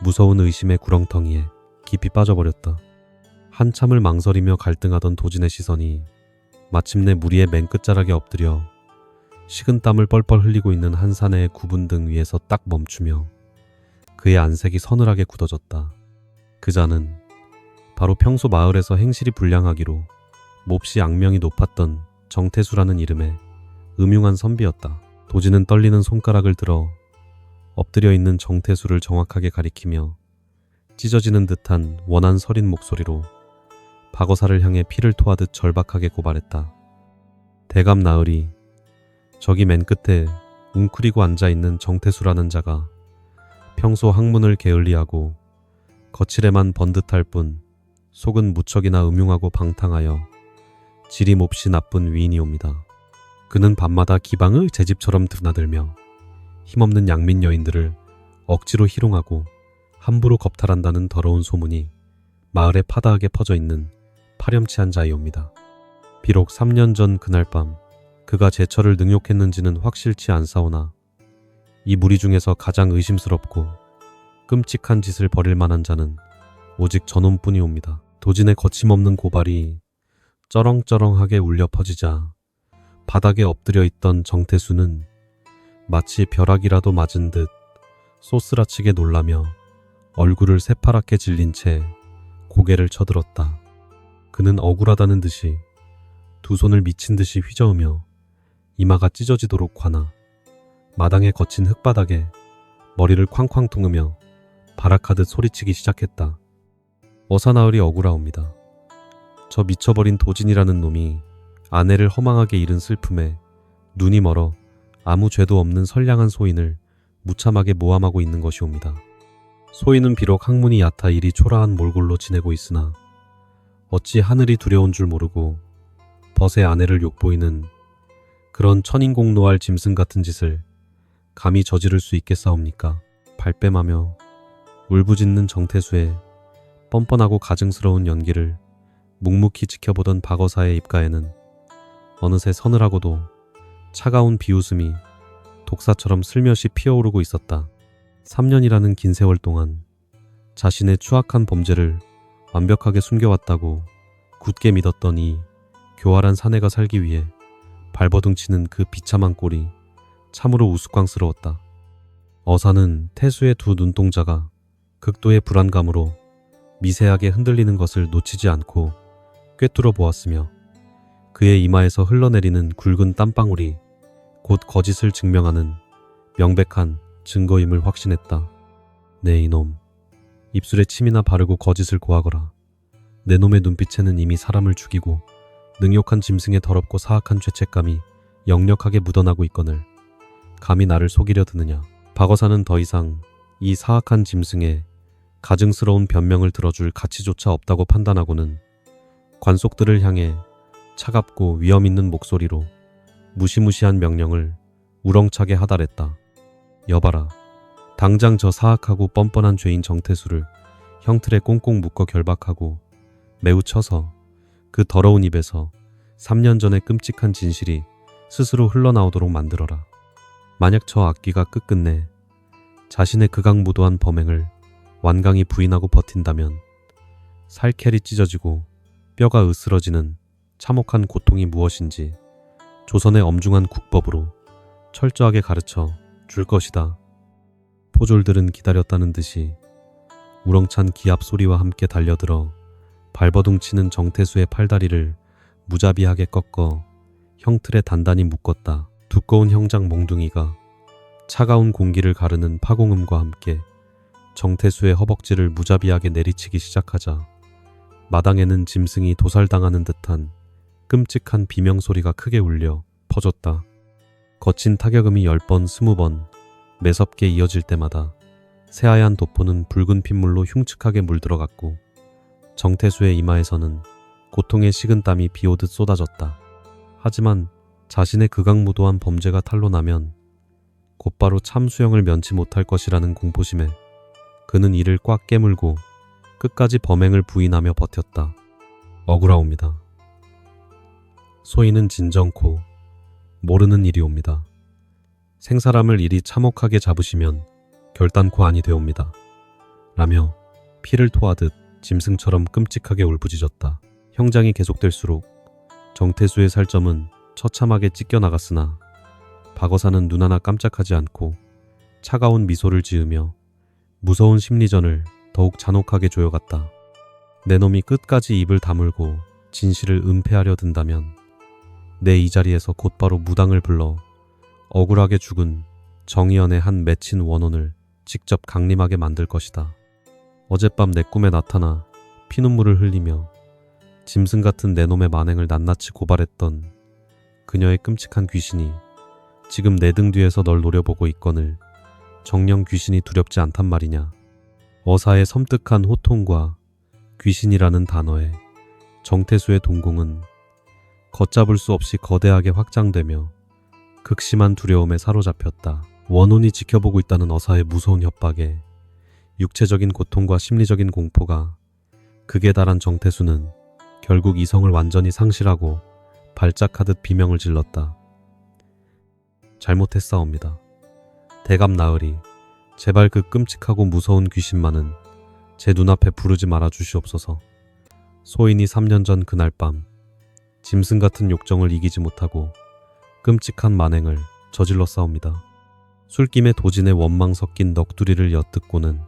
무서운 의심의 구렁텅이에 깊이 빠져버렸다. 한참을 망설이며 갈등하던 도진의 시선이 마침내 무리의 맨 끝자락에 엎드려 식은 땀을 뻘뻘 흘리고 있는 한 사내의 굽은 등 위에서 딱 멈추며 그의 안색이 서늘하게 굳어졌다. 그자는 바로 평소 마을에서 행실이 불량하기로 몹시 악명이 높았던 정태수라는 이름의 음흉한 선비였다. 도진은 떨리는 손가락을 들어 엎드려 있는 정태수를 정확하게 가리키며 찢어지는 듯한 원한 서린 목소리로 박어사를 향해 피를 토하듯 절박하게 고발했다. 대감 나으리, 저기 맨 끝에 웅크리고 앉아있는 정태수라는 자가 평소 학문을 게을리하고 거칠에만 번듯할 뿐 속은 무척이나 음흉하고 방탕하여 질이 몹시 나쁜 위인이옵니다. 그는 밤마다 기방을 제 집처럼 드나들며 힘없는 양민 여인들을 억지로 희롱하고 함부로 겁탈한다는 더러운 소문이 마을에 파다하게 퍼져 있는 파렴치한 자이옵니다. 비록 3년 전 그날 밤 그가 제처를 능욕했는지는 확실치 않사오나 이 무리 중에서 가장 의심스럽고 끔찍한 짓을 벌일 만한 자는 오직 저놈뿐이옵니다. 도진의 거침없는 고발이 쩌렁쩌렁하게 울려 퍼지자 바닥에 엎드려 있던 정태수는 마치 벼락이라도 맞은 듯 쏘스라치게 놀라며 얼굴을 새파랗게 질린 채 고개를 쳐들었다. 그는 억울하다는 듯이 두 손을 미친 듯이 휘저으며 이마가 찢어지도록 화나 마당에 거친 흙바닥에 머리를 쾅쾅 퉁으며 발악하듯 소리치기 시작했다. 어사나으리 억울하옵니다. 저 미쳐버린 도진이라는 놈이 아내를 허망하게 잃은 슬픔에 눈이 멀어 아무 죄도 없는 선량한 소인을 무참하게 모함하고 있는 것이옵니다. 소인은 비록 학문이 얕아 이리 초라한 몰골로 지내고 있으나 어찌 하늘이 두려운 줄 모르고 벗의 아내를 욕보이는 그런 천인공노할 짐승 같은 짓을 감히 저지를 수 있겠사옵니까? 발뺌하며 울부짖는 정태수의 뻔뻔하고 가증스러운 연기를 묵묵히 지켜보던 박어사의 입가에는 어느새 서늘하고도 차가운 비웃음이 독사처럼 슬며시 피어오르고 있었다. 3년이라는 긴 세월 동안 자신의 추악한 범죄를 완벽하게 숨겨왔다고 굳게 믿었던 이 교활한 사내가 살기 위해 발버둥치는 그 비참한 꼴이 참으로 우스꽝스러웠다. 어사는 태수의 두 눈동자가 극도의 불안감으로 미세하게 흔들리는 것을 놓치지 않고 꿰뚫어 보았으며 그의 이마에서 흘러내리는 굵은 땀방울이 곧 거짓을 증명하는 명백한 증거임을 확신했다. 네 이놈, 입술에 침이나 바르고 거짓을 고하거라. 내 놈의 눈빛에는 이미 사람을 죽이고 능욕한 짐승의 더럽고 사악한 죄책감이 역력하게 묻어나고 있거늘 감히 나를 속이려 드느냐. 박어사는 더 이상 이 사악한 짐승의 가증스러운 변명을 들어줄 가치조차 없다고 판단하고는 관속들을 향해 차갑고 위험 있는 목소리로 무시무시한 명령을 우렁차게 하달했다. 여봐라. 당장 저 사악하고 뻔뻔한 죄인 정태수를 형틀에 꽁꽁 묶어 결박하고 매우 쳐서 그 더러운 입에서 3년 전의 끔찍한 진실이 스스로 흘러나오도록 만들어라. 만약 저 악귀가 끝끝내 자신의 극악무도한 범행을 완강히 부인하고 버틴다면 살켈이 찢어지고 뼈가 으스러지는 참혹한 고통이 무엇인지 조선의 엄중한 국법으로 철저하게 가르쳐 줄 것이다. 포졸들은 기다렸다는 듯이 우렁찬 기합 소리와 함께 달려들어 발버둥치는 정태수의 팔다리를 무자비하게 꺾어 형틀에 단단히 묶었다. 두꺼운 형장 몽둥이가 차가운 공기를 가르는 파공음과 함께 정태수의 허벅지를 무자비하게 내리치기 시작하자 마당에는 짐승이 도살당하는 듯한 끔찍한 비명소리가 크게 울려 퍼졌다. 거친 타격음이 10번, 20번 매섭게 이어질 때마다 새하얀 도포는 붉은 핏물로 흉측하게 물들어갔고 정태수의 이마에서는 고통의 식은땀이 비오듯 쏟아졌다. 하지만 자신의 극악무도한 범죄가 탄로나면 곧바로 참수형을 면치 못할 것이라는 공포심에 그는 이를 꽉 깨물고 끝까지 범행을 부인하며 버텼다. 억울하옵니다. 소인은 진정코 모르는 일이 옵니다. 생사람을 이리 참혹하게 잡으시면 결단코 아니 되옵니다. 라며 피를 토하듯 짐승처럼 끔찍하게 울부짖었다. 형장이 계속될수록 정태수의 살점은 처참하게 찢겨나갔으나 박어사는 눈 하나 깜짝하지 않고 차가운 미소를 지으며 무서운 심리전을 더욱 잔혹하게 조여갔다. 내 놈이 끝까지 입을 다물고 진실을 은폐하려 든다면 내 이 자리에서 곧바로 무당을 불러 억울하게 죽은 정의연의 한 맺힌 원혼을 직접 강림하게 만들 것이다. 어젯밤 내 꿈에 나타나 피눈물을 흘리며 짐승 같은 내 놈의 만행을 낱낱이 고발했던 그녀의 끔찍한 귀신이 지금 내 등 뒤에서 널 노려보고 있거늘 정녕 귀신이 두렵지 않단 말이냐. 어사의 섬뜩한 호통과 귀신이라는 단어에 정태수의 동공은 걷잡을 수 없이 거대하게 확장되며 극심한 두려움에 사로잡혔다. 원혼이 지켜보고 있다는 어사의 무서운 협박에 육체적인 고통과 심리적인 공포가 극에 달한 정태수는 결국 이성을 완전히 상실하고 발작하듯 비명을 질렀다. 잘못했사옵니다. 대감 나으리, 제발 그 끔찍하고 무서운 귀신만은 제 눈앞에 부르지 말아 주시옵소서. 소인이 3년 전 그날 밤 짐승 같은 욕정을 이기지 못하고 끔찍한 만행을 저질렀사옵니다. 술김에 도진의 원망 섞인 넋두리를 엿듣고는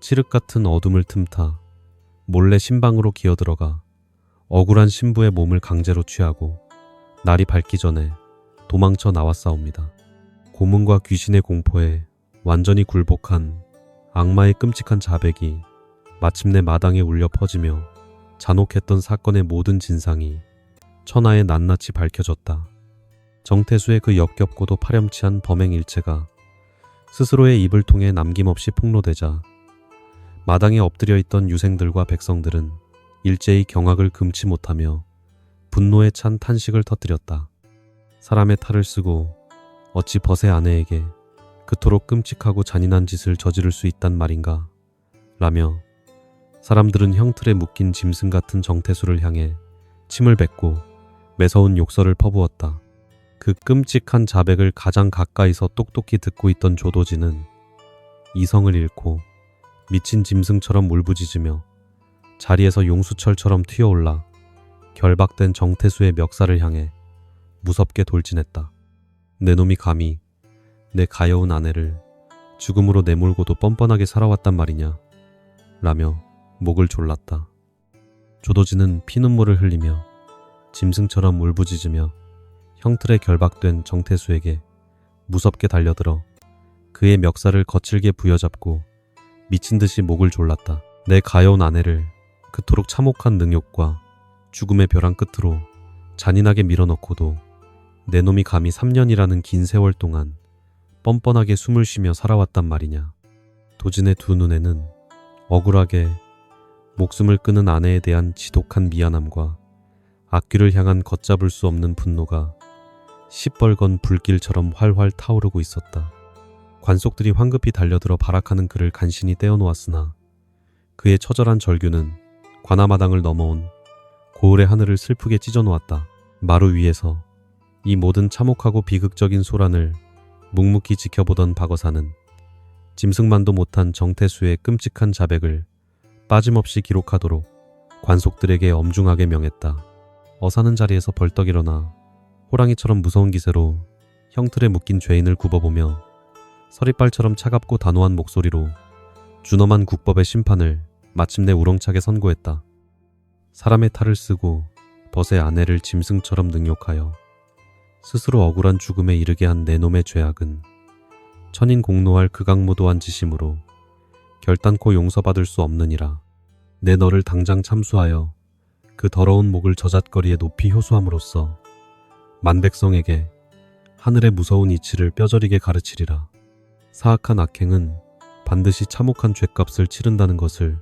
칠흑 같은 어둠을 틈타 몰래 신방으로 기어들어가 억울한 신부의 몸을 강제로 취하고 날이 밝기 전에 도망쳐 나왔사옵니다. 고문과 귀신의 공포에 완전히 굴복한 악마의 끔찍한 자백이 마침내 마당에 울려 퍼지며 잔혹했던 사건의 모든 진상이 천하에 낱낱이 밝혀졌다. 정태수의 그 역겹고도 파렴치한 범행 일체가 스스로의 입을 통해 남김없이 폭로되자 마당에 엎드려 있던 유생들과 백성들은 일제히 경악을 금치 못하며 분노에 찬 탄식을 터뜨렸다. 사람의 탈을 쓰고 어찌 벗의 아내에게 그토록 끔찍하고 잔인한 짓을 저지를 수 있단 말인가 라며 사람들은 형틀에 묶인 짐승 같은 정태수를 향해 침을 뱉고 매서운 욕설을 퍼부었다. 그 끔찍한 자백을 가장 가까이서 똑똑히 듣고 있던 조도진은 이성을 잃고 미친 짐승처럼 울부짖으며 자리에서 용수철처럼 튀어올라 결박된 정태수의 멱살을 향해 무섭게 돌진했다. 내 놈이 감히 내 가여운 아내를 죽음으로 내몰고도 뻔뻔하게 살아왔단 말이냐 라며 목을 졸랐다. 조도진은 피눈물을 흘리며 짐승처럼 울부짖으며 형틀에 결박된 정태수에게 무섭게 달려들어 그의 멱살을 거칠게 부여잡고 미친 듯이 목을 졸랐다. 내 가여운 아내를 그토록 참혹한 능욕과 죽음의 벼랑 끝으로 잔인하게 밀어넣고도 내 놈이 감히 3년이라는 긴 세월 동안 뻔뻔하게 숨을 쉬며 살아왔단 말이냐. 도진의 두 눈에는 억울하게 목숨을 끊은 아내에 대한 지독한 미안함과 악귀를 향한 걷잡을 수 없는 분노가 시뻘건 불길처럼 활활 타오르고 있었다. 관속들이 황급히 달려들어 발악하는 그를 간신히 떼어놓았으나 그의 처절한 절규는 관아마당을 넘어온 고을의 하늘을 슬프게 찢어놓았다. 마루 위에서 이 모든 참혹하고 비극적인 소란을 묵묵히 지켜보던 박어사는 짐승만도 못한 정태수의 끔찍한 자백을 빠짐없이 기록하도록 관속들에게 엄중하게 명했다. 어사는 자리에서 벌떡 일어나 호랑이처럼 무서운 기세로 형틀에 묶인 죄인을 굽어보며 서리빨처럼 차갑고 단호한 목소리로 준엄한 국법의 심판을 마침내 우렁차게 선고했다. 사람의 탈을 쓰고 벗의 아내를 짐승처럼 능욕하여 스스로 억울한 죽음에 이르게 한 내 놈의 죄악은 천인 공노할 극악무도한 지심으로 결단코 용서받을 수 없느니라. 내 너를 당장 참수하여 그 더러운 목을 저잣거리에 높이 효수함으로써 만백성에게 하늘의 무서운 이치를 뼈저리게 가르치리라. 사악한 악행은 반드시 참혹한 죗값을 치른다는 것을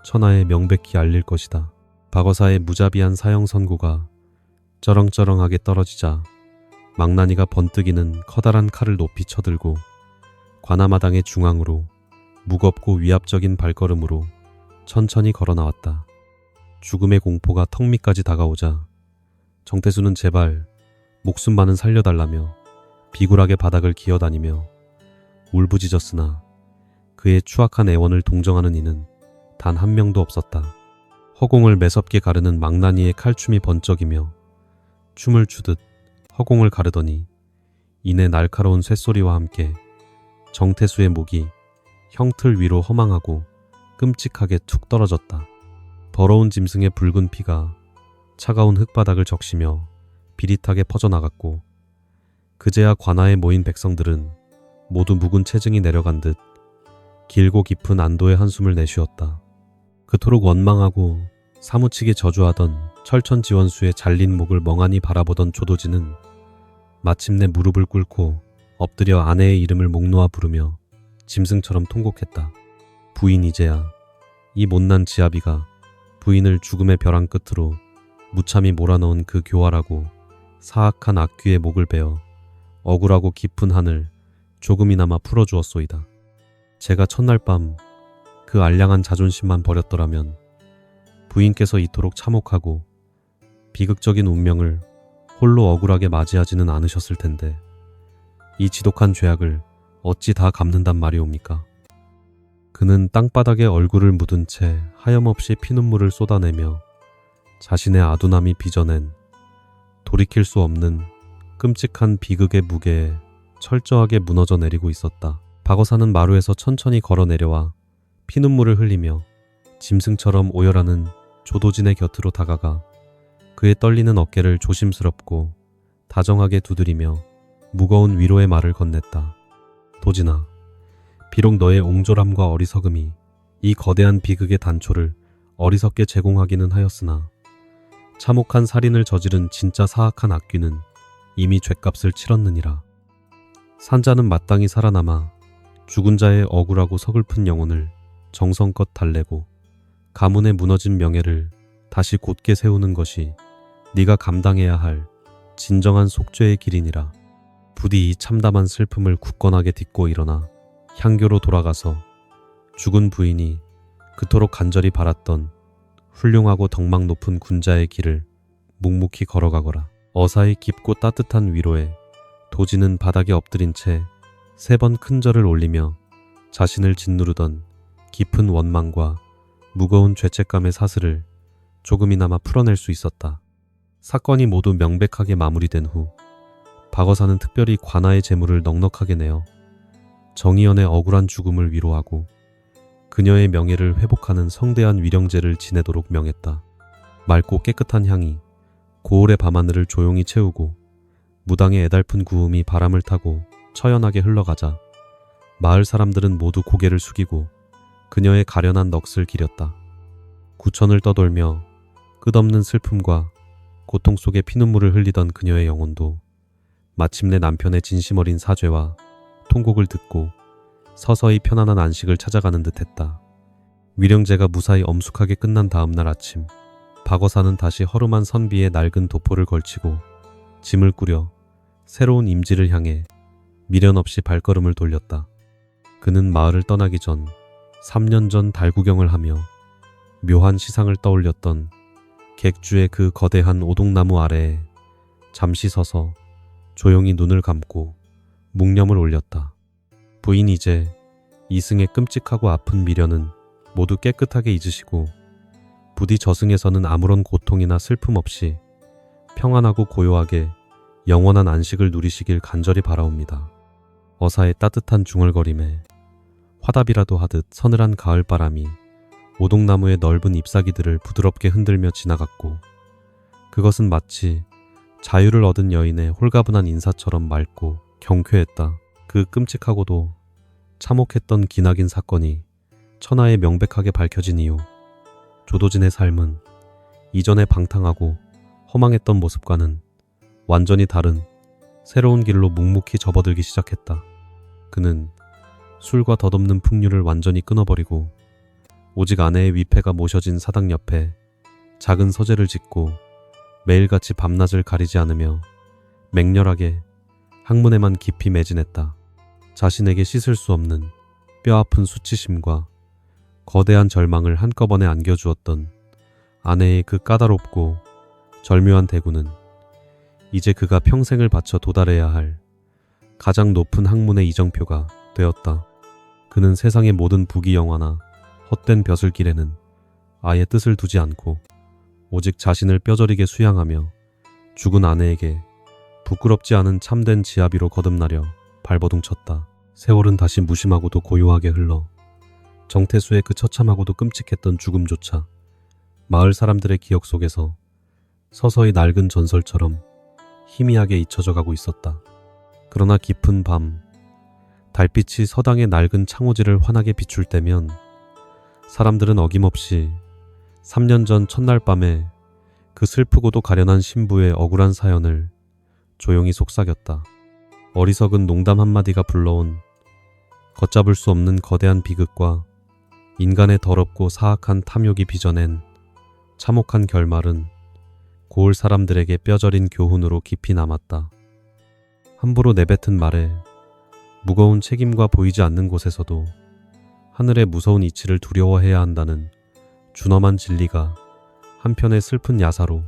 천하에 명백히 알릴 것이다. 박어사의 무자비한 사형 선고가 쩌렁쩌렁하게 떨어지자 망나니가 번뜩이는 커다란 칼을 높이 쳐들고 관아마당의 중앙으로 무겁고 위압적인 발걸음으로 천천히 걸어 나왔다. 죽음의 공포가 턱 밑까지 다가오자 정태수는 제발 목숨만은 살려달라며 비굴하게 바닥을 기어다니며 울부짖었으나 그의 추악한 애원을 동정하는 이는 단 한 명도 없었다. 허공을 매섭게 가르는 망나니의 칼춤이 번쩍이며 춤을 추듯 허공을 가르더니 이내 날카로운 쇳소리와 함께 정태수의 목이 형틀 위로 허망하고 끔찍하게 툭 떨어졌다. 더러운 짐승의 붉은 피가 차가운 흙바닥을 적시며 비릿하게 퍼져나갔고 그제야 관아에 모인 백성들은 모두 묵은 체증이 내려간 듯 길고 깊은 안도의 한숨을 내쉬었다. 그토록 원망하고 사무치게 저주하던 철천지원수의 잘린 목을 멍하니 바라보던 조도진은 마침내 무릎을 꿇고 엎드려 아내의 이름을 목 놓아 부르며 짐승처럼 통곡했다. 부인 이제야 이 못난 지아비가 부인을 죽음의 벼랑 끝으로 무참히 몰아넣은 그 교활하고 사악한 악귀의 목을 베어 억울하고 깊은 한을 조금이나마 풀어주었소이다. 제가 첫날 밤 그 알량한 자존심만 버렸더라면 부인께서 이토록 참혹하고 비극적인 운명을 홀로 억울하게 맞이하지는 않으셨을 텐데 이 지독한 죄악을 어찌 다 갚는단 말이옵니까? 그는 땅바닥에 얼굴을 묻은 채 하염없이 피눈물을 쏟아내며 자신의 아두남이 빚어낸 돌이킬 수 없는 끔찍한 비극의 무게에 철저하게 무너져 내리고 있었다. 박어사는 마루에서 천천히 걸어 내려와 피눈물을 흘리며 짐승처럼 오열하는 조도진의 곁으로 다가가 그의 떨리는 어깨를 조심스럽고 다정하게 두드리며 무거운 위로의 말을 건넸다. 도진아, 비록 너의 옹졸함과 어리석음이 이 거대한 비극의 단초를 어리석게 제공하기는 하였으나 참혹한 살인을 저지른 진짜 사악한 악귀는 이미 죗값을 치렀느니라. 산자는 마땅히 살아남아 죽은 자의 억울하고 서글픈 영혼을 정성껏 달래고 가문의 무너진 명예를 다시 곧게 세우는 것이 네가 감당해야 할 진정한 속죄의 길이니라. 부디 이 참담한 슬픔을 굳건하게 딛고 일어나 향교로 돌아가서 죽은 부인이 그토록 간절히 바랐던 훌륭하고 덕망 높은 군자의 길을 묵묵히 걸어가거라. 어사의 깊고 따뜻한 위로에 도진은 바닥에 엎드린 채 3번 큰 절을 올리며 자신을 짓누르던 깊은 원망과 무거운 죄책감의 사슬을 조금이나마 풀어낼 수 있었다. 사건이 모두 명백하게 마무리된 후 박어사는 특별히 관아의 재물을 넉넉하게 내어 정의연의 억울한 죽음을 위로하고 그녀의 명예를 회복하는 성대한 위령제를 지내도록 명했다. 맑고 깨끗한 향이 고을의 밤하늘을 조용히 채우고 무당의 애달픈 구음이 바람을 타고 처연하게 흘러가자 마을 사람들은 모두 고개를 숙이고 그녀의 가련한 넋을 기렸다. 구천을 떠돌며 끝없는 슬픔과 고통 속에 피눈물을 흘리던 그녀의 영혼도 마침내 남편의 진심 어린 사죄와 통곡을 듣고 서서히 편안한 안식을 찾아가는 듯했다. 위령제가 무사히 엄숙하게 끝난 다음 날 아침, 박어사는 다시 허름한 선비에 낡은 도포를 걸치고 짐을 꾸려 새로운 임지를 향해 미련 없이 발걸음을 돌렸다. 그는 마을을 떠나기 전 3년 전 달구경을 하며 묘한 시상을 떠올렸던 객주의 그 거대한 오동나무 아래에 잠시 서서 조용히 눈을 감고 묵념을 올렸다. 부인 이제 이승의 끔찍하고 아픈 미련은 모두 깨끗하게 잊으시고 부디 저승에서는 아무런 고통이나 슬픔 없이 평안하고 고요하게 영원한 안식을 누리시길 간절히 바라옵니다. 어사의 따뜻한 중얼거림에 화답이라도 하듯 서늘한 가을바람이 오동나무의 넓은 잎사귀들을 부드럽게 흔들며 지나갔고 그것은 마치 자유를 얻은 여인의 홀가분한 인사처럼 맑고 경쾌했다. 그 끔찍하고도 참혹했던 기나긴 사건이 천하에 명백하게 밝혀진 이후 조도진의 삶은 이전의 방탕하고 허망했던 모습과는 완전히 다른 새로운 길로 묵묵히 접어들기 시작했다. 그는 술과 덧없는 풍류를 완전히 끊어버리고 오직 아내의 위패가 모셔진 사당 옆에 작은 서재를 짓고 매일같이 밤낮을 가리지 않으며 맹렬하게 학문에만 깊이 매진했다. 자신에게 씻을 수 없는 뼈아픈 수치심과 거대한 절망을 한꺼번에 안겨주었던 아내의 그 까다롭고 절묘한 대구는 이제 그가 평생을 바쳐 도달해야 할 가장 높은 학문의 이정표가 되었다. 그는 세상의 모든 부귀영화나 헛된 벼슬길에는 아예 뜻을 두지 않고 오직 자신을 뼈저리게 수양하며 죽은 아내에게 부끄럽지 않은 참된 지아비로 거듭나려 발버둥쳤다. 세월은 다시 무심하고도 고요하게 흘러 정태수의 그 처참하고도 끔찍했던 죽음조차 마을 사람들의 기억 속에서 서서히 낡은 전설처럼 희미하게 잊혀져 가고 있었다. 그러나 깊은 밤, 달빛이 서당의 낡은 창호지를 환하게 비출 때면 사람들은 어김없이 3년 전 첫날 밤에 그 슬프고도 가련한 신부의 억울한 사연을 조용히 속삭였다. 어리석은 농담 한마디가 불러온 걷잡을 수 없는 거대한 비극과 인간의 더럽고 사악한 탐욕이 빚어낸 참혹한 결말은 고을 사람들에게 뼈저린 교훈으로 깊이 남았다. 함부로 내뱉은 말에 무거운 책임과 보이지 않는 곳에서도 하늘의 무서운 이치를 두려워해야 한다는 준엄한 진리가 한편의 슬픈 야사로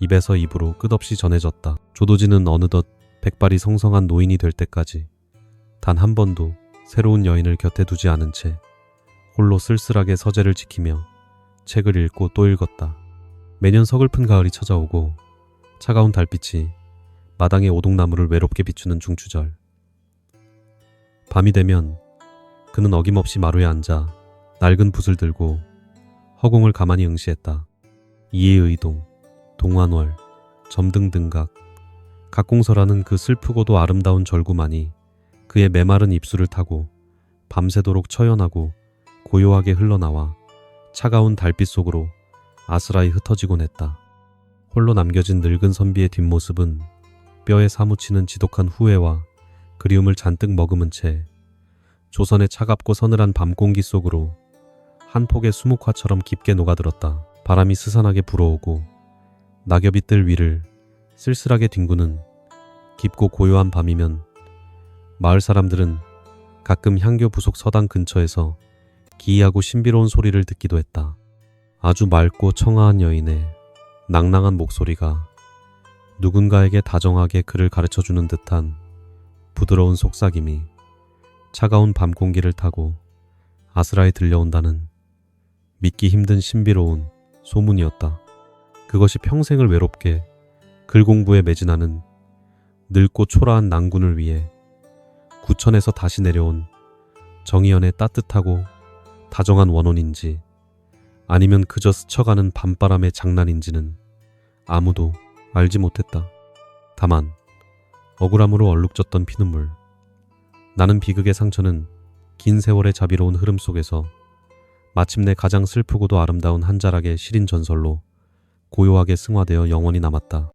입에서 입으로 끝없이 전해졌다. 조도진은 어느덧 백발이 성성한 노인이 될 때까지 단 한 번도 새로운 여인을 곁에 두지 않은 채 홀로 쓸쓸하게 서재를 지키며 책을 읽고 또 읽었다. 매년 서글픈 가을이 찾아오고 차가운 달빛이 마당의 오동나무를 외롭게 비추는 중추절. 밤이 되면 그는 어김없이 마루에 앉아 낡은 붓을 들고 허공을 가만히 응시했다. 이해의동, 동안월, 점등등각, 각공서라는 그 슬프고도 아름다운 절구만이 그의 메마른 입술을 타고 밤새도록 처연하고 고요하게 흘러나와 차가운 달빛 속으로 아스라이 흩어지곤 했다. 홀로 남겨진 늙은 선비의 뒷모습은 뼈에 사무치는 지독한 후회와 그리움을 잔뜩 머금은 채 조선의 차갑고 서늘한 밤 공기 속으로 한 폭의 수묵화처럼 깊게 녹아들었다. 바람이 스산하게 불어오고 낙엽이 뜰 위를 쓸쓸하게 뒹구는 깊고 고요한 밤이면 마을 사람들은 가끔 향교 부속 서당 근처에서 기이하고 신비로운 소리를 듣기도 했다. 아주 맑고 청아한 여인의 낭낭한 목소리가 누군가에게 다정하게 그를 가르쳐주는 듯한 부드러운 속삭임이 차가운 밤 공기를 타고 아스라에 들려온다는 믿기 힘든 신비로운 소문이었다. 그것이 평생을 외롭게 글 공부에 매진하는 늙고 초라한 낭군을 위해 구천에서 다시 내려온 정의연의 따뜻하고 다정한 원혼인지 아니면 그저 스쳐가는 밤바람의 장난인지는 아무도 알지 못했다. 다만 억울함으로 얼룩졌던 피눈물, 나는 비극의 상처는 긴 세월의 자비로운 흐름 속에서 마침내 가장 슬프고도 아름다운 한 자락의 시린 전설로 고요하게 승화되어 영원히 남았다.